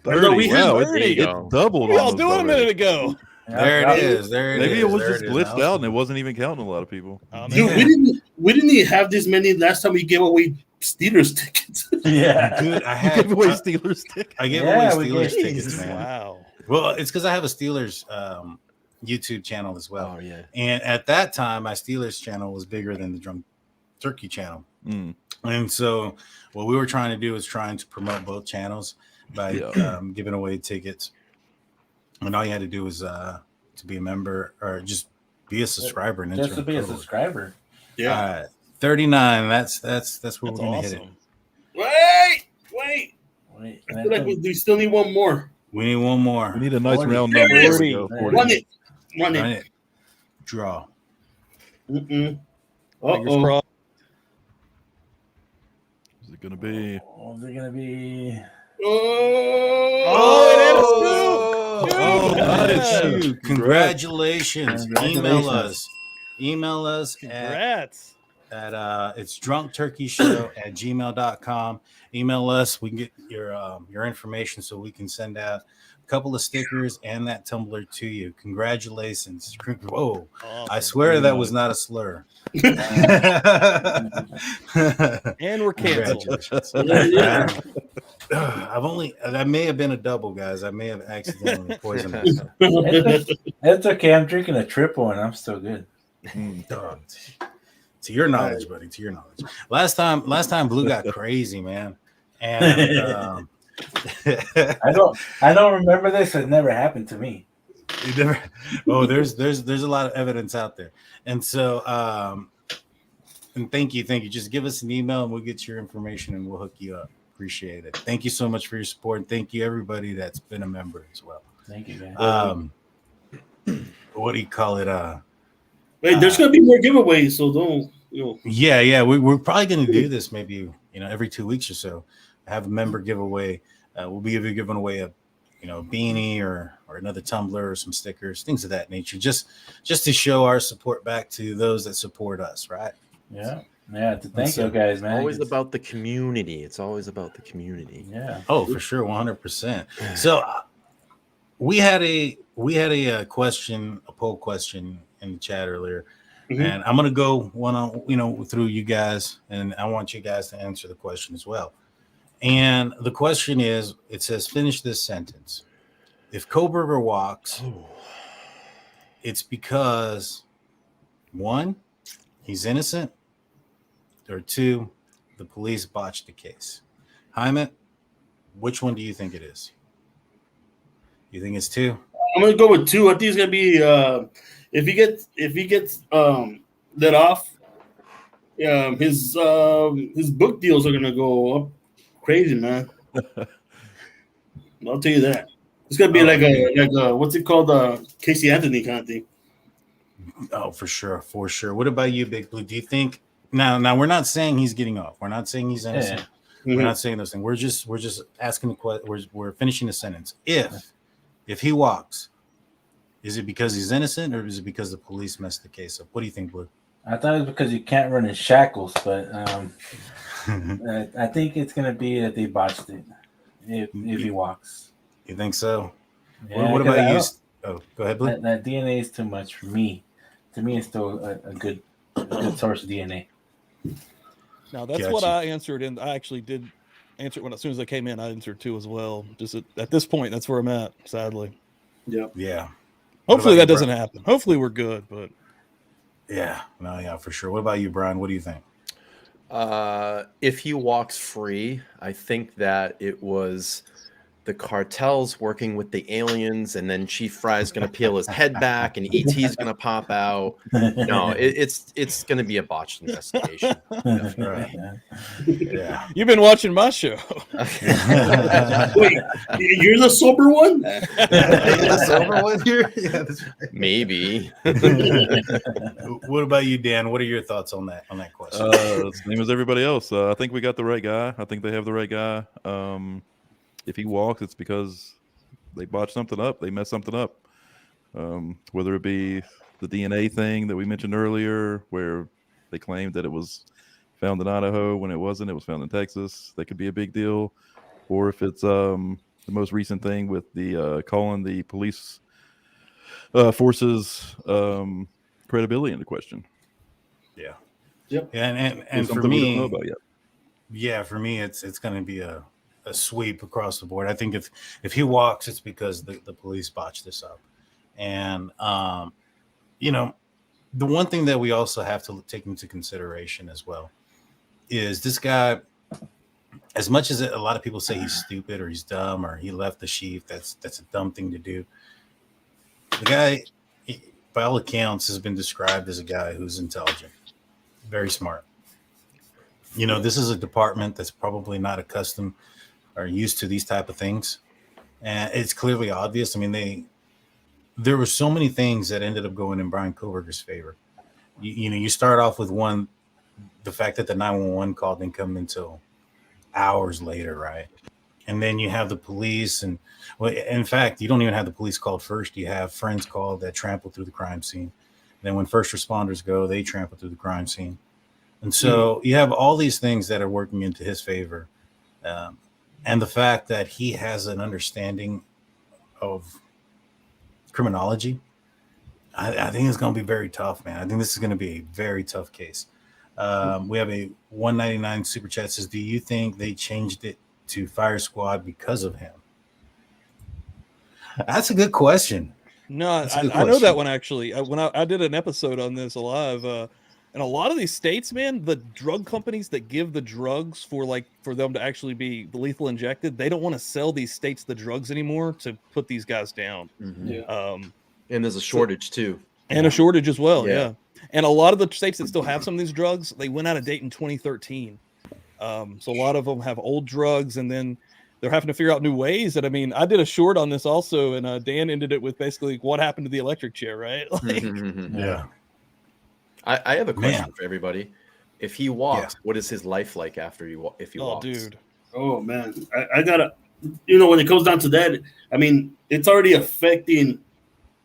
[SPEAKER 3] 30.
[SPEAKER 6] we had
[SPEAKER 3] Wow,
[SPEAKER 4] 30.
[SPEAKER 3] it doubled.
[SPEAKER 4] What y'all
[SPEAKER 3] almost
[SPEAKER 4] doing a
[SPEAKER 3] already.
[SPEAKER 4] minute ago?
[SPEAKER 1] There it is. There it is.
[SPEAKER 3] Maybe it was
[SPEAKER 1] There
[SPEAKER 3] just
[SPEAKER 1] is.
[SPEAKER 3] glitched out and it wasn't even counting a lot of people.
[SPEAKER 4] Oh,
[SPEAKER 6] Dude,
[SPEAKER 4] man.
[SPEAKER 6] we didn't even have this many last time we gave away Steelers tickets.
[SPEAKER 2] Yeah.
[SPEAKER 1] Dude, I
[SPEAKER 3] You
[SPEAKER 1] had
[SPEAKER 3] gave away Steelers tickets.
[SPEAKER 1] I gave
[SPEAKER 2] Yeah,
[SPEAKER 1] away
[SPEAKER 2] we
[SPEAKER 1] Steelers
[SPEAKER 2] gave-
[SPEAKER 1] tickets, man.
[SPEAKER 4] Wow.
[SPEAKER 1] Well, it's because I have a Steelers YouTube channel as well.
[SPEAKER 5] Oh yeah.
[SPEAKER 1] And at that time, my Steelers channel was bigger than the Drunk Turkey channel.
[SPEAKER 3] Mm.
[SPEAKER 1] And so what we were trying to do is trying to promote both channels by giving away tickets. And all you had to do was to be a member or just be a subscriber and
[SPEAKER 2] Just
[SPEAKER 1] enter
[SPEAKER 2] to be a
[SPEAKER 1] code.
[SPEAKER 2] subscriber.
[SPEAKER 6] Yeah.
[SPEAKER 1] 39. That's where
[SPEAKER 4] That's
[SPEAKER 1] we're gonna hit it.
[SPEAKER 4] awesome.
[SPEAKER 6] Wait.
[SPEAKER 2] Wait,
[SPEAKER 6] I feel like we still need one more.
[SPEAKER 1] We need one more.
[SPEAKER 3] We need a nice
[SPEAKER 2] 40.
[SPEAKER 3] round
[SPEAKER 6] There
[SPEAKER 3] number.
[SPEAKER 6] it
[SPEAKER 3] There we
[SPEAKER 2] is.
[SPEAKER 3] go.
[SPEAKER 2] 40.
[SPEAKER 3] 40.
[SPEAKER 6] Run it. Run
[SPEAKER 1] Run
[SPEAKER 6] it.
[SPEAKER 1] it. Draw.
[SPEAKER 6] Mm-mm.
[SPEAKER 4] Fingers
[SPEAKER 6] Uh-oh.
[SPEAKER 4] crossed.
[SPEAKER 3] Is it going to be?
[SPEAKER 2] Oh, is it gonna be?
[SPEAKER 6] Oh,
[SPEAKER 1] Oh,
[SPEAKER 3] nice.
[SPEAKER 1] dude. Congratulations. Email us at
[SPEAKER 4] Congrats.
[SPEAKER 1] it's drunkturkeyshow@gmail.com. Email us. We can get your information so we can send out a couple of stickers and that tumbler to you. Congratulations. Whoa.
[SPEAKER 4] Awesome.
[SPEAKER 1] I swear that was not a slur.
[SPEAKER 4] And we're canceled.
[SPEAKER 1] Congratulations.
[SPEAKER 6] Yeah.
[SPEAKER 1] That may have been a double, guys. I may have accidentally poisoned myself.
[SPEAKER 2] It's okay. I'm drinking a triple and I'm still good.
[SPEAKER 1] Dog. To your knowledge, buddy. To your knowledge. Last time Blue got crazy, man. And
[SPEAKER 2] I don't remember this. It never happened to me.
[SPEAKER 1] you never. Oh, there's a lot of evidence out there, and so and thank you. Just give us an email and we'll get your information and we'll hook you up. Appreciate it. Thank you so much for your support. And thank you everybody that's been a member as well.
[SPEAKER 2] Thank you, guys.
[SPEAKER 1] What do you call it?
[SPEAKER 6] Wait, there's gonna be more giveaways, so don't.
[SPEAKER 1] Yeah. We're probably going to do this maybe every 2 weeks or so. Have a member giveaway. We'll be giving away a beanie or another tumbler or some stickers, things of that nature, just to show our support back to those that support us, right?
[SPEAKER 2] Yeah. Thank you, guys, man.
[SPEAKER 5] Always about the community. It's always about the community.
[SPEAKER 2] Yeah.
[SPEAKER 1] Oh, for sure, 100%. So we had a question, a poll question in the chat earlier.
[SPEAKER 6] Mhm.
[SPEAKER 1] And I'm gonna go through you guys, and I want you guys to answer the question as well. And the question is, it says, finish this sentence. If Kohberger walks, it's because 1, he's innocent, or 2, the police botched the case. Jaime, which one do you think it is? You think it's 2?
[SPEAKER 6] I'm gonna go with 2. I think it's gonna be if he gets let off, his book deals are gonna go up crazy, man. I'll tell you that. It's gonna be like a what's it called, Casey Anthony kind of thing.
[SPEAKER 1] Oh, for sure. What about you, Big Blue? Do you think now we're not saying he's getting off. We're not saying he's innocent.
[SPEAKER 6] Yeah.
[SPEAKER 1] We're not saying those things. We're just asking the question. We're finishing the sentence. If he walks, is it because he's innocent or is it because the police messed the case up? What do you think, Blue?
[SPEAKER 2] I thought it was because you can't run in shackles, but I think it's gonna be that they botched it if he walks.
[SPEAKER 1] You think so?
[SPEAKER 2] Yeah,
[SPEAKER 1] What
[SPEAKER 2] 'cause
[SPEAKER 1] about
[SPEAKER 2] I
[SPEAKER 1] you?
[SPEAKER 2] don't-
[SPEAKER 1] Oh, go ahead, Blue.
[SPEAKER 2] That DNA is too much for me. To me, it's still a good source of DNA.
[SPEAKER 4] Now that's
[SPEAKER 1] Gotcha.
[SPEAKER 4] what I answered, and I actually did answer it as soon as I came in. I answered 2 as well. Just at this point, that's where I'm at. Sadly,
[SPEAKER 1] Yeah.
[SPEAKER 4] hopefully
[SPEAKER 1] about
[SPEAKER 4] that
[SPEAKER 1] you,
[SPEAKER 4] doesn't happen. Hopefully we're good, but
[SPEAKER 1] Yeah. No, yeah, for sure. What about you, Brian? What do you think?
[SPEAKER 5] If he walks free, I think that it was the cartel's working with the aliens, and then Chief Fry's going to peel his head back, and ET's going to pop out. No, it's going to be a botched investigation.
[SPEAKER 1] Right. Yeah.
[SPEAKER 4] You've been watching my show.
[SPEAKER 6] Wait, you're the sober one?
[SPEAKER 1] The sober one here? Yeah, that's right.
[SPEAKER 5] Maybe.
[SPEAKER 1] What about you, Dan? What are your thoughts on that question?
[SPEAKER 3] Same as everybody else. I think we got the right guy. I think they have the right guy. If he walks, it's because they botched something up. They messed something up. Whether it be the DNA thing that we mentioned earlier, where they claimed that it was found in Idaho when it wasn't. It was found in Texas. That could be a big deal. Or if it's the most recent thing with the calling the police forces credibility into question.
[SPEAKER 1] Yeah.
[SPEAKER 6] Yep.
[SPEAKER 1] Yeah, and for
[SPEAKER 3] something we don't
[SPEAKER 1] me,
[SPEAKER 3] know about yet.
[SPEAKER 1] yeah, for me, it's going to be a sweep across the board. I think if he walks, it's because the police botched this up. And you know, the one thing that we also have to take into consideration as well is this guy, as much as a lot of people say he's stupid or he's dumb or he left the sheaf, that's a dumb thing to do. The guy, by all accounts, has been described as a guy who's intelligent, very smart. You know, this is a department that's probably not accustomed or used to these type of things. And it's clearly obvious. I mean, there were so many things that ended up going in Bryan Kohberger's favor. You know, you start off with the fact that the 911 call didn't come until hours later, right? And then you have the police, and well, in fact, you don't even have the police called first. You have friends called that trample through the crime scene. Then when first responders go, they trample through the crime scene. And so you have all these things that are working into his favor. And the fact that he has an understanding of criminology, I think it's going to be very tough, man. I think this is going to be a very tough case. We have a 199 super chat says, do you think they changed it to Fire Squad because of him? That's a good question.
[SPEAKER 4] No, I know that one actually. When I did an episode on this live, in a lot of these states, man, the drug companies that give the drugs for them to actually be lethal injected, they don't want to sell these states the drugs anymore to put these guys down.
[SPEAKER 5] Mm-hmm.
[SPEAKER 6] Yeah.
[SPEAKER 5] And there's a shortage too.
[SPEAKER 4] And a shortage as well,
[SPEAKER 5] Yeah.
[SPEAKER 4] yeah. And a lot of the states that still have some of these drugs, they went out of date in 2013. So a lot of them have old drugs, and then they're having to figure out new ways. And I mean, I did a short on this also, and Dan ended it with basically what happened to the electric chair, right? Like,
[SPEAKER 1] Yeah.
[SPEAKER 5] I have a question for everybody. If he walks, what is his life like after if he walks?
[SPEAKER 4] Dude.
[SPEAKER 6] Oh man, I gotta, when it comes down to that, I mean, it's already affecting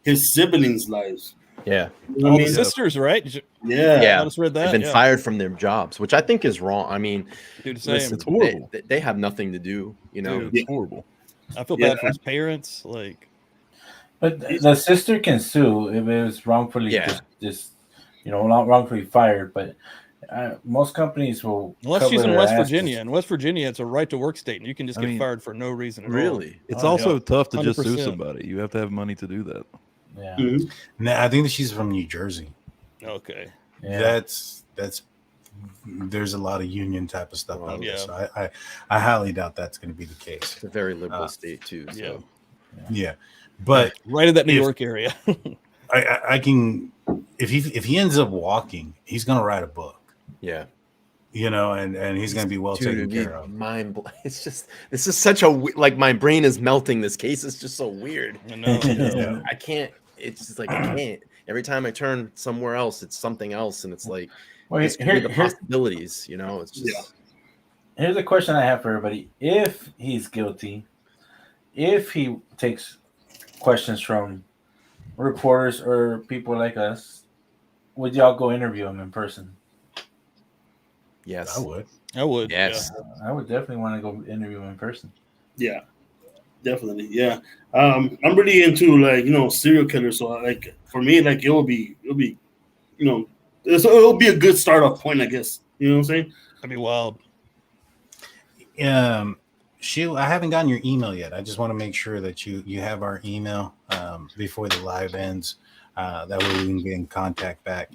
[SPEAKER 6] his siblings' lives.
[SPEAKER 5] Yeah.
[SPEAKER 6] You know what
[SPEAKER 4] All
[SPEAKER 6] I
[SPEAKER 4] the
[SPEAKER 6] mean?
[SPEAKER 4] sisters, right?
[SPEAKER 6] Yeah.
[SPEAKER 4] I just read that.
[SPEAKER 5] They've been fired from their jobs, which I think is wrong. I mean,
[SPEAKER 4] Dude, same.
[SPEAKER 5] listen,
[SPEAKER 3] It's horrible.
[SPEAKER 5] they have nothing to do,
[SPEAKER 3] Dude, it's horrible.
[SPEAKER 4] I feel bad for his parents. Like,
[SPEAKER 2] But the sister can sue if it was wrongfully just not wrongfully fired. But most companies will,
[SPEAKER 4] unless she's in West Virginia. In West Virginia, it's a right to work state, and you can just get fired for no reason at all.
[SPEAKER 5] Really?
[SPEAKER 3] It's also tough to just sue
[SPEAKER 4] 100%.
[SPEAKER 3] somebody. You have to have money to do that.
[SPEAKER 2] Yeah.
[SPEAKER 6] Mhm.
[SPEAKER 1] No, I think that she's from New Jersey.
[SPEAKER 4] Okay.
[SPEAKER 2] Yeah.
[SPEAKER 1] That's there's a lot of union type of stuff out there. So I highly doubt that's going to be the case.
[SPEAKER 5] It's a very liberal state too. So.
[SPEAKER 1] Yeah. But
[SPEAKER 4] right in that New York area.
[SPEAKER 1] I can, if he ends up walking, he's going to write a book.
[SPEAKER 5] Yeah.
[SPEAKER 1] And he's going to be well taken care of.
[SPEAKER 5] It's just, this is such my brain is melting. This case is just so weird.
[SPEAKER 4] I know.
[SPEAKER 5] I can't, it's just like, I can't. Every time I turn somewhere else, it's something else. And it's like, the possibilities, it's just.
[SPEAKER 2] Here's a question I have for everybody. If he's guilty, if he takes questions from reporters or people like us, would y'all go interview him in person?
[SPEAKER 5] Yes.
[SPEAKER 1] I would.
[SPEAKER 5] Yes.
[SPEAKER 2] I would definitely want to go interview him in person.
[SPEAKER 6] Yeah, definitely. Yeah. I'm really into serial killers. So for me, it'll be it'll be a good start off point, I guess. You know what I'm saying?
[SPEAKER 4] That'd be wild.
[SPEAKER 1] Sheila, I haven't gotten your email yet. I just want to make sure that you have our email before the live ends. That way we can get in contact back.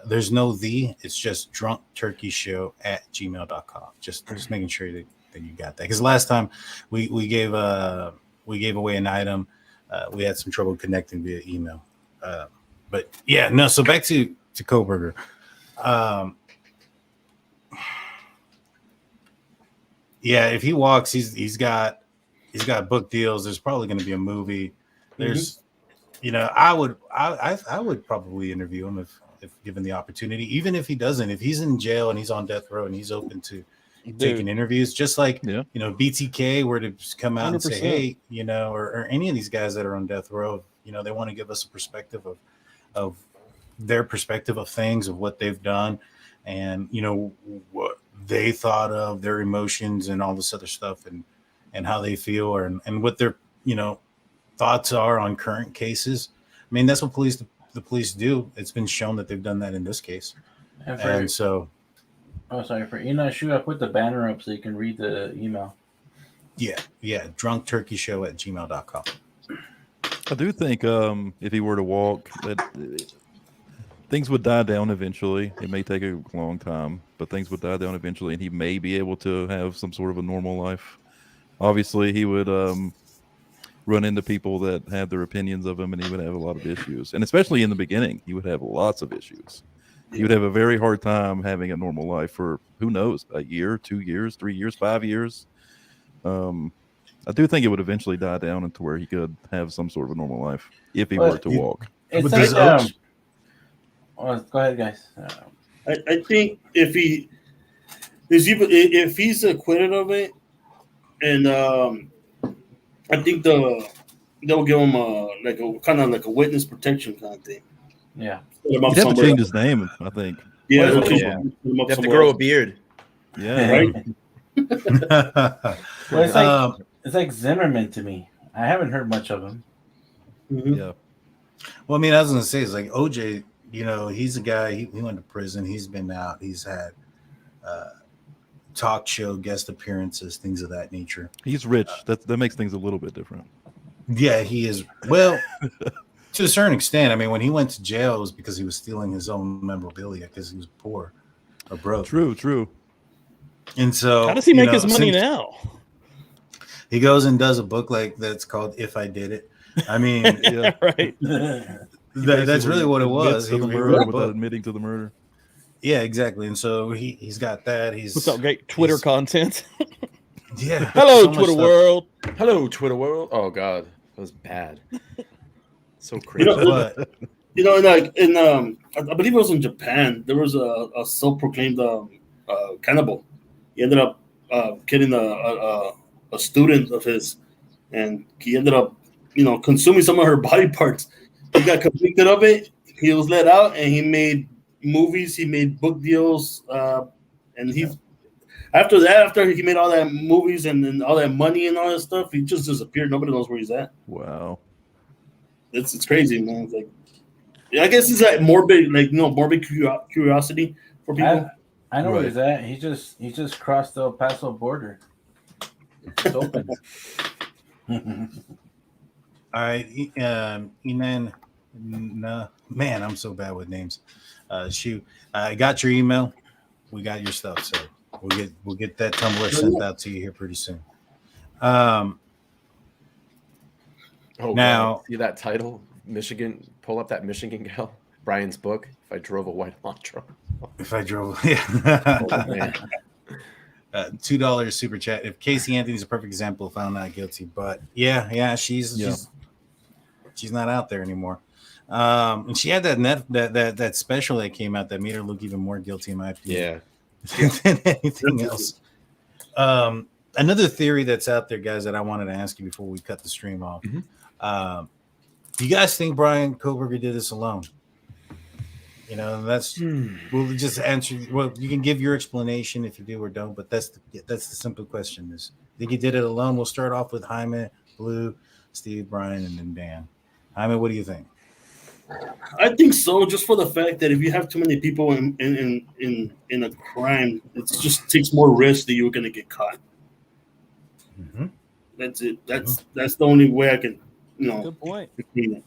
[SPEAKER 1] There's no it's just drunkturkeyshow@gmail.com. Just making sure that that you got that, because last time we gave away an item, we had some trouble connecting via email. But yeah, no. So back to Kohberger. Yeah, if he walks, he's got book deals. There's probably going to be a movie. There's, I would probably interview him if given the opportunity. Even if he doesn't, if he's in jail and he's on death row and he's open to taking interviews, just like BTK were to come out 100%. And say, hey, or any of these guys that are on death row, they want to give us a perspective of their perspective of things, of what they've done, and what they thought of their emotions and all this other stuff, and how they feel, and what their thoughts are on current cases. I mean, that's what the police do. It's been shown that they've done that in this case. And so,
[SPEAKER 2] for Enoch Shu, I put the banner up so you can read the email.
[SPEAKER 1] Yeah, drunkturkeyshow@gmail.com.
[SPEAKER 3] I do think if he were to walk, that things would die down eventually. It may take a long time, but things would die down eventually, and he may be able to have some sort of a normal life. Obviously, he would run into people that have their opinions of him, and he would have a lot of issues. And especially in the beginning, he would have lots of issues. He would have a very hard time having a normal life for, who knows, a year, 2 years, 3 years, 5 years. I do think it would eventually die down into where he could have some sort of a normal life if he were to walk.
[SPEAKER 2] It's like, go ahead, guys.
[SPEAKER 6] I think if he's acquitted of it, and I think they'll give him a kind of like a witness protection kind of thing.
[SPEAKER 2] Yeah,
[SPEAKER 3] he'd have to change his name, I think.
[SPEAKER 6] Yeah,
[SPEAKER 5] you have to grow a beard.
[SPEAKER 3] Yeah,
[SPEAKER 6] right.
[SPEAKER 2] Well, it's like Zimmerman to me. I haven't heard much of him.
[SPEAKER 6] Mm-hmm.
[SPEAKER 3] Yeah.
[SPEAKER 1] Well, I mean, I was gonna say, it's like OJ. He's a guy. He went to prison. He's been out. He's had talk show guest appearances, things of that nature.
[SPEAKER 3] He's rich. That makes things a little bit different.
[SPEAKER 1] Yeah, he is. Well, to a certain extent. I mean, when he went to jail, it was because he was stealing his own memorabilia because he was poor or broke.
[SPEAKER 3] True.
[SPEAKER 1] And so,
[SPEAKER 4] how does he make his money now?
[SPEAKER 1] He goes and does a book like that's called "If I Did It." I mean,
[SPEAKER 4] yeah, right.
[SPEAKER 1] That's really what it was.
[SPEAKER 3] He murder without admitting to the murder.
[SPEAKER 1] Yeah, exactly. And so he's got that.
[SPEAKER 4] What's up, great Twitter content?
[SPEAKER 1] Yeah.
[SPEAKER 4] Hello, Twitter world.
[SPEAKER 5] Hello, Twitter world. Oh God, that was bad. So crazy.
[SPEAKER 6] I believe it was in Japan. There was a self-proclaimed cannibal. He ended up killing a student of his, and he ended up, consuming some of her body parts. He got convicted of it. He was let out, and he made movies. He made book deals, and after he made all that movies and all that money and all that stuff, he just disappeared. Nobody knows where he's at.
[SPEAKER 3] Wow,
[SPEAKER 6] it's crazy, man. It's like, I guess it's like morbid, curiosity for people.
[SPEAKER 2] I know where he's at. He just crossed the El Paso border. It's open.
[SPEAKER 1] All right, Enan. No, man, I'm so bad with names. I got your email. We got your stuff, so we'll get that Tumblr sent out to you here pretty soon.
[SPEAKER 5] Now,
[SPEAKER 6] Oh,
[SPEAKER 5] see that title, Michigan. Pull up that Michigan gal, Brian's book. If I drove a white Elantra.
[SPEAKER 1] If I drove, yeah.
[SPEAKER 5] Oh, man.
[SPEAKER 1] $2 super chat. If Casey Anthony's a perfect example, found not guilty, but yeah, she's not out there anymore. And she had that special that came out that made her look even more guilty, in my opinion.
[SPEAKER 5] Yeah.
[SPEAKER 1] Than anything else. Another theory that's out there, guys, that I wanted to ask you before we cut the stream off.
[SPEAKER 5] Mm-hmm.
[SPEAKER 1] Do you guys think Bryan Kohberger did this alone? That's we'll just answer. Well, you can give your explanation if you do or don't, but that's the simple question. Is think he did it alone? We'll start off with Jaime, Blue, Steve, Brian, and then Dan. Jaime, what do you think?
[SPEAKER 6] I think so, just for the fact that if you have too many people in a crime, it just takes more risk that you're going to get caught.
[SPEAKER 1] Mm-hmm.
[SPEAKER 6] That's it. That's the only way I can,
[SPEAKER 4] Good point.
[SPEAKER 6] explain it.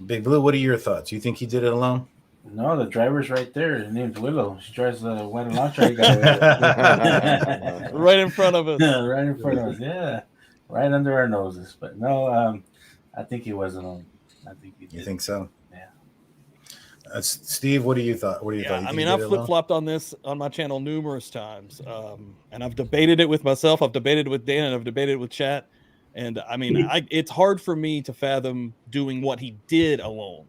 [SPEAKER 1] Big Blue, what are your thoughts? You think he did it alone?
[SPEAKER 2] No, the driver's right there. Her name's Willow. She drives the white Elantra.
[SPEAKER 4] Right in front of us.
[SPEAKER 2] Right in front of us. Yeah, right under our noses. But no, I think he wasn't on. I think he did.
[SPEAKER 1] You think so?
[SPEAKER 2] Yeah.
[SPEAKER 1] Steve, what do you thought? What do you thought? You
[SPEAKER 4] I
[SPEAKER 1] think
[SPEAKER 4] mean,
[SPEAKER 1] he
[SPEAKER 4] I've
[SPEAKER 1] did it
[SPEAKER 4] flip
[SPEAKER 1] alone?
[SPEAKER 4] flopped on this on my channel numerous times, and I've debated it with myself. I've debated it with Dan, and I've debated it with chat. And I mean, it's hard for me to fathom doing what he did alone.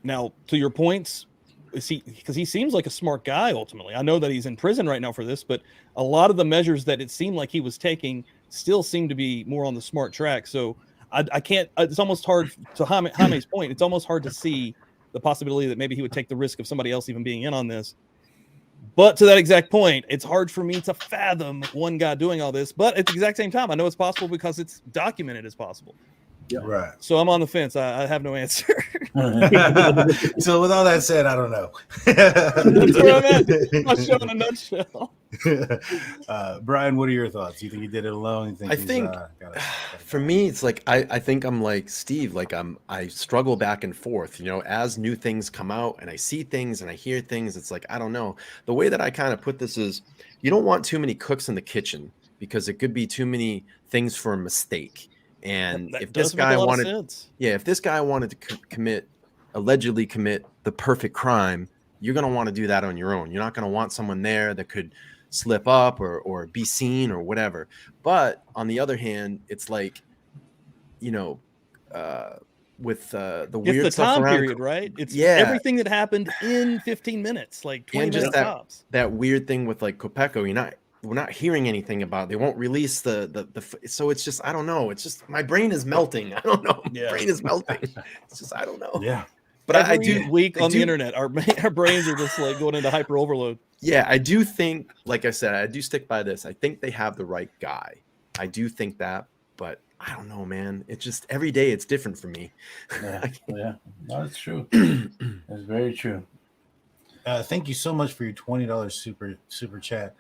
[SPEAKER 4] Now, to your points, because he seems like a smart guy. Ultimately, I know that he's in prison right now for this, but a lot of the measures that it seemed like he was taking still seem to be more on the smart track. So I can't. It's almost hard to Jaime's point. It's almost hard to see the possibility that maybe he would take the risk of somebody else even being in on this. But to that exact point, it's hard for me to fathom one guy doing all this. But at the exact same time, I know it's possible because it's documented as possible.
[SPEAKER 6] Yeah.
[SPEAKER 1] Right.
[SPEAKER 4] So I'm on the fence. I have no answer.
[SPEAKER 1] So with all that said, I don't know.
[SPEAKER 4] That's where I'm at. My show in a nutshell.
[SPEAKER 1] Brian, what are your thoughts? You think he did it alone? You think
[SPEAKER 5] I think for me, it's like I think I'm like Steve. Like I struggle back and forth. You know, as new things come out and I see things and I hear things, it's like I don't know. The way that I kind of put this is, you don't want too many cooks in the kitchen because it could be too many things for a mistake. And
[SPEAKER 4] That
[SPEAKER 5] if
[SPEAKER 4] does
[SPEAKER 5] this
[SPEAKER 4] make a
[SPEAKER 5] guy
[SPEAKER 4] lot of
[SPEAKER 5] wanted,
[SPEAKER 4] sense.
[SPEAKER 5] if this guy wanted to allegedly commit the perfect crime, you're gonna want to do that on your own. You're not gonna want someone there that could slip up or be seen or whatever. But on the other hand, it's like, you know, with the weird
[SPEAKER 4] It's the
[SPEAKER 5] stuff
[SPEAKER 4] time
[SPEAKER 5] around,
[SPEAKER 4] period, right? It's
[SPEAKER 5] Yeah.
[SPEAKER 4] everything that happened in 15 minutes, like 20
[SPEAKER 5] And just
[SPEAKER 4] minutes tops.
[SPEAKER 5] that weird thing with like Kopeco, we're not hearing anything about. They won't release the so it's just I don't know. It's just my brain is melting. I don't know. My brain is melting. It's just I don't know.
[SPEAKER 1] Yeah.
[SPEAKER 5] But
[SPEAKER 4] Every
[SPEAKER 5] I do
[SPEAKER 4] week on
[SPEAKER 5] do-
[SPEAKER 4] the internet, our brains are just like going into hyper overload.
[SPEAKER 5] Yeah, I do think, like I said, I do stick by this. I think they have the right guy. I do think that, but I don't know, man. It's just every day it's different for me.
[SPEAKER 2] Yeah. No, it's true. It's very true.
[SPEAKER 1] Thank you so much for your $20 super chat,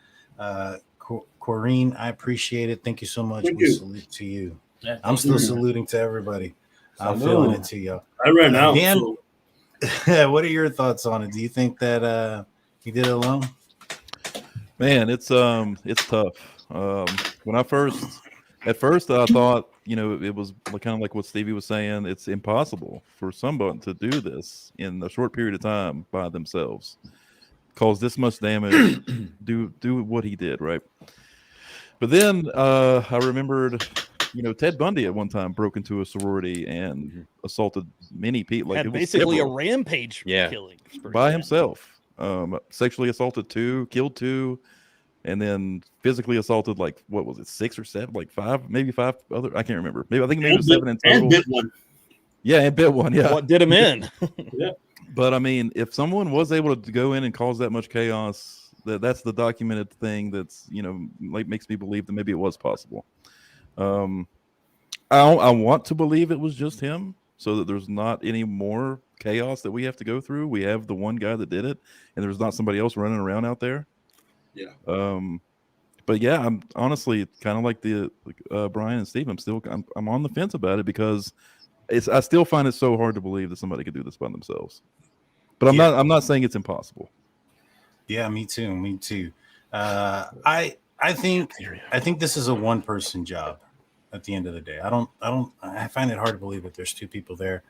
[SPEAKER 1] Corrine. I appreciate it. Thank you so much.
[SPEAKER 6] Thank
[SPEAKER 1] We
[SPEAKER 6] you.
[SPEAKER 1] salute to you.
[SPEAKER 2] Yeah,
[SPEAKER 1] I'm still saluting to everybody. I'm feeling it to you.
[SPEAKER 6] I ran out.
[SPEAKER 1] Dan,
[SPEAKER 6] So
[SPEAKER 1] what are your thoughts on it? Do you think that he did it alone?
[SPEAKER 3] Man, it's tough. When at first I thought, it was kind of like what Stevie was saying. It's impossible for somebody to do this in a short period of time by themselves, cause this much damage, do what he did, right? But then I remembered, Ted Bundy at one time broke into a sorority and assaulted many people.
[SPEAKER 4] Had
[SPEAKER 3] It was
[SPEAKER 4] basically
[SPEAKER 3] several.
[SPEAKER 4] a rampage killing spree.
[SPEAKER 3] By himself. Sexually assaulted 2, killed 2, and then physically assaulted 6 or 7, 5, maybe 5 other. I can't remember. I think it was 7 in total.
[SPEAKER 6] And bit one.
[SPEAKER 3] Yeah, and bit one. Yeah.
[SPEAKER 4] What did him in?
[SPEAKER 6] Yeah.
[SPEAKER 3] But I mean, if someone was able to go in and cause that much chaos, that's the documented thing. That's makes me believe that maybe it was possible. I want to believe it was just him, so that there's not any more chaos that we have to go through. We have the one guy that did it, and there's not somebody else running around out there.
[SPEAKER 6] Yeah.
[SPEAKER 3] But yeah, I'm honestly kind of like the Brian and Steve. I'm on the fence about it because I still find it so hard to believe that somebody could do this by themselves. But I'm not saying it's impossible.
[SPEAKER 1] Yeah, me too. I think this is a one-person job at the end of the day. I find it hard to believe that there's 2 people there.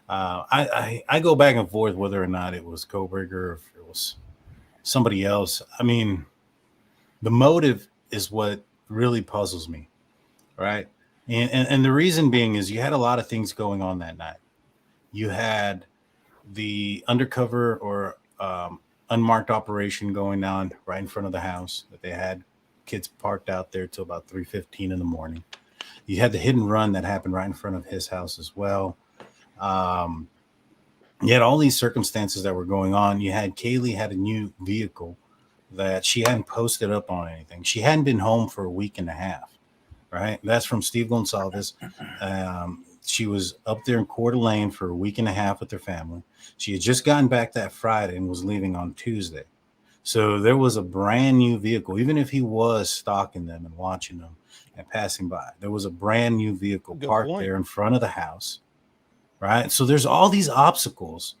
[SPEAKER 1] I go back and forth whether or not it was Kohberger or if it was somebody else. I mean, the motive is what really puzzles me, right? And the reason being is you had a lot of things going on that night. You had the undercover or unmarked operation going on right in front of the house that they had kids parked out there till about 3:15 in the morning. You had the hit and run that happened right in front of his house as well. You had all these circumstances that were going on. You had Kaylee had a new vehicle that she hadn't posted up on anything. She hadn't been home for a week and a half, right? That's from Steve Gonsalves. She was up there in Coeur d'Alene for a week and a half with her family. She had just gotten back that Friday and was leaving on Tuesday. So there was a brand new vehicle, even if he was stalking them and watching them and passing by. There was a brand new vehicle parked there in front of the house, right? So there's all these obstacles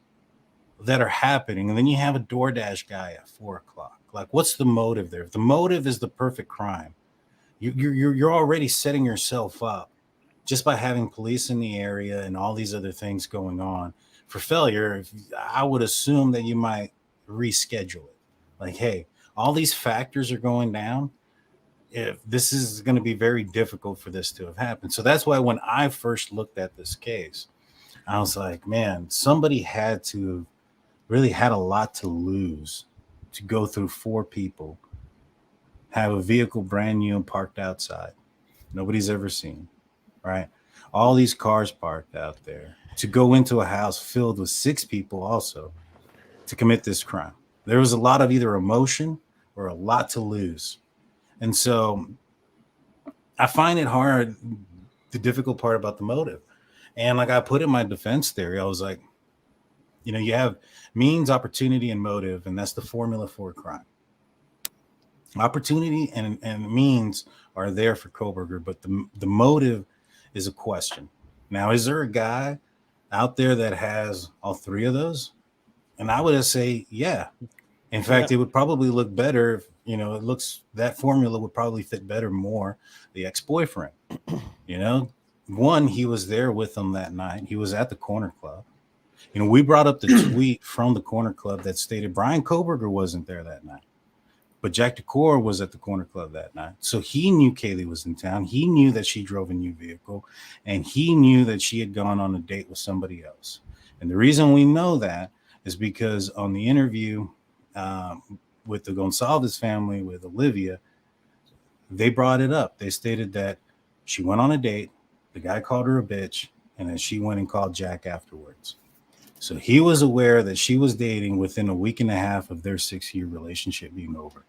[SPEAKER 1] that are happening, and then you have a DoorDash guy at 4:00. Like, what's the motive there? If the motive is the perfect crime, you're already setting yourself up just by having police in the area and all these other things going on for failure. I would assume that you might reschedule it. Like, hey, all these factors are going down. If this is going to be very difficult for this to have happened. So that's why when I first looked at this case, I was like, man, somebody had to really had a lot to lose to go through 4 people, have a vehicle brand new and parked outside, nobody's ever seen, right? All these cars parked out there, to go into a house filled with 6 people also to commit this crime. There was a lot of either emotion or a lot to lose. And so I find it hard, the difficult part about the motive. And like I put in my defense theory, I was like, you know, you have means, opportunity, and motive, and that's the formula for a crime. Opportunity and means are there for Kohberger, but the motive is a question. Now, is there a guy out there that has all 3 of those? And I would say, yeah. In fact, it would probably look better if, you know, that formula would probably fit better more the ex-boyfriend. You know, one, he was there with them that night. He was at the corner club. You know, we brought up the tweet from the corner club that stated Bryan Kohberger wasn't there that night, but Jack Decor was at the corner club that night. So he knew Kaylee was in town. He knew that she drove a new vehicle, and he knew that she had gone on a date with somebody else. And the reason we know that is because on the interview with the Gonsalves family, with Olivia, they brought it up. They stated that she went on a date, the guy called her a bitch, and then she went and called Jack afterwards. So he was aware that she was dating within a week and a half of their 6-year relationship being over.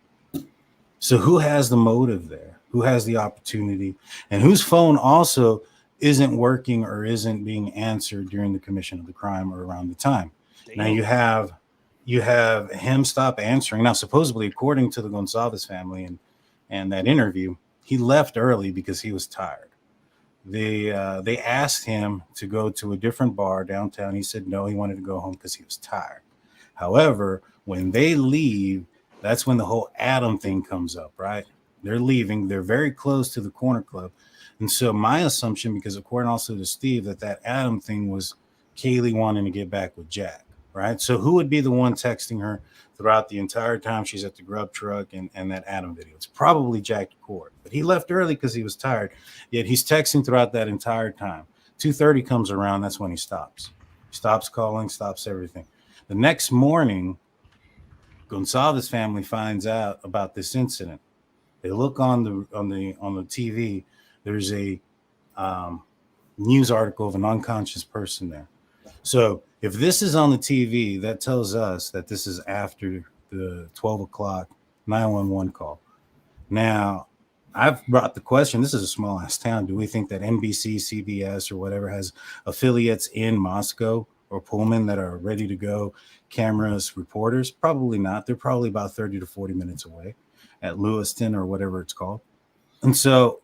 [SPEAKER 1] So who has the motive there? Who has the opportunity? And whose phone also isn't working or isn't being answered during the commission of the crime or around the time? Damn. Now you have him stop answering. Now, supposedly, according to the Gonsalves family and that interview, he left early because he was tired. They asked him to go to a different bar downtown. He said no, he wanted to go home because he was tired. However, when they leave, that's when the whole Adam thing comes up, right? They're leaving. They're very close to the corner club. And so my assumption, because according also to Steve, that Adam thing was Kaylee wanting to get back with Jack, right? So who would be the one texting her throughout the entire time she's at the grub truck and that Adam video? It's probably Jack Decor, but he left early because he was tired, yet he's texting throughout that entire time. 2:30 comes around, that's when he stops. He stops calling, stops everything. The next morning, Gonsalves family finds out about this incident. They look on the TV. There's a news article of an unconscious person there. So if this is on the TV, that tells us that this is after the 12 o'clock 911 call. Now, I've brought the question, this is a small ass town. Do we think that NBC, CBS, or whatever has affiliates in Moscow or Pullman that are ready to go, cameras, reporters? Probably not. They're probably about 30 to 40 minutes away at Lewiston or whatever it's called. And so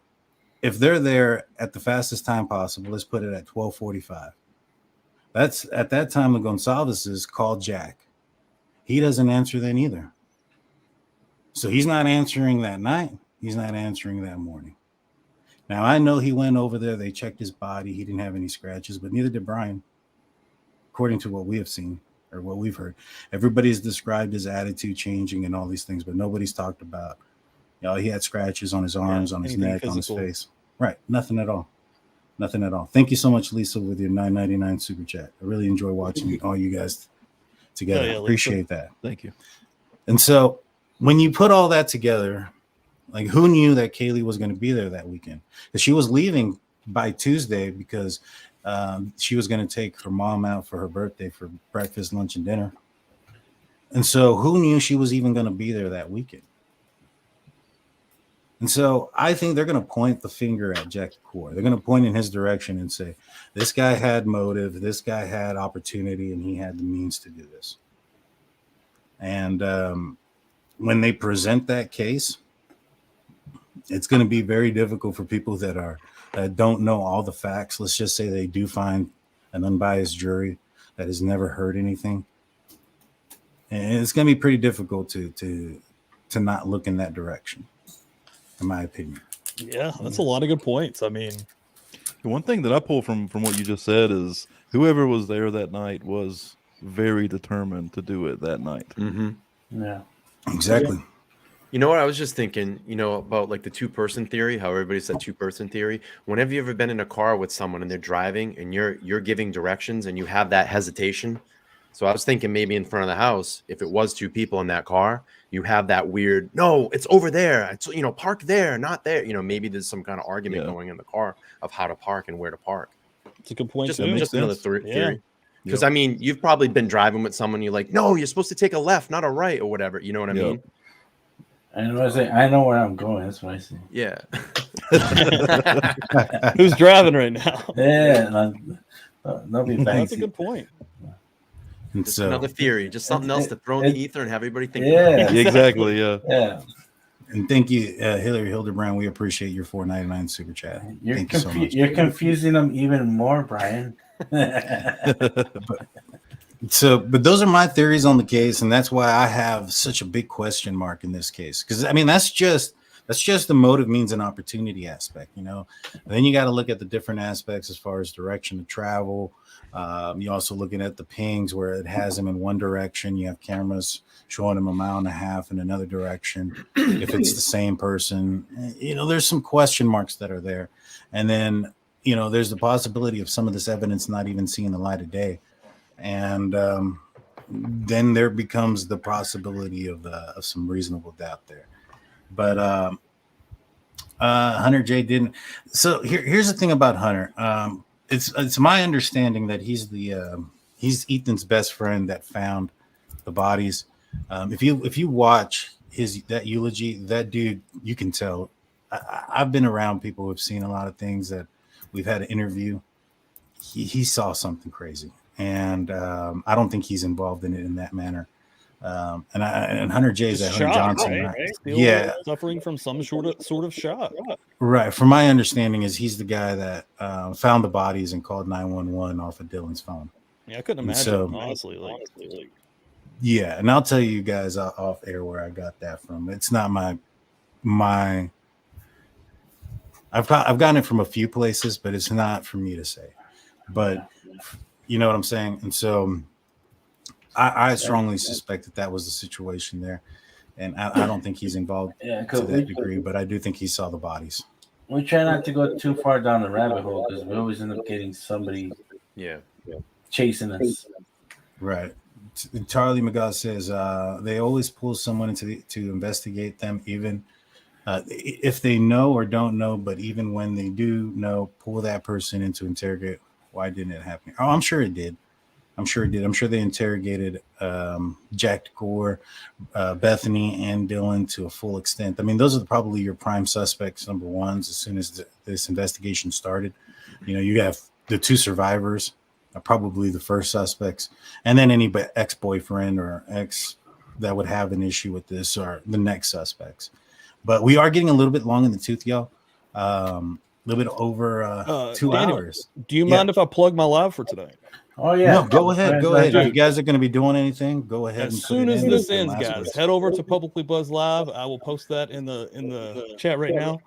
[SPEAKER 1] if they're there at the fastest time possible, let's put it at 12:45. That's at that time the Gonsalveses called Jack. He doesn't answer then either. So he's not answering that night. He's not answering that morning. Now, I know he went over there. They checked his body. He didn't have any scratches, but neither did Bryan, according to what we have seen or what we've heard. Everybody's described his attitude changing and all these things, but nobody's talked about, you know, he had scratches on his arms, on his neck, physical, on his face. Right. Nothing at all. Nothing at all. Thank you so much, Lisa, with your $9.99 super chat. I really enjoy watching all you guys together. Yeah, appreciate that.
[SPEAKER 3] Thank you.
[SPEAKER 1] And so when you put all that together, like, who knew that Kaylee was going to be there that weekend? Because she was leaving by Tuesday because she was going to take her mom out for her birthday for breakfast, lunch, and dinner. And so who knew she was even going to be there that weekend? And so I think they're going to point the finger at Jack Decor. They're going to point in his direction and say, this guy had motive, this guy had opportunity, and he had the means to do this. And when they present that case, it's going to be very difficult for people that don't know all the facts. Let's just say they do find an unbiased jury that has never heard anything. and it's going to be pretty difficult to not look in that direction, in my opinion.
[SPEAKER 4] Yeah, that's a lot of good points. I mean,
[SPEAKER 3] The one thing that I pull from what you just said is whoever was there that night was very determined to do it that night.
[SPEAKER 5] Mm-hmm.
[SPEAKER 2] Yeah.
[SPEAKER 1] Exactly.
[SPEAKER 5] You know what? I was just thinking, about like the 2-person theory, how everybody said 2-person theory. Whenever you ever been in a car with someone and they're driving and you're giving directions and you have that hesitation. So I was thinking maybe in front of the house, if it was 2 people in that car, you have that weird, no, it's over there. It's, park there, not there. Maybe there's some kind of argument going in the car of how to park and where to park.
[SPEAKER 4] it's a good point.
[SPEAKER 5] Just
[SPEAKER 4] too.
[SPEAKER 5] another theory.
[SPEAKER 4] Yeah.
[SPEAKER 5] Because, I mean, you've probably been driving with someone. You're like, no, you're supposed to take a left, not a right or whatever. You know what I mean?
[SPEAKER 2] And I know where I'm going. That's what I say.
[SPEAKER 5] Yeah.
[SPEAKER 4] Who's driving right now?
[SPEAKER 2] Yeah. They'll be back.
[SPEAKER 4] That's a good point.
[SPEAKER 1] And
[SPEAKER 5] Just
[SPEAKER 1] so,
[SPEAKER 5] another theory. Just something else to throw in the ether and have everybody think
[SPEAKER 2] Yeah.
[SPEAKER 5] about it.
[SPEAKER 3] Exactly. Yeah.
[SPEAKER 2] Yeah.
[SPEAKER 1] and thank you, Hillary Hildebrand. We appreciate your $4.99 super chat. Thank you so much.
[SPEAKER 2] You're confusing them even more, Brian.
[SPEAKER 1] But those are my theories on the case, and that's why I have such a big question mark in this case. Because I mean, that's just the motive, means, and opportunity aspect, And then you got to look at the different aspects as far as direction of travel. You're also looking at the pings where it has him in one direction. You have cameras showing him 1.5 miles in another direction. If it's the same person, there's some question marks that are there. And then, there's the possibility of some of this evidence not even seeing the light of day. And then there becomes the possibility of some reasonable doubt there. But Hunter J didn't. So here's the thing about Hunter. It's my understanding that he's Ethan's best friend that found the bodies. If you watch that eulogy, that dude, you can tell. I've been around people who've seen a lot of things that we've had an interview. He saw something crazy. And I don't think he's involved in it in that manner. And Hunter J is at Hunter Johnson, right?
[SPEAKER 4] Still
[SPEAKER 1] Yeah,
[SPEAKER 4] suffering from some sort of shock.
[SPEAKER 1] right. From my understanding, is he's the guy that found the bodies and called 911 off of Dylan's phone.
[SPEAKER 4] Yeah, I couldn't imagine,
[SPEAKER 1] So-
[SPEAKER 4] honestly.
[SPEAKER 1] Yeah, and I'll tell you guys off air where I got that from. It's not my. I've gotten it from a few places, but it's not for me to say. But you know what I'm saying? And so I strongly suspect that was the situation there. And I don't think he's involved to that degree, but I do think he saw the bodies.
[SPEAKER 2] We try not to go too far down the rabbit hole because we always end up getting somebody chasing us.
[SPEAKER 1] Right. Charlie McGaw says they always pull someone to investigate them, even if they know or don't know. But even when they do know, pull that person in to interrogate. Why didn't it happen? Oh, I'm sure it did. I'm sure they interrogated Jack Gore, Bethany, and Dylan to a full extent. I mean, those are probably your prime suspects, number ones. As soon as this investigation started, you have the 2 survivors, are probably the first suspects, and then any ex-boyfriend or ex that would have an issue with this are the next suspects. But we are getting a little bit long in the tooth, y'all. A little bit over 2
[SPEAKER 4] Daniel,
[SPEAKER 1] hours.
[SPEAKER 4] Do you mind if I plug my live for today?
[SPEAKER 2] Oh yeah.
[SPEAKER 1] No, go ahead. If you guys are going to be doing anything, go ahead.
[SPEAKER 4] As soon as this ends, guys, head over to Pubilcly Buzzed Live. I will post that in the chat right now.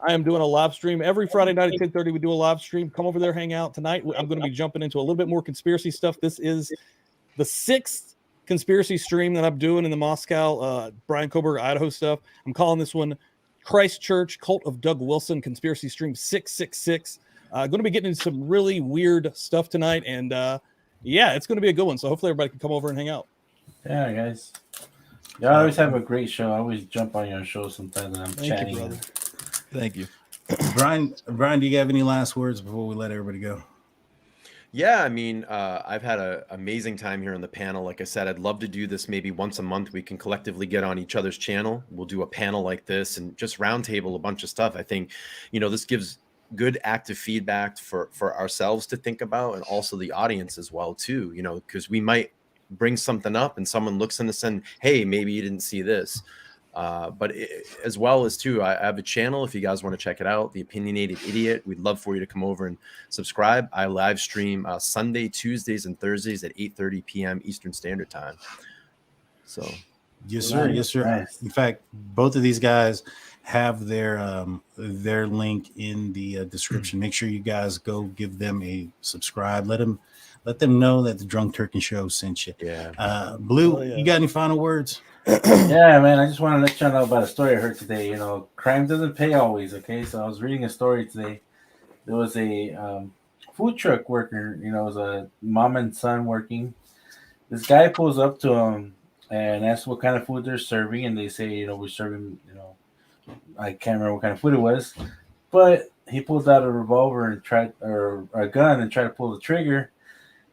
[SPEAKER 4] I am doing a live stream every Friday night at 10:30. We do a live stream. Come over there, hang out tonight. I'm going to be jumping into a little bit more conspiracy stuff. This is the 6th conspiracy stream that I'm doing in the Moscow, Bryan Kohberger, Idaho stuff. I'm calling this one Christchurch Cult of Doug Wilson Conspiracy Stream 666. Going to be getting into some really weird stuff tonight, and it's going to be a good one. So hopefully everybody can come over and hang out.
[SPEAKER 2] Yeah, guys. You always have a great show. I always jump on your show sometimes and I'm chatting.
[SPEAKER 4] You, brother.
[SPEAKER 3] Thank you.
[SPEAKER 1] Brian, do you have any last words before we let everybody go?
[SPEAKER 5] Yeah, I mean, I've had an amazing time here on the panel. Like I said, I'd love to do this maybe once a month. We can collectively get on each other's channel. We'll do a panel like this and just roundtable a bunch of stuff. I think, this gives good active feedback for ourselves to think about, and also the audience as well too, because we might bring something up and someone looks in this and, hey, maybe you didn't see this. As well as too, I have a channel if you guys want to check it out, the Opinionated Idiot. We'd love for you to come over and subscribe. I live stream Sunday, Tuesdays, and Thursdays at 8:30 p.m. Eastern Standard Time. So
[SPEAKER 1] yes, sir. Yes, sir.
[SPEAKER 2] Nice.
[SPEAKER 1] In fact, both of these guys have their link in the description. Make sure you guys go give them a subscribe. Let them know that the Drunk Turkey Show sent you.
[SPEAKER 5] yeah.
[SPEAKER 1] Blue,
[SPEAKER 4] Oh, yeah.
[SPEAKER 1] you got any final words?
[SPEAKER 2] Yeah, man. I just want to let y'all know about a story I heard today. You know, crime doesn't pay always. Okay, so I was reading a story today. There was a food truck worker. You know, it was a mom and son working. This guy pulls up to him and asks what kind of food they're serving, and they say, you know, we're serving, you know, I can't remember what kind of food it was, but he pulls out a revolver and or a gun and tried to pull the trigger,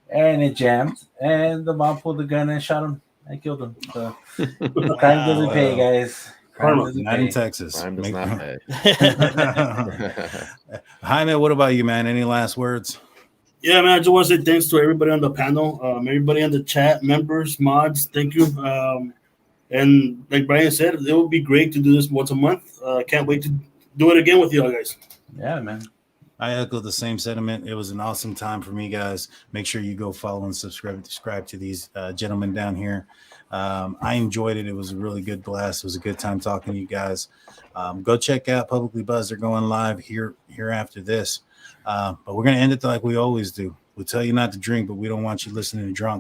[SPEAKER 2] and it jammed, and the mom pulled the gun and shot him and killed him. So crime doesn't pay, guys. Crime
[SPEAKER 6] Karma.
[SPEAKER 2] doesn't
[SPEAKER 1] Not in
[SPEAKER 2] pay.
[SPEAKER 1] Texas.
[SPEAKER 5] Crime does not pay.
[SPEAKER 1] Jaime, what about you, man? Any last words?
[SPEAKER 6] Yeah, man, I just want to say thanks to everybody on the panel, everybody on the chat, members, mods. Thank you. And like Bryan said, it would be great to do this once a month. Can't wait to do it again with y'all guys.
[SPEAKER 2] Yeah, man.
[SPEAKER 1] I echo the same sentiment. It was an awesome time for me, guys. Make sure you go follow and subscribe to these gentlemen down here. I enjoyed it. It was a really good blast. It was a good time talking to you guys. Go check out Publicly Buzzed. They're going live here after this. But we're going to end it like we always do. We'll tell you not to drink, but we don't want you listening to drunk.